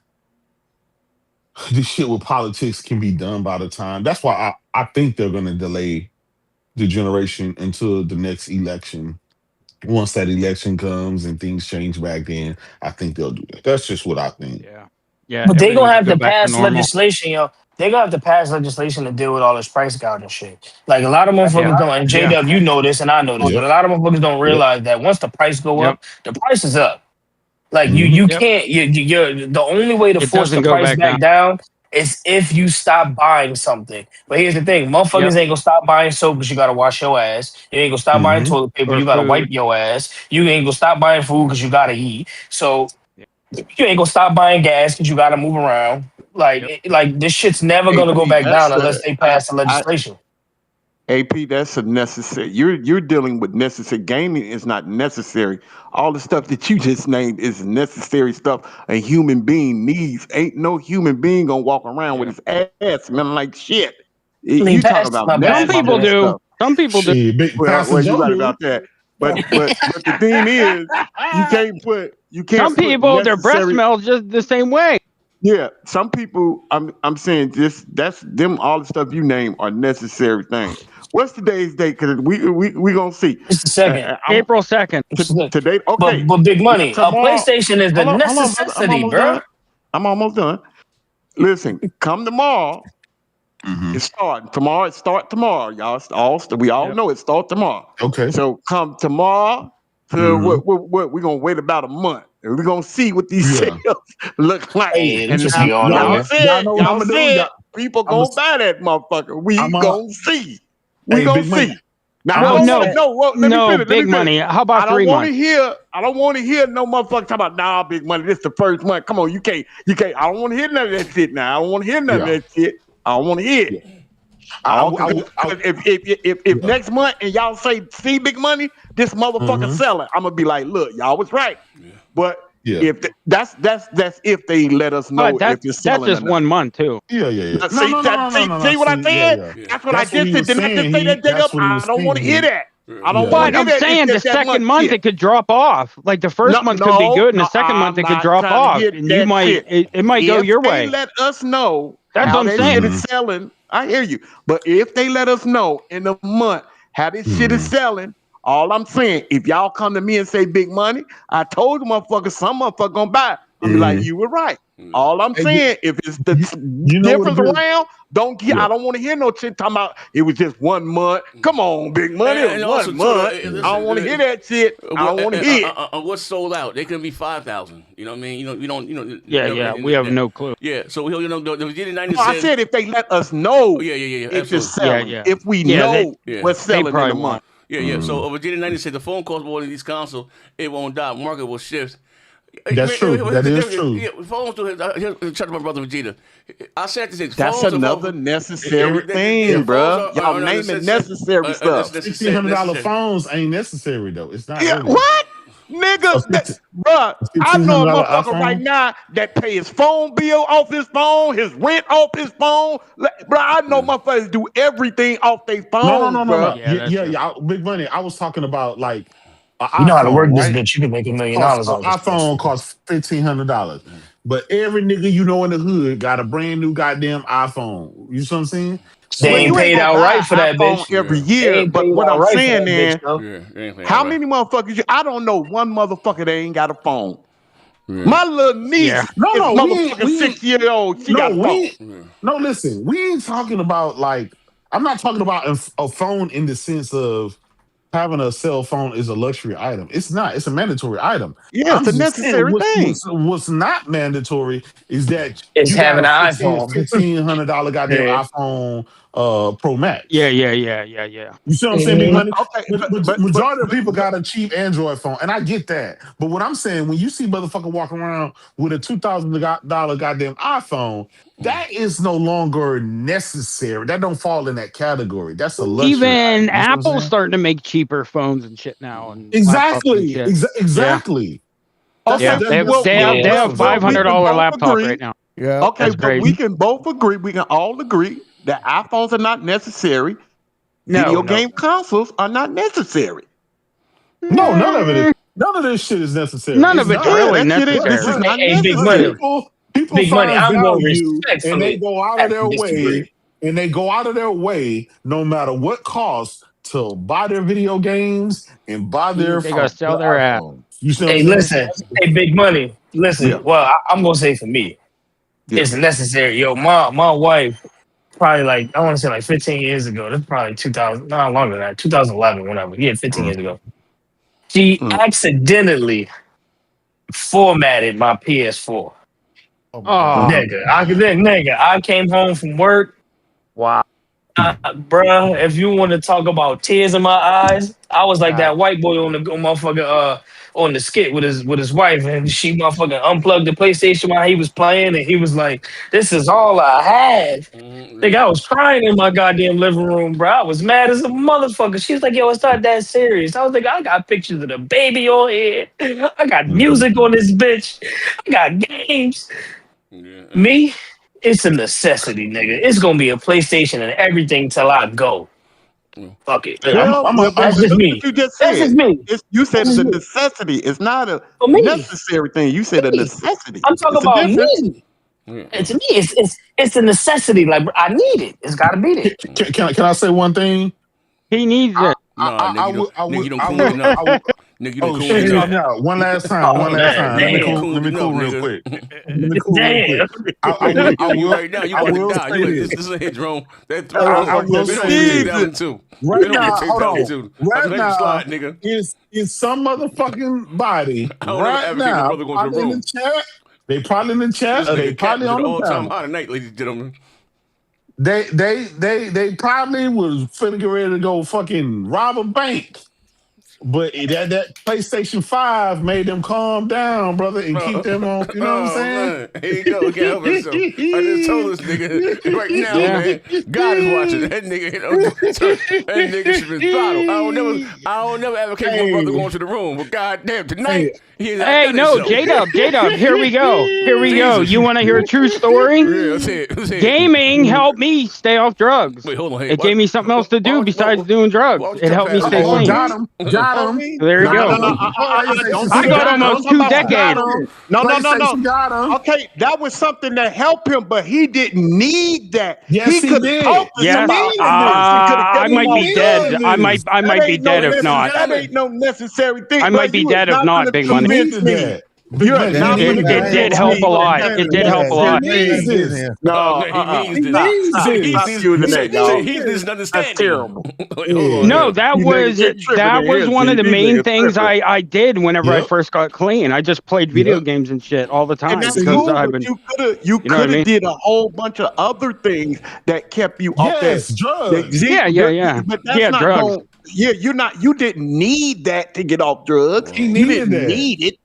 this shit with politics can be done by the time. That's why I think they're going to delay the generation until the next election. Once that election comes and things change back then, I think they'll do that. That's just what I think. Yeah. But they're going to have to pass legislation, yo. They're going to have to pass legislation to deal with all this price gouging shit. Like a lot of motherfuckers don't, and JW, you know this and I know this, but a lot of motherfuckers don't realize that once the price go up, the price is up. Like you can't. You're the only way to force the price back down is if you stop buying something. But here's the thing: motherfuckers ain't gonna stop buying soap because you gotta wash your ass. You ain't gonna stop buying toilet paper. You gotta wipe your ass. You ain't gonna stop buying food because you gotta eat. So you ain't gonna stop buying gas because you gotta move around. Like this shit's never gonna go back down unless they pass the legislation. AP, that's a necessary. You're dealing with necessary. Gaming is not necessary. All the stuff that you just named is necessary stuff a human being needs. Ain't no human being gonna walk around with his ass smelling like shit. You talking about some people do. Stuff. Some people do. Well, you right about that. But the thing is, you can't. Some people, their breath smells just the same way. Yeah, some people. I'm saying that's them. All the stuff you name are necessary things. What's today's date? Because we gonna see. It's the 2nd, April 2nd. Today, okay. But Big Money. A PlayStation is the necessity, bro. I'm almost done. Listen, come tomorrow. It's starting tomorrow. It start tomorrow, y'all. We all know it start tomorrow. Okay. So come tomorrow to what we're gonna wait about a month. And we're gonna see what these sales look like. Hey, and just be on y'all said, know what I'm gonna do? people gonna buy that motherfucker. We gonna see. We gonna see. Now, let me finish. Big money. How about 3 months? I don't want to hear no motherfucker talking about nah, big money. This the first month. Come on, you can't. I don't want to hear none of that shit now. I don't want to hear none of that shit. I don't want to hear it. If next month and y'all say see big money, this motherfucker selling, I'm gonna be like, look, y'all was right. But if that's if they let us know if you're selling. That's just 1 month too. Yeah. See what I said? That's what I just said. Didn't I just say that dig up? I don't want to hear that. I don't want to hear that. I'm saying the second month it could drop off. Like the first month could be good, and the second month it could drop off, and you might it might go your way. If they let us know that's what I'm saying. It's selling. I hear you, but if they let us know in a month how this shit is selling, all I'm saying, if y'all come to me and say big money, I told the motherfuckers, some motherfucker gonna buy. I'm like, you were right. All I'm saying, if it's the difference around, I don't want to hear no shit talking about it was just 1 month. Come on, big money, it was 1 month. I don't want to hear that shit. I don't want to hear it. What's sold out? They can be 5,000. You know what I mean? We don't. We have no clue. Yeah, so the beginning 90 I said if they let us know. If it's selling. If we know what's selling in a month. Yeah. So Virginia 90 said the phone costs more than these consoles. It won't die. Market will shift. That's true. That is true. Phones to check my brother Vegeta. I said this. That's another necessary thing, bro. Y'all naming necessary stuff. $1,600 phones ain't necessary though. It's not. Yeah, what? Nigga, bro, I know a motherfucker right now that pay his phone bill off his phone, his rent off his phone. Bro, I know motherfuckers do everything off their phone. No. Yeah, big money. I was talking about like. You know how to work this bitch. You can make $1 million on this. iPhone costs $1,500, but every nigga you know in the hood got a brand new goddamn iPhone. You see what I'm saying? They ain't paid outright for that bitch every year. But what I'm saying is, how many motherfuckers? I don't know one motherfucker that ain't got a phone. My little niece, motherfucking 6-year-old, she got a phone. No, listen, we ain't talking about like. I'm not talking about a phone in the sense of. Having a cell phone is a luxury item. It's not. It's a mandatory item. Yeah, it's a necessary thing. What's not mandatory is that it's having an iPhone. $1,500 goddamn iPhone Pro Max. Yeah. You see what I'm saying, big money? Okay, but majority of people got a cheap Android phone, and I get that. But what I'm saying, when you see motherfucker walking around with a $2,000 goddamn iPhone, that is no longer necessary. That don't fall in that category. That's a luxury. Even Apple's starting to make cheaper phones and shit now. And exactly. Yeah. Exactly. They have $500 laptop right now. Yeah. Okay, but we can both agree. We can all agree that iPhones are not necessary. Video game consoles are not necessary. No, none of it is. None of this shit is necessary. None of it's really necessary. This is not big necessary. money. People Big money. I'm going respectfully. and they go out of their way, no matter what cost, to buy their video games and buy their. They gotta sell their ass. You see? Hey, listen. Hey, big money. Listen. Yeah. Well, I'm gonna say for me, it's necessary. Yo, my wife, probably like I want to say like 15 years ago. That's probably 2000. Not longer than that. 2011, whatever. Yeah, 15 years ago. She accidentally formatted my PS4. Nigga, I came home from work. Wow. Bruh, if you want to talk about tears in my eyes, I was like that white boy on the motherfucker on the skit with his wife, and she motherfucking unplugged the PlayStation while he was playing, and he was like, "This is all I had." Nigga, I was crying in my goddamn living room, bro. I was mad as a motherfucker. She was like, "Yo, it's not that serious." I was like, "I got pictures of the baby on here. I got music on this bitch. I got games." Me, it's a necessity, nigga. It's gonna be a PlayStation and everything till I go. Fuck it. That's just me. You just said. That's just me. You said it's a necessity. It's not a necessary thing. You said a necessity. I'm talking about me. To me, it's a necessity. Like I need it. It's gotta be there. Can I say one thing? He needs it. Nigga, Oh shit! One last time. Let me cool real quick. I will right now. You about to die. This is a hit, Jerome. That throw. I will say 2002. Right now, hold on. 2002. Right now, slide, nigga. Is some motherfucking body right now probably in the chat. They probably in the chat. Or they probably on the all-time high tonight, ladies and gentlemen. They probably was finna get ready to go fucking rob a bank. But that PlayStation 5 made them calm down, brother, and keep them on. You know what I'm saying? Man. Here you go. Can't help himself. I just told this nigga right now, man. God is watching. That nigga should be throttled. I don't never advocate for my brother going to the room. But goddamn, tonight Hey, no, J-Dub, here we go. You want to hear a true story? Yeah, let's hear it. Gaming helped me stay off drugs. Wait, hold on. Hey, it gave me something else to do besides doing drugs. It helped me stay clean. Got him. There you go. I got almost 2 decades. No. Okay, that was something that helped him, but he didn't need that. Yes, he did. Yes, I might be dead. I might be dead if not. That ain't no necessary thing. I might be dead if not, Big Money. It did help a lot. It did help a lot. He needs this. That's terrible. No, that was one of the main things I did whenever I first got clean. I just played video games and shit all the time. And that's cool, but you could have did a whole bunch of other things that kept you off that drugs. Yeah. But that's not drugs. You didn't need that to get off drugs. He You needed didn't that. need it.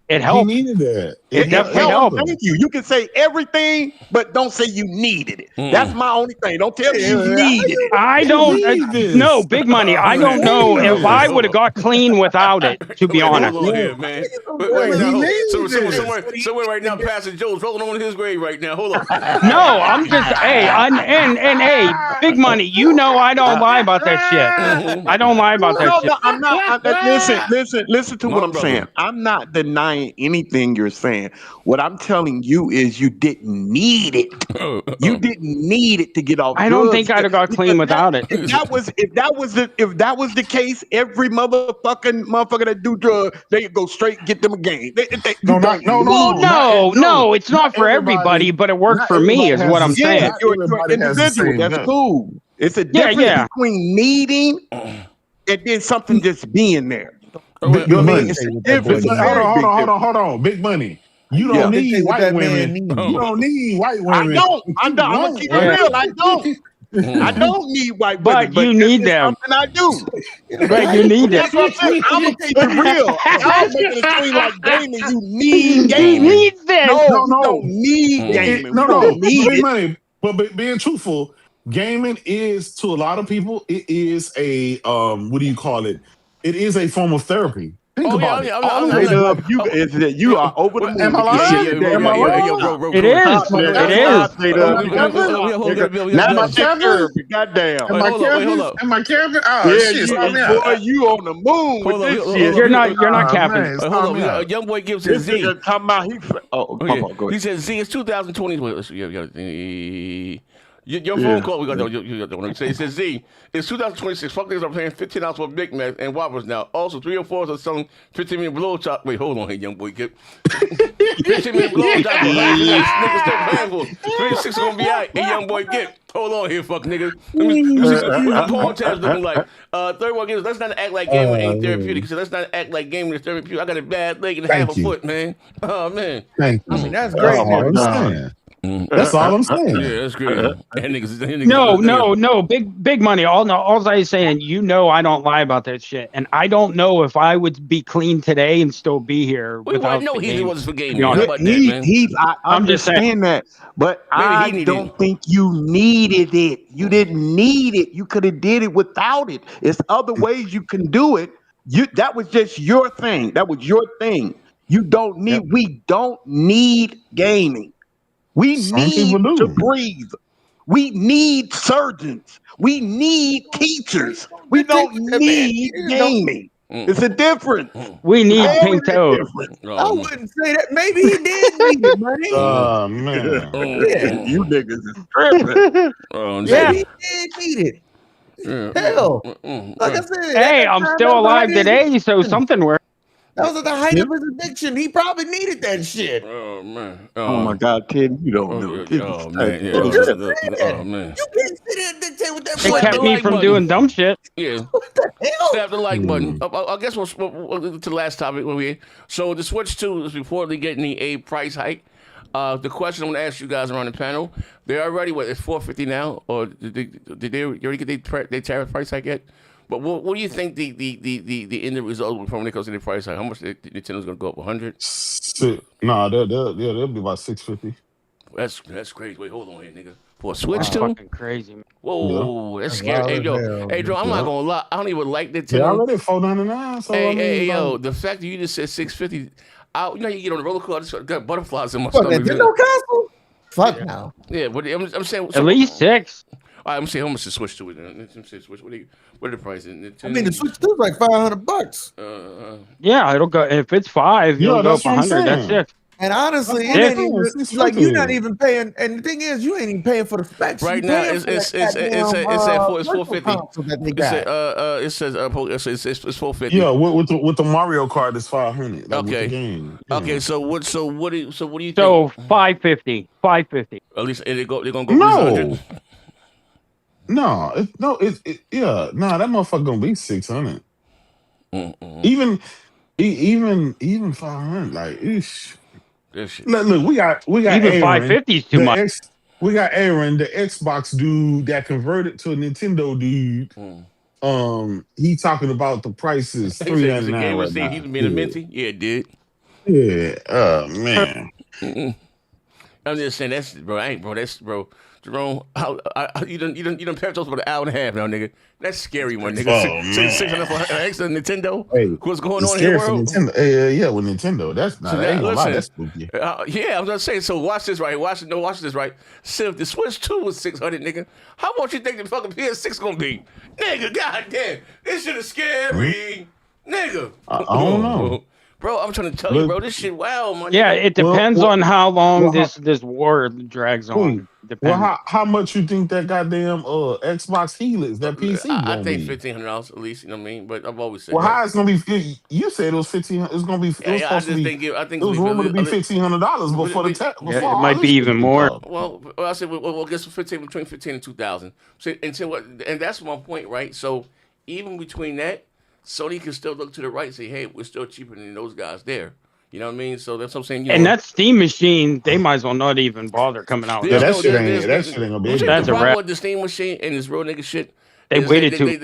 It helped. He needed that. It helped. Thank you. You can say everything, but don't say you needed it. That's my only thing. Don't tell me you needed it. I don't. No, Big Money. I don't know if I would have got clean without it. To be honest. Hold on here, man. But right now, somewhere right now, Pastor Joe's rolling on his grave right now. Hold on. No, I'm just. Hey, hey, Big Money. You know I don't lie about that shit. I don't lie about that shit. No, I'm not. Listen to what I'm saying. I'm not denying anything you're saying. What I'm telling you is you didn't need it. You didn't need it to get off. I don't think I'd have got clean without it. If that was the case, every motherfucker that do drugs, they go straight get them a game. No, it's not for everybody, but it worked for me, is what I'm saying. You're individual. That's cool. It's a difference between needing and then something just being there. Hold on. Big Money. You don't need white women. You don't need white women. I'm gonna keep it real. I don't. I don't need white women. But you need them. Something I do. But you need them. That's what I'm saying. I'm gonna keep it real. I'm making it seem like gaming. You need gaming. You need them. No, you don't need gaming. No. Big Money. But being truthful, gaming is, to a lot of people, it is a what do you call it? It is a form of therapy. Think about it. You are over the moon. Am I lying? Am I lying? It is. Now my Kevin. Goddamn. Am I Kevin? Oh shit! Boy, you on the moon with this shit. You're not Kevin. Hold on. Young boy gives it Z. Talking about he says Z is 2020. Wait, your phone call, we got that one. It says Z, it's 2026. Fuck niggas are paying $15 for Big Mac and Whoppers now. Also, 3 or 4 are selling 15-minute blow chop. Wait, hold on here, young boy. 15-minute blow chop. Niggas still paying for 36 gonna be out. Hey, young boy, get. Hold on here, fuck nigga. Let me see what the porn tabs looking like. 31 games. Let's not act like gaming ain't therapeutic. So let's not act like gaming is therapeutic. I got a bad leg and half a foot, man. Oh man. Thank you. I mean, that's great. That's all I'm saying. Yeah, that's great. No, big money. All I saying, I don't lie about that shit, and I don't know if I would be clean today and still be here. I know he wasn't for gaming. I'm just saying that, but I don't think you needed it. You didn't need it. You could have did it without it. It's other ways you can do it. That was just your thing. That was your thing. You don't need. We don't need gaming. We need to breathe. We need surgeons. We need teachers. We don't need gaming. It's a difference. We need pink toes. I wouldn't say that. Maybe he did need it, buddy. Oh man. You niggas is tripping. Maybe he did need it. Hell, like I said, hey, I'm still alive today, so something worked. That was at the height of his addiction. He probably needed that shit. Oh man. Oh my God, Ted, you don't know. Oh man. Yeah. Oh man. You can't sit there and dictate what that It boy kept do. me from doing dumb shit. Yeah. What the hell? Slap the like button. I guess we'll to the last topic. So the Switch 2 is reportedly getting a price hike. The question I'm going to ask you guys around the panel: they're already it's $450 now, or did they already get their tariff price hike yet? But what do you think the end result will be when it comes to the price hike? How much Nintendo's going to go up? 100? No, they'll be about $650. That's crazy. Wait, hold on here, nigga. For a Switch 2? Fucking crazy, man. Whoa, that's scary. Hey, Joe, I'm not gonna lie. I don't even like Nintendo. Yeah, already $499. So hey, yo, the fact that you just said $650, you know, you get on the roller coaster, I got butterflies in my What, stomach. Nintendo console? Fuck now. Yeah, but I'm saying At least 6. All right, I'm saying how much to Switch to it. What are the prices? I mean, the Switch 2 is like $500. Yeah, it'll go if it's 5. You'll go up 100. That's 6. And honestly, it ain't even, like you're not even paying. And the thing is, you ain't even paying for the specs. Right now, it's $450. It's $450. Yeah, with the Mario Kart, it's $500. Okay. Okay. So what do you think? So 550. 550. At least they're gonna go. No. That motherfucker gonna be 600. Even 500. Like, ish. Look, we got even Aaron, 550 is too much. We got Aaron, the Xbox dude that converted to a Nintendo dude. He talking about the prices $399 right now. He's being a minty. Yeah, dude. Yeah. Oh man. I'm just saying that's bro. Jerome, you done pair those for an hour and a half now, nigga. That's scary, one nigga. Oh, $600 for an extra Nintendo. Hey, what's going on here, bro? Yeah, with Nintendo, that's not. I ain't gonna lie, that's spooky. Yeah, I'm just saying. So watch this right. Watch this right. So if the Switch 2 was 600, nigga, how much you think the fucking PS6 gonna be, nigga? Goddamn, this shit is scary, nigga. I don't know. Bro, I'm trying to tell you, bro, this shit, wow, man. Yeah, it depends on how long this war drags on. Depends. Well, how much you think that goddamn Xbox Helix, that PC? I think $1,500 at least. You know what I mean? But I've always said. Well, how it's gonna be? You said it was $1,500. It's gonna be. I think it was rumored to be $1,500 before the tax. It might be even more. Well, I said, I guess between $1,500 and $2,000. So and that's my point, right? So even between that, Sony can still look to the right and say, hey, we're still cheaper than those guys there. You know what I mean? So that's what I'm saying. And that Steam machine, they might as well not even bother coming out. Yeah, that shit ain't gonna be. That's a wrap. With the Steam machine and this real nigga shit. They waited too.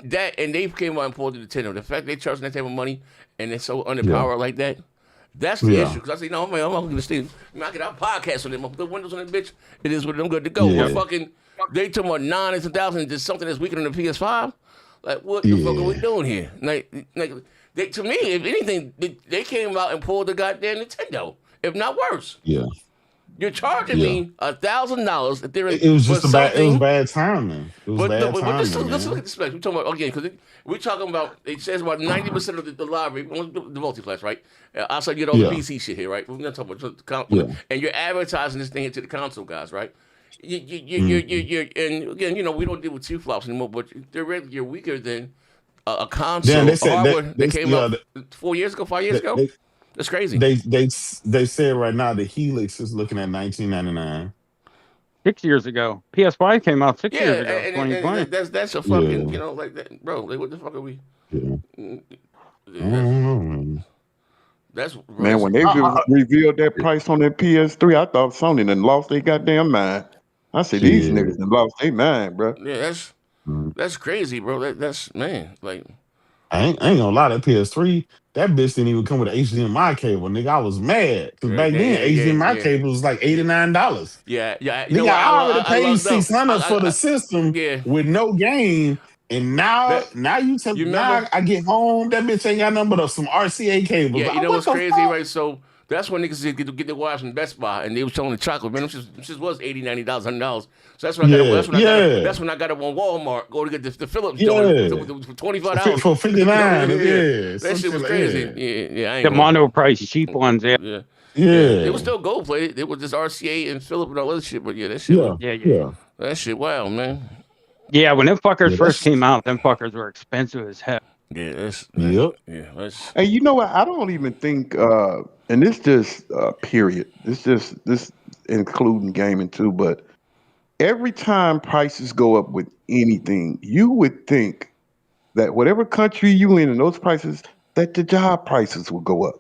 That and they came out and pulled the Nintendo. The fact they charging that type of money and they're so underpowered like that, that's the issue. Because I say, no, I'm looking at Steam. I get our podcast on them. I put the windows on that bitch. It is with them good to go. Yeah. But fucking, they talking about 9 and 10,000 just something that's weaker than the PS5. Like, what the fuck are we doing here? Like to me, if anything, they came out and pulled the goddamn Nintendo, if not worse. Yeah. You're charging me $1,000 if there is. It was just bad timing. It was bad timing. Let's look at the specs. We're talking about because we're talking about. It says about 90% of the library, the multi-class, right? Outside you get all the PC shit here, right? We're not talking about and you're advertising this thing to the console guys, right? You're and again, you know, we don't deal with T-flops anymore, but you're weaker than a console. They came out 4 years ago, 5 years ago. That's crazy. They said right now the Helix is looking at $19.99. 6 years ago, PS5 came out 6 years ago. 2020. And that's a fucking you know like that, bro. Like, what the fuck are we? Yeah. I don't know, man. That's man. When they revealed that price on that PS3, I thought Sony done lost their goddamn mind. I said these niggas done lost their mind, bro. Yeah, that's crazy, bro. That's man, like I ain't gonna lie, that PS3, that bitch didn't even come with an HDMI cable, nigga. I was mad because back then HDMI cable was like $89. Yeah. Nigga, I already paid $600 for the system with no game. And now you tell me, now I get home, that bitch ain't got nothing but some RCA cables. Yeah, you know what's crazy, right? So that's when niggas get their wires from Best Buy, and they was selling the chocolate. Man, this was $80, $90, $100. So that's when I got it. That's when I got it on Walmart. Go to get the Philips joint for $25 for $59. That shit was crazy. Yeah. The mono price cheap ones. Yeah. It was still gold plated. It was just RCA and Philip and all other shit. But that shit. Yeah. That shit. Wow, man. Yeah, when them fuckers first came out, them fuckers were expensive as hell. Yeah, that's And you know what? I don't even think, and this just period. This including gaming too. But every time prices go up with anything, you would think that whatever country you in and those prices, that the job prices will go up.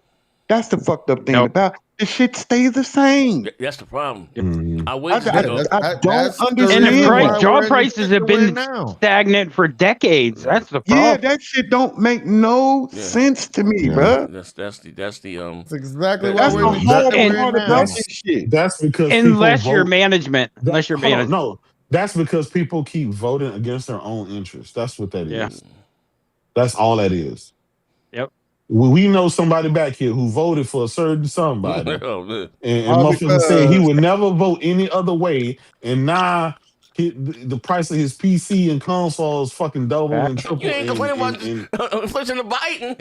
That's the fucked up thing about the shit stays the same. That's the problem. I don't understand. And job prices have been stagnant for decades. That's the problem. Yeah, that shit don't make no sense to me, bro. That's the That's exactly why That's we're the in whole the part about this shit. That's because unless you're management. Unless you're management. No, that's because people keep voting against their own interests. That's what that is. That's all that is. Yep. We know somebody back here who voted for a certain somebody, and All motherfucker said he would never vote any other way, and now the price of his PC and consoles fucking double and triple. You ain't complaining about inflation of Biden.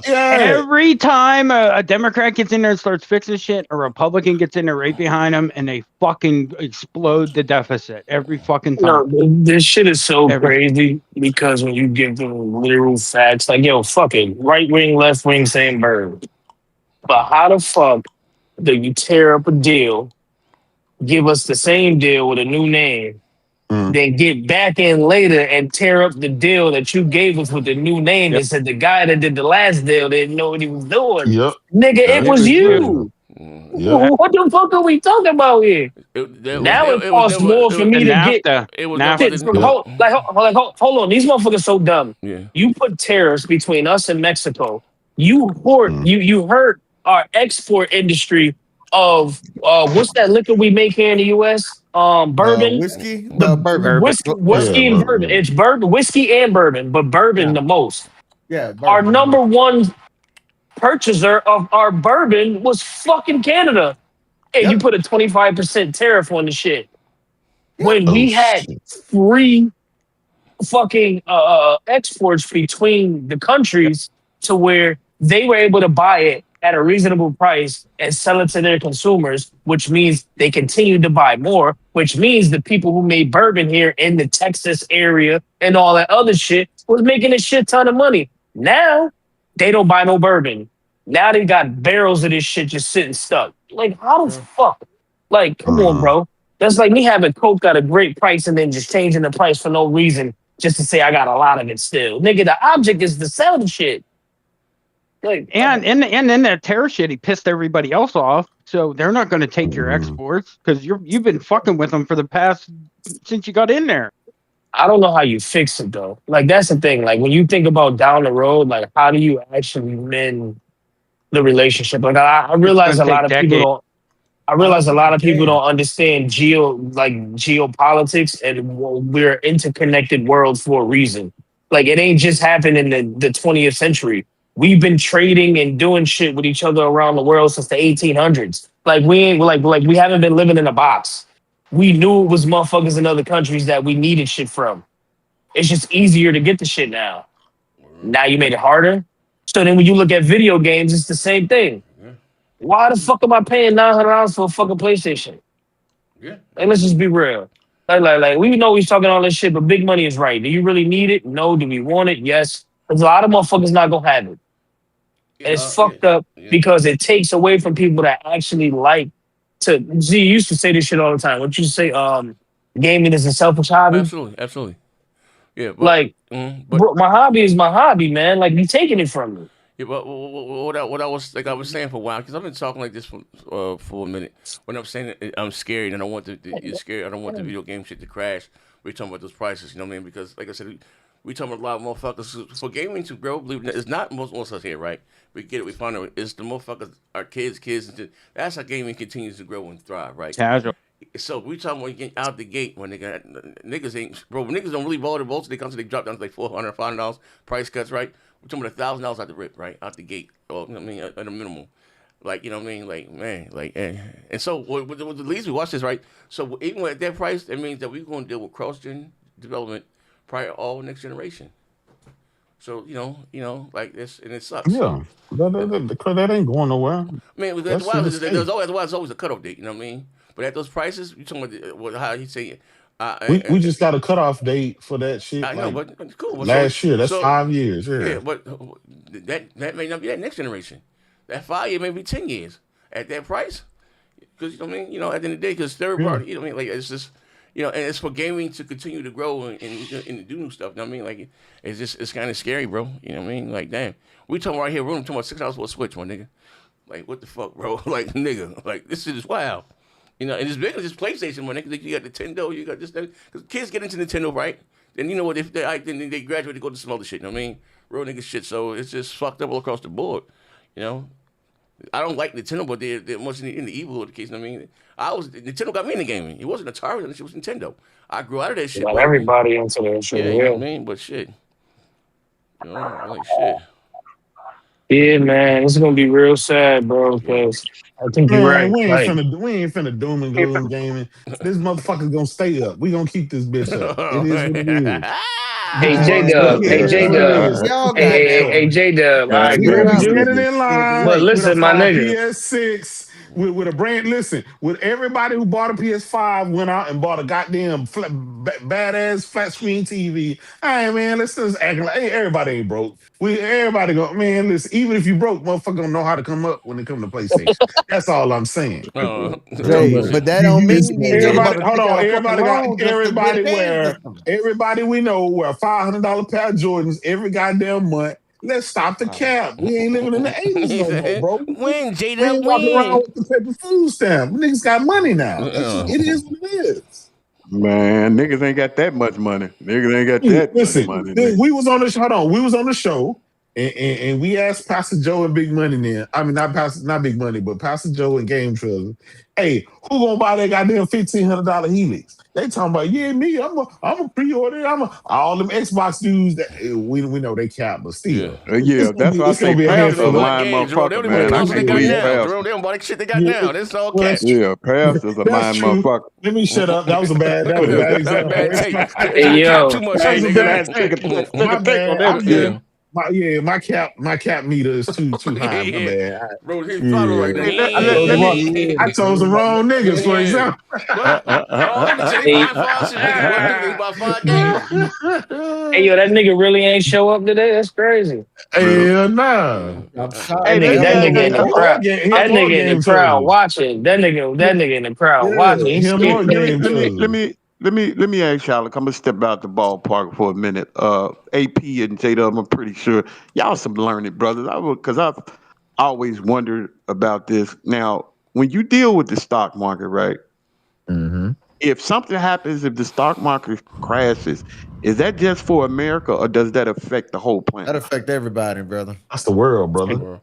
Every time a Democrat gets in there and starts fixing shit, a Republican gets in there right behind them, and they fucking explode the deficit every fucking time. No, this shit is so crazy because when you give them literal facts, like, yo, fuck it, right wing, left wing, same bird. But how the fuck do you tear up a deal, give us the same deal with a new name, then get back in later and tear up the deal that you gave us with the new name and said the guy that did the last deal didn't know what he was doing? Nigga, it was you. What the fuck are we talking about here? Now it costs more for me to get. Hold on, these motherfuckers so dumb. You put tariffs between us and Mexico. You hurt our export industry of what's that liquor we make here in the U.S.? Bourbon, whiskey, bourbon, whiskey and bourbon. It's bourbon, whiskey and bourbon, but bourbon the most. Yeah, bourbon. Our number one purchaser of our bourbon was fucking Canada. Hey, you put a 25% tariff on the shit when we had free fucking exports between the countries to where they were able to buy it at a reasonable price and sell it to their consumers, which means they continued to buy more, which means the people who made bourbon here in the Texas area and all that other shit was making a shit ton of money. Now, they don't buy no bourbon. Now they got barrels of this shit just sitting stuck. Like, how the fuck? Like, come on, bro. That's like me having Coke at a great price and then just changing the price for no reason just to say I got a lot of it still. Nigga, the object is to sell the shit. Like, and in that tariff shit, he pissed everybody else off. So they're not going to take your exports because you've been fucking with them for the past since you got in there. I don't know how you fix it though. Like that's the thing. Like when you think about down the road, like how do you actually mend the relationship? Like I realize a lot of people don't. I realize a lot of people don't understand geopolitics, and we're interconnected world for a reason. Like it ain't just happened in the 20th century. We've been trading and doing shit with each other around the world since the 1800s. Like we ain't like we haven't been living in a box. We knew it was motherfuckers in other countries that we needed shit from. It's just easier to get the shit now. Now you made it harder. So then when you look at video games, it's the same thing. Why the fuck am I paying $900 for a fucking PlayStation? Like, let's just be real. Like we know he's talking all this shit, but big money is right. Do you really need it? No. Do we want it? Yes. Because a lot of motherfuckers not gonna have it. And it's fucked up because it takes away from people that actually like to. Z used to say this shit all the time. What you say? Gaming is a selfish hobby. Absolutely. Yeah. But, bro, my hobby is my hobby, man. Like you taking it from me. Yeah, but what I was saying for a while, because I've been talking like this for a minute. When I'm saying that I'm scared and I don't want it's scary. I don't want the video game shit to crash. We're talking about those prices, you know what I mean? Because like I said, we talking about a lot of motherfuckers for gaming to grow. Believe it, it's not most of us here, right? We get it. We find it. It's the motherfuckers, our kids, and that's how gaming continues to grow and thrive, right? Casual. So we talking about getting out the gate when niggas ain't, bro. Niggas don't really ball the bolts. They come to, they drop down to like $400, $500 price cuts, right? We're talking about $1,000 out the rip, right? Out the gate. Well, you know what I mean, at a minimum. Like, you know what I mean? Like, man, like, and so with the least we watch this, right? So even at that price, that means that we're going to deal with cross-gen development prior to all next generation. So, you know, like this, and it sucks. Yeah, that ain't going nowhere. I mean, that's why it's always a cutoff date, you know what I mean? But at those prices, you're talking about how he say We just got a cutoff date for that shit. I know, but it's cool. Last year, that's 5 years. Yeah, but that may not be that next generation. That 5 year may be 10 years at that price. Because I mean, at the end of the day, because third party, I mean, like it's just, and it's for gaming to continue to grow and to do new stuff. You know what I mean? Like it's kind of scary, bro. You know what I mean? Like damn, we talking right here, we're talking about $6 for a Switch, my nigga. Like what the fuck, bro? Like nigga, like this shit is wild. And it's bigger than just PlayStation, my nigga. You got Nintendo, you got this thing. Because kids get into Nintendo, right? Then you know what? If then they graduate to go to some other shit. You know what I mean? Real nigga shit. So it's just fucked up all across the board. I don't like Nintendo, but they're much in the evil of the case. You know what I mean, Nintendo got me into gaming. It wasn't Atari, it was Nintendo. I grew out of that shit. Got everybody into that shit. Yeah, you know what I mean? But shit. Like shit. Yeah, man, this is gonna be real sad, bro. Because I think you're right. We ain't finna doom and gloom gaming. This motherfucker's gonna stay up. We gonna keep this bitch up. It is what it is. Hey J-Dub, hey J-Dub, I agree with you. But listen, my nigga. PS6 with a brand. Listen, with everybody who bought a PS5 went out and bought a goddamn badass flat screen TV. All right, man. Let's just act like everybody ain't broke. Everybody go, man. Listen, even if you broke, motherfucker don't know how to come up when it come to PlayStation. That's all I'm saying. But that don't mean everybody. Hold on, everybody we know wear a $500 pair of Jordans every goddamn month. Let's stop the cap. We ain't living in the 80s no more, bro. When Jada we ain't walking around with the paper food stamp. Niggas got money now. It is what it is. Man, niggas ain't got that much money. Niggas ain't got that much money. We was on the show. Hold on. We was on the show, and we asked Pastor Joe and Big Money then. I mean, not Big Money, but Pastor Joe and Game Trailer. Hey, who gonna buy that goddamn $1,500 Helix? They talking about, yeah, me. I'm a pre-order. All them Xbox dudes. We know they cap, but still. Yeah, that's why I say Pastor's a lying motherfucker, man. They don't buy the shit they got now. That's all cash. Yeah, Pastor's a lying motherfucker. Let me shut up. That was a bad example. Hey, yo. Too much. My bad. My cap meter is too high. My bad. Bro, he's following right now. I chose the wrong niggas, for example. Hey, yo, that nigga really ain't show up today? That's crazy. Hell nah. Hey, that nigga in the crowd. That nigga in the crowd watching. That nigga in the crowd watching. Let me ask y'all. I'm gonna step out the ballpark for a minute. AP and J-Dub, I'm pretty sure y'all some learned brothers. Because I've always wondered about this. Now, when you deal with the stock market, right? Mm-hmm. If something happens, if the stock market crashes, is that just for America or does that affect the whole planet? That affect everybody, brother. That's the world, brother.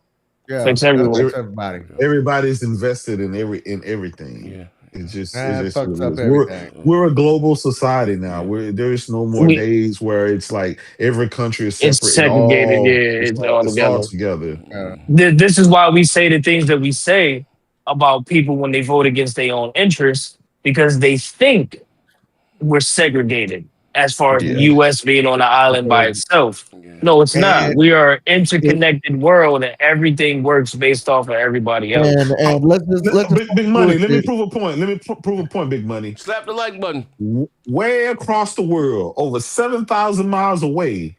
Yeah, affects everyone. Everybody. Everybody's invested in everything. Yeah. It's just fucks up everything. We're a global society now. There's no more days where it's like every country is separate. It's segregated. It's all together. This is why we say the things that we say about people when they vote against their own interests, because they think we're segregated as far as the U.S. being on an island by itself. No, it's not. We are an interconnected world, and everything works based off of everybody else. And let's Big Money. Let me prove a point. Big Money. Slap the like button. Way across the world, over 7,000 miles away,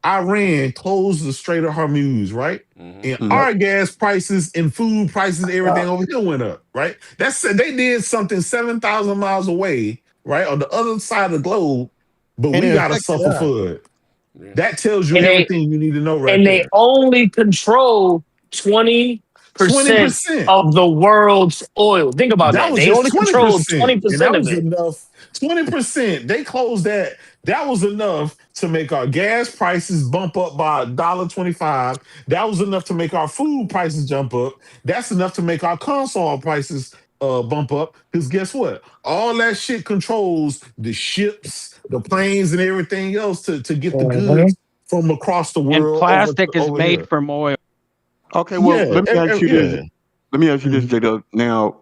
Iran closed the Strait of Hormuz, right? Mm-hmm. And our gas prices and food prices, everything over here went up, right? They did something 7,000 miles away, right, on the other side of the globe, but we gotta suffer for it. Yeah. That tells you everything you need to know, right? And they only control 20% of the world's oil. Think about that. They only control 20% of it. Enough. 20%. They closed that. That was enough to make our gas prices bump up by $1.25. That was enough to make our food prices jump up. That's enough to make our console prices bump up. Because guess what? All that shit controls the ships, the planes, and everything else to get the goods from across the world. And plastic is made from oil. Okay, well, let me ask you this. Let me ask you this, J-Dub. Now,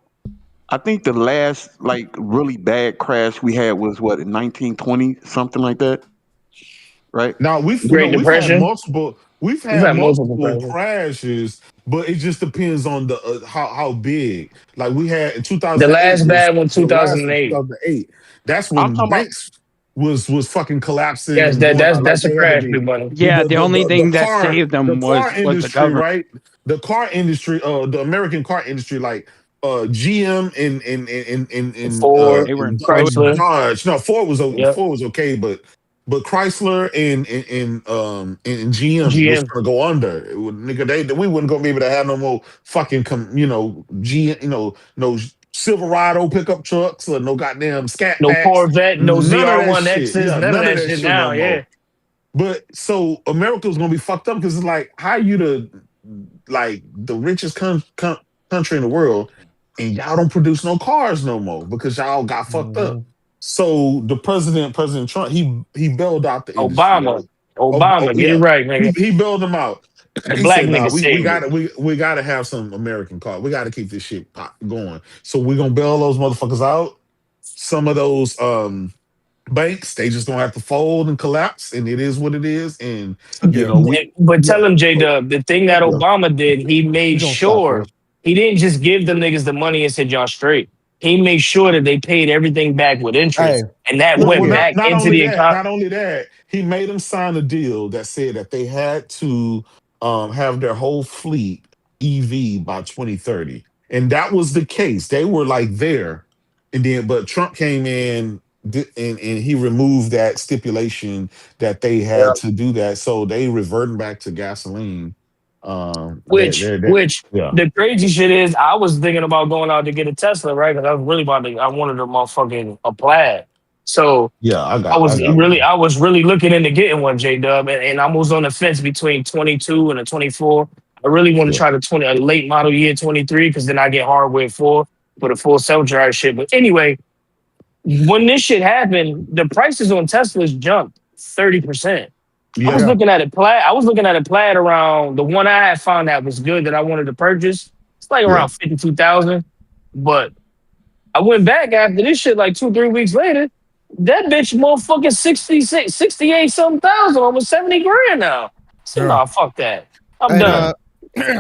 I think the last really bad crash we had was what, in 1920, something like that? right? Now we've had multiple crashes, but it just depends on the how big. Like we had in 2008. The last bad one, 2008. 2008. That's when banks was fucking collapsing. Yes, and that's a crash, big money. Yeah, the only thing that saved them was industry, the government. right? The car industry, the American car industry, like GM and Ford, Chrysler. Dodge. No, Ford was okay, but Chrysler and GM was gonna go under. Nigga, we wouldn't gonna be able to have no more fucking no Silverado pickup trucks or no goddamn scat. No Corvette, no ZR1Xs, none of that shit now. No but so America's gonna be fucked up because it's like, how you the richest country in the world, and y'all don't produce no cars no more because y'all got fucked up. So the President Trump, he bailed out the industry. Obama, get it right, nigga. He bailed them out. The black nigga we gotta have some American cars. We gotta keep this shit going. So we're gonna bail those motherfuckers out. Some of those banks, they just gonna have to fold and collapse, and it is what it is. And but tell him, J-Dub, the thing that Obama did, he made sure he didn't just give them niggas the money and said y'all straight. He made sure that they paid everything back with interest, and that went back into the economy. Not only that, he made them sign a deal that said that they had to have their whole fleet EV by 2030, and that was the case. They were like there, and then but Trump came in and he removed that stipulation that they had to do that, so they reverted back to gasoline. The crazy shit is, I was thinking about going out to get a Tesla, right? Because I was really I wanted a motherfucking Plaid. So I was really looking into getting one, J-Dub, and I was on the fence between 22 and a 24. I really want to try a late model year 23, because then I get hardware for the full self-drive shit. But anyway, when this shit happened, the prices on Teslas jumped 30%. I was looking at a Plaid around, the one I had found that was good that I wanted to purchase. It's like around 52,000. But I went back after this shit like 2-3 weeks later. That bitch motherfucking 68 something thousand, almost 70 grand now. I said, nah, fuck that. I'm done.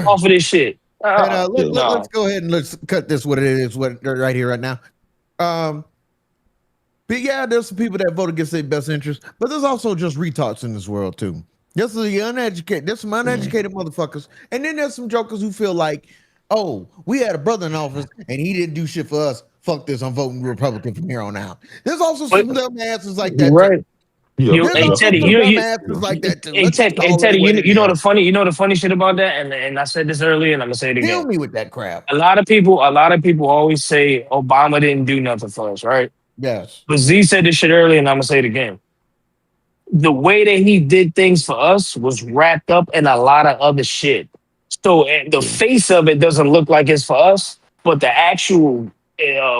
Off of this shit. Let's go ahead and let's cut this what it is right here, right now. But yeah, there's some people that vote against their best interest, but there's also just retards in this world too. There's some uneducated motherfuckers, and then there's some jokers who feel like, oh, we had a brother in office and he didn't do shit for us. Fuck this, I'm voting Republican from here on out. There's also some dumb asses like that. Right. Teddy, you know the funny shit about that, and I said this earlier, and I'm gonna say it again. Kill me with that crap. A lot of people always say Obama didn't do nothing for us, right? Yes. But Z said this shit earlier, and I'm gonna say it again. The way that he did things for us was wrapped up in a lot of other shit. So the face of it doesn't look like it's for us, but the actual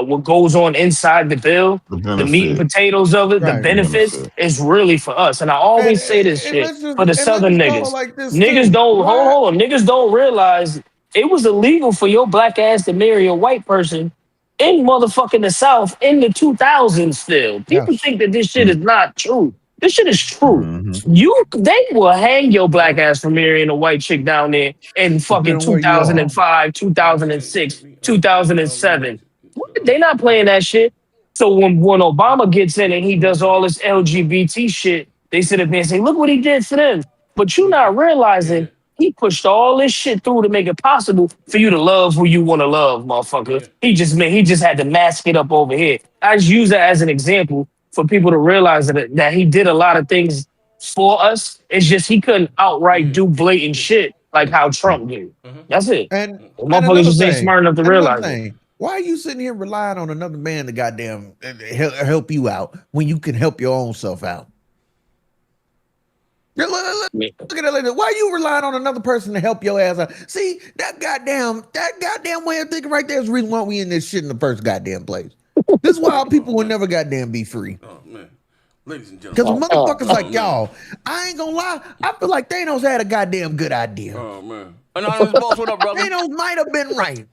what goes on inside the bill, the meat and potatoes of it, the benefits is really for us. And I always say this shit for the Southern niggas. Like niggas don't hold on. Niggas don't realize it was illegal for your black ass to marry a white person in motherfucking the South in the 2000s still. People think that this shit is not true. This shit is true. They will hang your black ass for marrying a white chick down there in fucking 2005, 2006, 2007. They not playing that shit. So when Obama gets in and he does all this LGBT shit, they sit up there and say, look what he did for them. But you not realizing he pushed all this shit through to make it possible for you to love who you want to love, motherfucker. He just had to mask it up over here. I just use that as an example for people to realize that he did a lot of things for us. It's just he couldn't outright do blatant shit like how Trump did. That's it. And motherfuckers just ain't smart enough to realize it. Why are you sitting here relying on another man to goddamn help you out when you can help your own self out? Look at it like that. Why are you relying on another person to help your ass out? See, that goddamn way of thinking right there is the reason why we in this shit in the first goddamn place. This is why people will never goddamn be free. Oh man, ladies and gentlemen. Because motherfuckers like y'all, I ain't gonna lie, I feel like Thanos had a goddamn good idea. Oh man, Anonymous Boss, what up, brother? Thanos might have been right.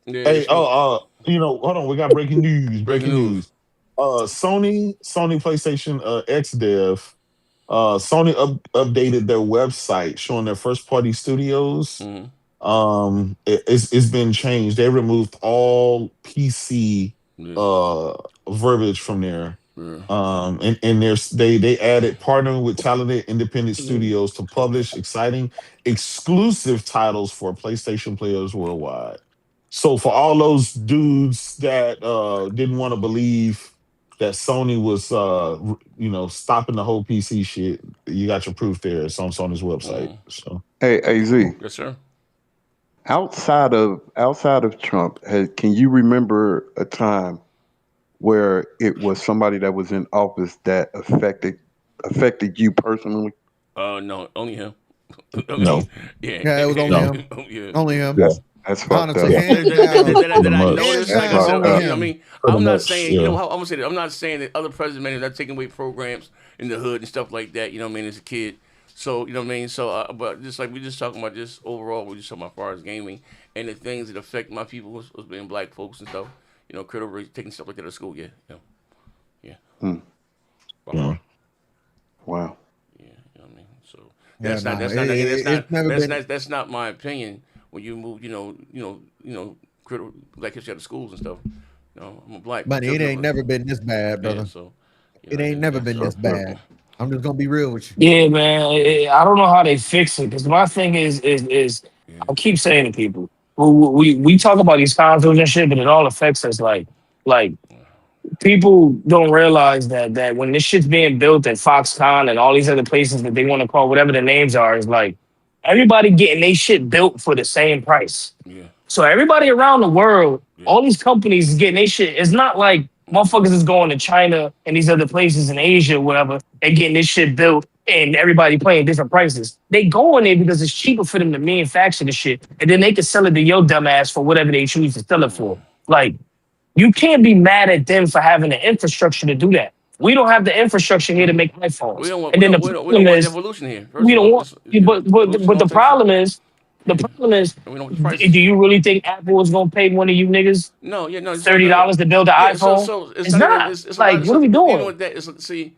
Yeah, hey, hold on, we got breaking news. Sony PlayStation XDev Sony updated their website showing their first party studios. It's been changed. They removed all PC verbiage from there. And they added partnering with talented independent studios to publish exciting exclusive titles for PlayStation players worldwide. So for all those dudes that didn't want to believe that Sony was stopping the whole PC shit, you got your proof there. It's on Sony's website. So Hey, Z. Yes, sir. Outside of Trump, can you remember a time where it was somebody that was in office that affected you personally? No, only him. No. Yeah, it was only him. Yeah. Only him. Yeah, that's fucked up. Honestly, hands down. That I noticed. Like I said, Only I him. mean, I'm not saying, I'm gonna say that. I'm not saying that other presidents are not taking away programs in the hood and stuff like that. You know what I mean? As a kid, so you know what I mean. So, but just like we just talking about this overall, we just talking about as far as gaming and the things that affect my people was being black folks and stuff. You know, critical race, taking stuff like that to school. Yeah. Wow. Yeah, you know what I mean. So that's not my opinion. When you move, critical black history out of schools and stuff. You know, I'm a black. But it ain't never been this bad, brother. Yeah, so, it ain't never been this bad. I'm just gonna be real with you. Yeah, man. I don't know how they fix it because my thing is I keep saying to people, we talk about these consoles and shit, but it all affects us. Like people don't realize that when this shit's being built at Foxconn and all these other places that they want to call whatever the names are, is like everybody getting their shit built for the same price. Yeah. So everybody around the world, all these companies getting their shit. It's not like motherfuckers is going to China and these other places in Asia or whatever and getting this shit built and everybody paying different prices. They go in there because it's cheaper for them to manufacture the shit and then they can sell it to your dumb ass for whatever they choose to sell it for. Like, you can't be mad at them for having the infrastructure to do that. We don't have the infrastructure here to make iPhones. We don't want evolution here. We don't want, but the problem is, do you really think Apple is gonna pay one of you niggas $30 to build an iPhone? So it's not. It's like, what are we doing? Even with that, see,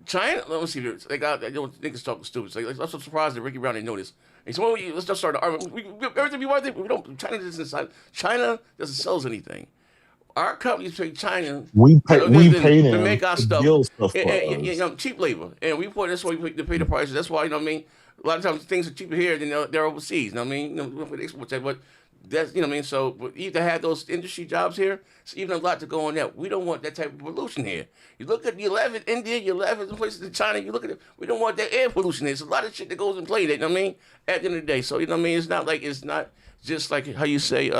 China. Let me see. They got niggas talking stupid. Like, I'm so surprised that Ricky Brown didn't know this. And so let's just start the argument. Everything we want, we don't. China doesn't sell anything. Our companies pay China. We pay them to make our stuff, and cheap labor, and we put that's why we pay the prices. That's why, you know what I mean. A lot of times things are cheaper here than they're overseas. You know what I mean? We export that, but that's, you know what I mean. So, but you to have those industry jobs here, it's even a lot to go on that. We don't want that type of pollution here. You look at India, you laugh at places in China. You look at it. We don't want that air pollution. There's a lot of shit that goes in play. You know what I mean? At the end of the day, so you know what I mean. It's not just like how you say.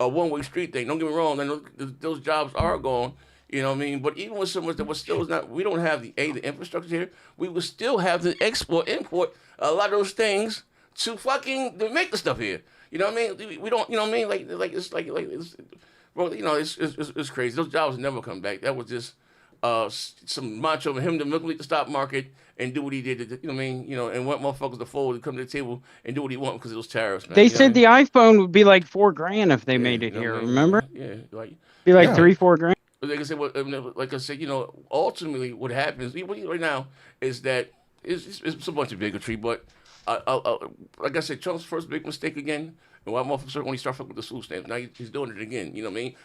A one-way street thing. Don't get me wrong. Those jobs are gone. You know what I mean? But even with someone that was still not, we don't have the infrastructure here. We would still have to import a lot of those things to make the stuff here. You know what I mean? We don't. You know what I mean? Bro, you know, it's crazy. Those jobs never come back. That was just some macho for him to manipulate the stock market and do what he did. You know what I mean? You know, and want motherfuckers to fold and come to the table and do what he want because it was tariffs. Man. They said the iPhone would be like $4,000 if they made it here. Remember? Yeah, be like $3,000-4,000. Like I said, like I said, you know, ultimately what happens right now is that it's a bunch of bigotry. But like I said, Trump's first big mistake again. And why motherfuckers only start fucking with the food stamps? Now he's doing it again. You know what I mean?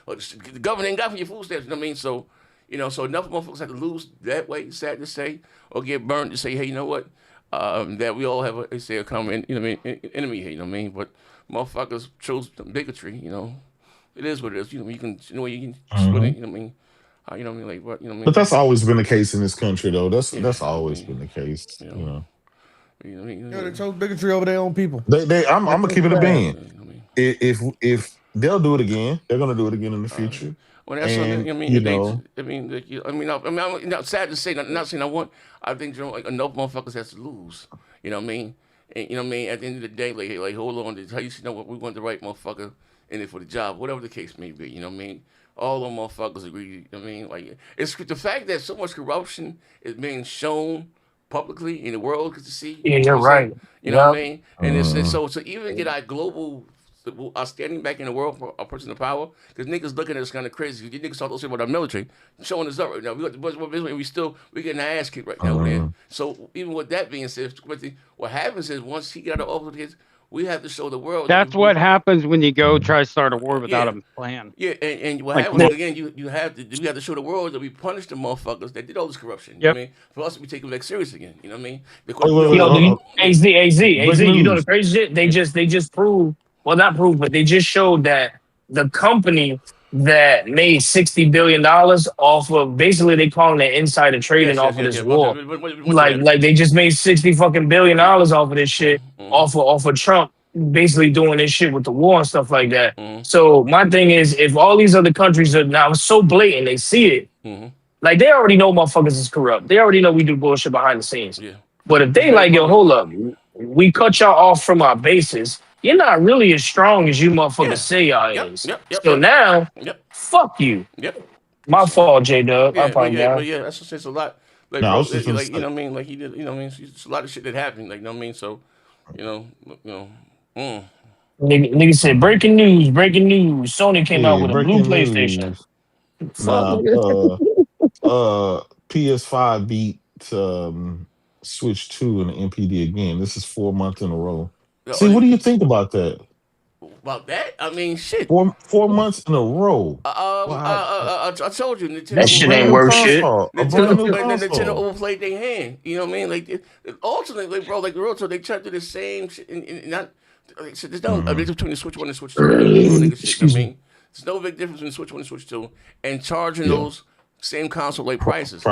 The government ain't got for your food stamps. You know what I mean? So. You know, so enough motherfuckers have to lose that way, sad to say, or get burned to say, hey, you know what? That we all have a common, you know what I mean, enemy here, you know what I mean? But motherfuckers chose bigotry, you know. It is what it is. You know, you can split it, you know what I mean? You know what I mean? Like, what, you know what I mean? But that's always been the case in this country, though. That's always been the case, you know. They chose bigotry over their own people. I'm gonna keep it a band. If they'll do it again, they're gonna do it again in the future. Well, that's what I mean. I'm not sad to say. Not saying I want. I think enough motherfuckers has to lose. You know what I mean? And you know what I mean. At the end of the day, like hold on. How you know what we want the right motherfucker in it for the job, whatever the case may be. You know what I mean? All the motherfuckers agree. You know what I mean? Like it's the fact that so much corruption is being shown publicly in the world to see. Yeah, you're right. You know what I mean? And it's so to even get our global standing back in the world for a person of power, because niggas looking at us kind of crazy. You niggas talk those shit about our military, showing us up right now. We getting our ass kicked right now. So even with that being said, what happens is once he got off of his, we have to show the world. That's what happens when you go try to start a war without a plan. Yeah, and what happens again? You have to show the world that we punish the motherfuckers that did all this corruption. You know what I mean? For us to be taken back serious again. You know what I mean? Because AZ, you know the crazy shit? They just proved, well, not proved, but they just showed that the company that made $60 billion off of, basically they calling it insider trading off of this war. Like they just made $60 billion off of this shit, off of Trump basically doing this shit with the war and stuff like that. So my thing is, if all these other countries are now so blatant, they see it, like they already know motherfuckers is corrupt. They already know we do bullshit behind the scenes. But if they like, yo, hold up, we cut y'all off from our bases, you're not really as strong as you motherfuckers say y'all is. So now, fuck you. My fault, J-Dub. But yeah, that's just a lot. Like, you know what I mean? Like he did, you know what I mean? It's a lot of shit that happened. Like, you know what I mean? So, Nigga said, breaking news. Sony came out with a blue PlayStation. PS5 beat Switch 2 in the NPD again. This is 4 months in a row. See, what do you think about that? About that? I mean, shit. 4 months in a row. I told you, Nintendo. That shit ain't worth shit. Nintendo overplayed their hand. You know what I mean? Like, ultimately, bro, like the real talk, they tried to do the same shit, and not. Like, so there's no difference between the Switch 1 and Switch 2. Excuse me. There's no big difference between Switch 1 and Switch 2, and charging those same console like prices.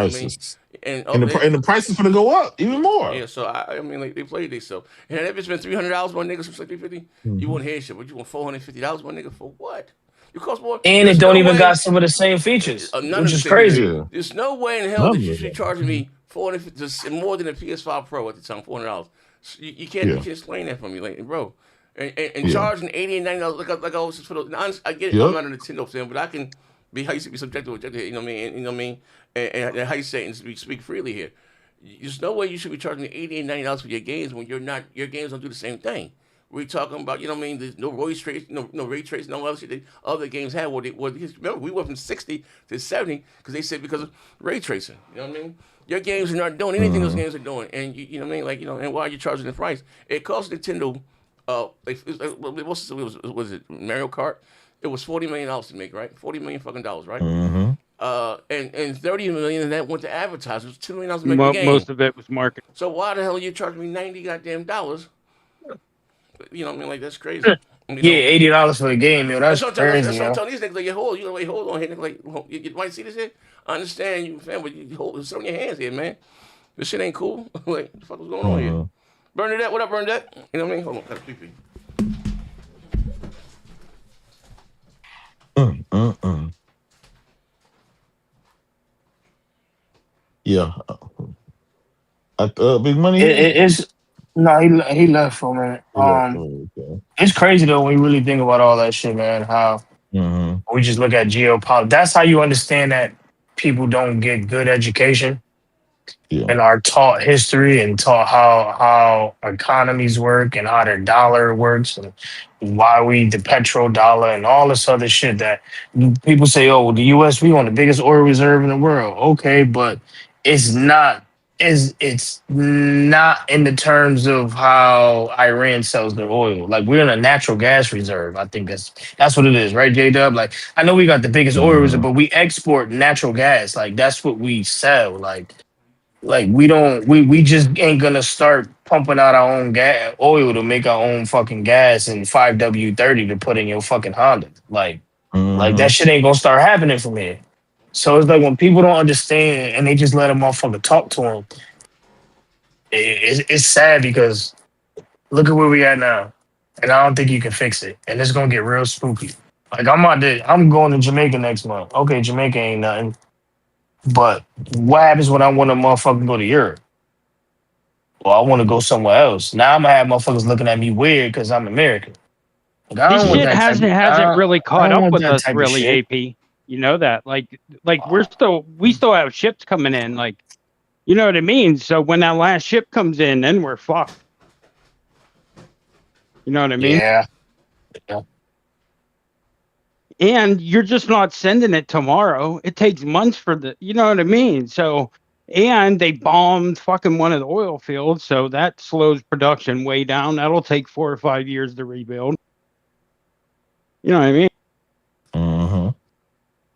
And the price is gonna go up even more. Yeah, so I mean, like they played themselves. And if it's been $300 one nigga, for like $350, you won't hear shit. But you want $450 one nigga for what? You cost more. And it don't even got some of the same features, which is crazy. There's no way in hell that you should be charging me $450 more than a PS5 Pro at the time, $400. So you can't explain that for me, like, bro. And charging $80 and $90, like I always for the. I get it. I'm not a Nintendo fan, but I can be how you say be subjective, you know what I mean? You know what I mean? And how you say it and speak freely here. There's no way you should be charging me $80 and $90 for your games when you're not. Your games don't do the same thing. We're talking about, you know what I mean? There's no ray trace, no ray trace, no other shit that other games had. Remember, we went from 60 to 70 because they said because of ray tracing. You know what I mean? Your games are not doing anything those games are doing, and you know what I mean? Like, you know, and why are you charging the price? It cost Nintendo. Was it Mario Kart? It was $40 million to make, right? $40 million fucking dollars, right? And $30 million of that went to advertisers. $2 million to make the game. Most of it was marketing. So why the hell are you charging me $90 goddamn dollars? You know what I mean? Like, that's crazy. Yeah, $80 for the game, yo. That's crazy. That's what I'm telling these niggas. Like, hold on here. Like, you might see this here. I understand you, fam, but you hold it in your hands here, man. This shit ain't cool. Like, what the fuck was going on here? Bernadette, what up, Bernadette? You know what I mean? Hold on, gotta pee-pee. Yeah. Big Money. It's no, he left for a minute. It's crazy though when you really think about all that shit, man. How we just look at geopolitics. That's how you understand that people don't get good education and are taught history and taught how economies work and how their dollar works and why we the petrodollar and all this other shit that people say, oh, the US, we own the biggest oil reserve in the world. Okay, but it's not in the terms of how Iran sells their oil. Like, we're in a natural gas reserve. I think that's what it is, right, J-Dub? Like, I know we got the biggest oil reserve, but we export natural gas. Like, that's what we sell. Like we just ain't gonna start pumping out our own oil to make our own fucking gas and 5W30 to put in your fucking Honda. Like that shit ain't gonna start happening from here. So it's like when people don't understand and they just let a motherfucker talk to them, it's sad because look at where we at now, and I don't think you can fix it, and it's gonna get real spooky. Like, I'm going to Jamaica next month. Okay, Jamaica ain't nothing. But what happens when I want to motherfucking go to Europe? Well, I want to go somewhere else. Now I'm gonna have motherfuckers looking at me weird because I'm American. Like, this shit hasn't really caught up with us, really, AP. You know that, like we still have ships coming in, like, you know what I mean. So when that last ship comes in, then we're fucked. You know what I mean? Yeah. Yeah. And you're just not sending it tomorrow. It takes months for you know what I mean? So, and they bombed fucking one of the oil fields, so that slows production way down. That'll take 4 or 5 years to rebuild. You know what I mean? Mm-hmm.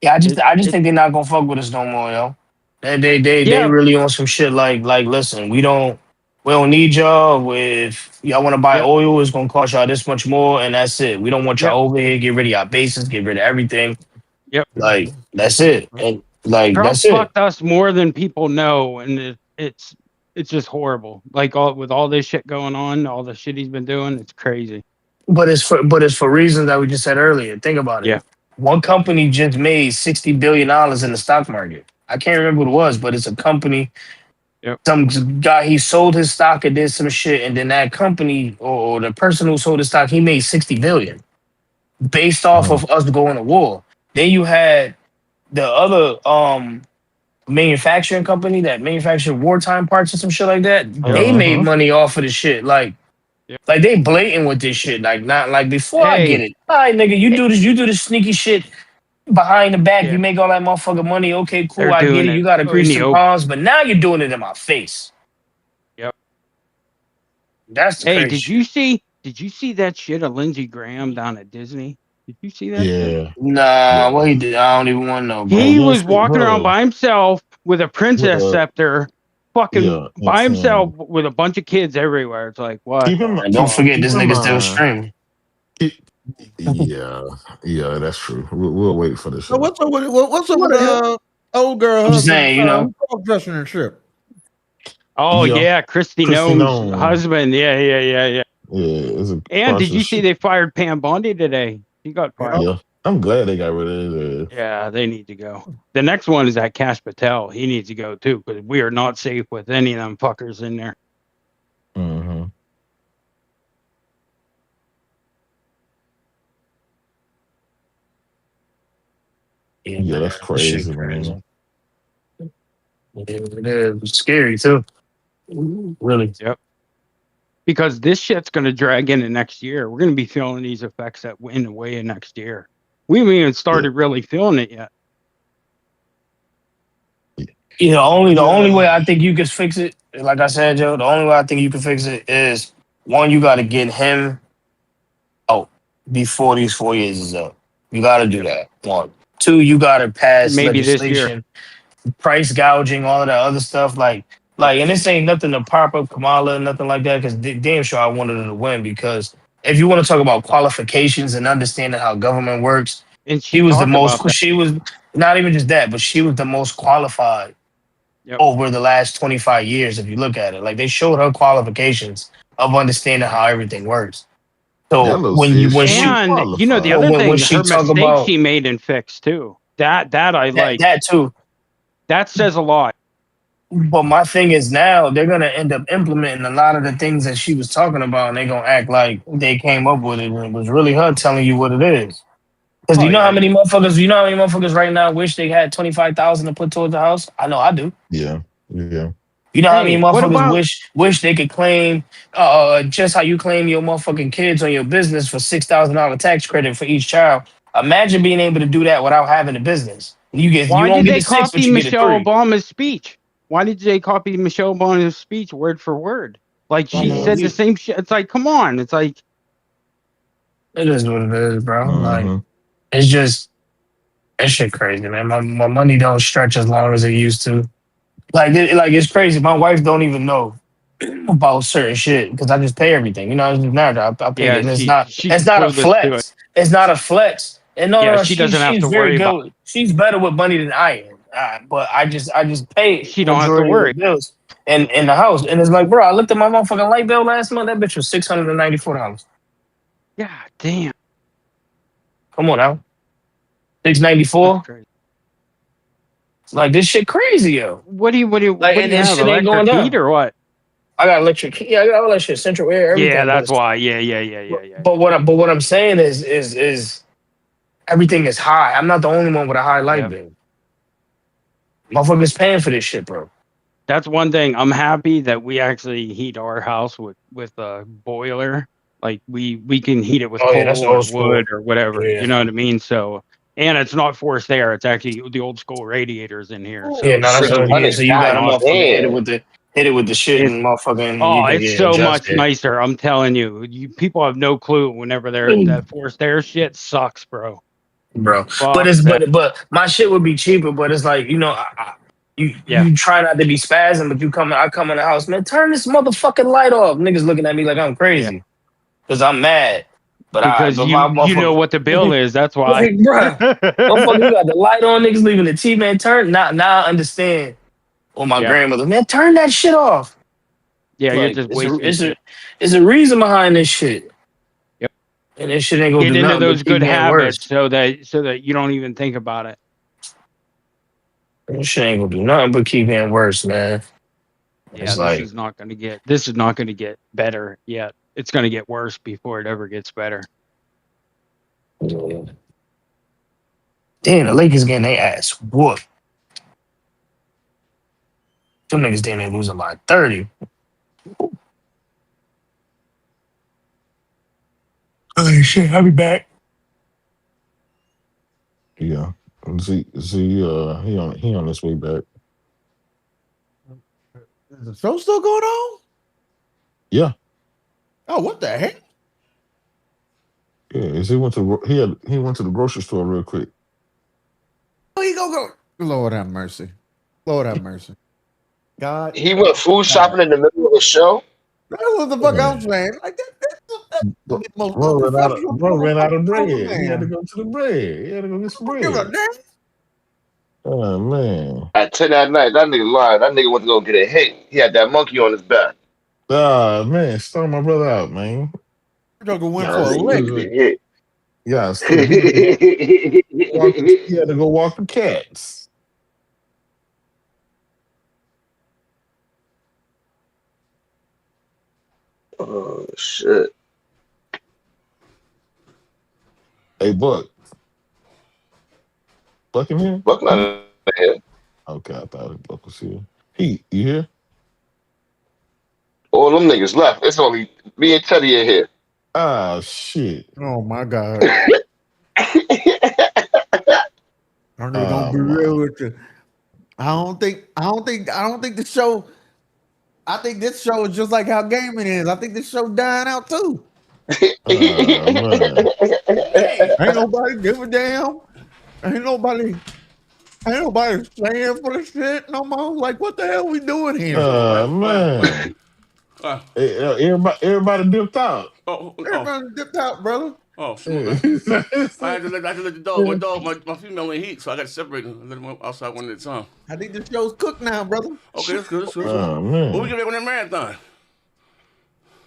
Yeah, I just think they're not gonna fuck with us no more, yo. They really on some shit like listen, we don't need y'all. If y'all want to buy oil, it's gonna cost y'all this much more, and that's it. We don't want y'all over here. Get rid of y'all bases. Get rid of everything. Yep. Like that's it, and like Trump that's it. fucked us more than people know, and it's just horrible. Like with all this shit going on, all the shit he's been doing, it's crazy. But it's for reasons that we just said earlier. Think about it. Yeah. One company just made $60 billion in the stock market. I can't remember what it was, but it's a company. Yep. Some guy, he sold his stock and did some shit, and then that company or the person who sold his stock, he made $60 billion based off of us going to war. Then you had the other manufacturing company that manufactured wartime parts and some shit like that. They made money off of the shit. Like they blatant with this shit. Like not like before. I get it. All right, nigga, you do this sneaky shit behind the back. You make all that motherfucking money. Okay, cool. They're I get doing it. it You got to grease in the some open. palms, but now you're doing it in my face. Yep. That's the crazy shit. Did you see that shit of Lindsey Graham down at Disney? Did you see that? Yeah. Nah, what he did, I don't even want to know, bro. He was walking around by himself with a princess scepter, fucking by himself with a bunch of kids everywhere. It's like, what? And don't forget, this nigga still streaming. Yeah, that's true. We'll wait for this. So what's up with old girl? I'm just saying, you know, dressing her ship. Oh yeah, Christy Nome's husband. Yeah. And did you see they fired Pam Bondi today? He got fired. Yeah, I'm glad they got rid of it. Yeah, they need to go. The next one is that Cash Patel. He needs to go too because we are not safe with any of them fuckers in there. Mm-hmm. Yeah, that's crazy, man. It is scary too. Really. Yep. Because this shit's going to drag into next year. We're going to be feeling these effects in the way of next year. We haven't even started really feeling it yet. You know, the only way I think you can fix it, like I said, Joe, the only way I think you can fix it is one, you got to get him out before these 4 years is up. You got to do that. One. Two, you got to pass maybe legislation, price gouging, all of that other stuff. Like, and this ain't nothing to prop up Kamala, nothing like that, because damn sure I wanted her to win. Because if you want to talk about qualifications and understanding how government works, and she was the most. She was not even just that, but she was the most qualified over the last 25 years. If you look at it, like they showed her qualifications of understanding how everything works. So when she, you know, the other thing, her mistakes she made and fixed too. That I like. That too. That says a lot. But my thing is now they're gonna end up implementing a lot of the things that she was talking about, and they're gonna act like they came up with it, and it was really her telling you what it is. Because you know how many motherfuckers right now wish they had $25,000 to put towards the house? I know I do. Yeah. You know how many motherfuckers wish they could claim just how you claim your motherfucking kids on your business for $6,000 tax credit for each child. Imagine being able to do that without having a business. Why did they copy Michelle Obama's speech? Why did they copy Michelle Obama's speech word for word? Like she said the same shit. It's like, come on. It's like it is what it is, bro. Like it's just that shit crazy, man. My money don't stretch as long as it used to. Like it's crazy. My wife don't even know about certain shit because I just pay everything. You know, it's just natural. I pay it. And it's not a flex. It's not a flex. And no, she doesn't have to worry about it. She's better with money than I am. But I just pay. She don't have to worry. Bills in the house. And it's like, bro, I looked at my motherfucking light bill last month. That bitch was $694. God damn. Come on now. $694. Like this shit crazy, yo. What do you like? And this shit ain't going down. Heat or what? I got electric heat. Yeah, I got all that shit. Central air. Everything. Yeah, that's why. Yeah. But what I'm saying is everything is high. I'm not the only one with a high light bill. Motherfuckers paying for this shit, bro. That's one thing. I'm happy that we actually heat our house with a boiler Like we can heat it with Oh yeah, that's coal or old school. wood or whatever. Yeah. You know what I mean? So, and it's not forced air. It's actually the old school radiators in here. So Yeah, no, that's what really, so you got a motherfucker hit it with the shit it's, and motherfucking. oh, you can it's get so adjust much it. nicer. I'm telling you, people have no clue whenever that forced air shit sucks, bro. Bro, Fuck but it's that. but my shit would be cheaper. But it's like, you know, you try not to be spazzing, but I come in the house, man, turn this motherfucking light off. Niggas looking at me like I'm crazy because I'm mad. But because you know what the bill is. That's why, bruh. Motherfucker, you got the light on, niggas leaving the TV, man. Turn now I understand. Or my grandmother, man, turn that shit off. Yeah, like, you're just wasting. It's a reason behind this shit. Yep. And this shit ain't gonna get do into nothing those but keep good getting habits worse. so that you don't even think about it. This shit ain't gonna do nothing but keep getting worse, man. Yeah, this is not gonna get better yet. It's gonna get worse before it ever gets better. Yeah. Damn, the Lakers getting their ass whooped. Them niggas damn near losing by 30. Oh shit, I'll be back. Yeah. See, he on his way back. Is the show still going on? Yeah. Oh, what the heck? Yeah, he went to the grocery store real quick. Oh, he gonna go. Lord have mercy. Lord have mercy. God. He went food shopping in the middle of the show. That's what the fuck I'm saying. Like Bro ran out of bread. He had to go to the bread. He had to go get some bread. Oh man. At 10 at night, that nigga lied. That nigga went to go get a hit. He had that monkey on his back. Ah man, start my brother out, man. Joker went for a lick. Yeah, he had to go walk the cats. Oh shit. Hey, Buck in here? Buck not in here. Okay, I thought Buck was here. Heat, you here? All them niggas left. It's only me and Teddy in here. Ah, shit. Oh my God. I'm gonna be real with you. I don't think the show. I think this show is just like how gaming is. I think this show dying out too. Ain't nobody give a damn. Ain't nobody playing for the shit no more. Like, what the hell we doing here? Man. Everybody dipped out. Everybody dipped out, brother. Oh, sure. I had to let the dog. My female in heat, so I got to separate them. Let them outside one at a time. I think the show's cooked now, brother. Okay, that's good. Oh, man. When we get back on that marathon?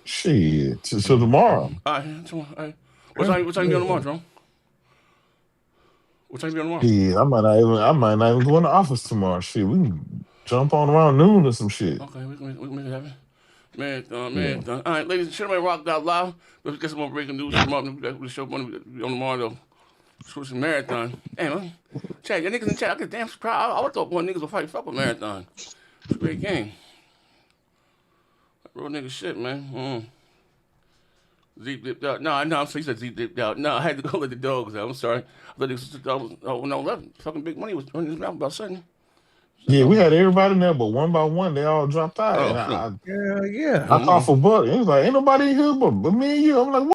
Shit, so tomorrow. All right. What time you be on tomorrow, Jerome? What time you be on tomorrow? Yeah, I might not even go in the office tomorrow. Shit, we can jump on around noon or some shit. Okay, we can make it happen. Marathon. All right, ladies and gentlemen, rocked out loud. Let's get some more breaking news from up. We got the show on tomorrow though. Switch marathon. Hey man, chat, your niggas in chat. I get damn surprised. I would thought one niggas would fight fuck with marathon. It's a great game. Real nigga shit, man. Zeke dipped out. No, so he said Zeke dipped out. No, I had to go let the dogs out. I'm sorry. I thought it was no 11. Fucking Big Money was running his mouth about something. Yeah, we had everybody in there, but one by one, they all dropped out. Yeah. I thought for Buck. He was like, ain't nobody here but me and you. I'm like, what?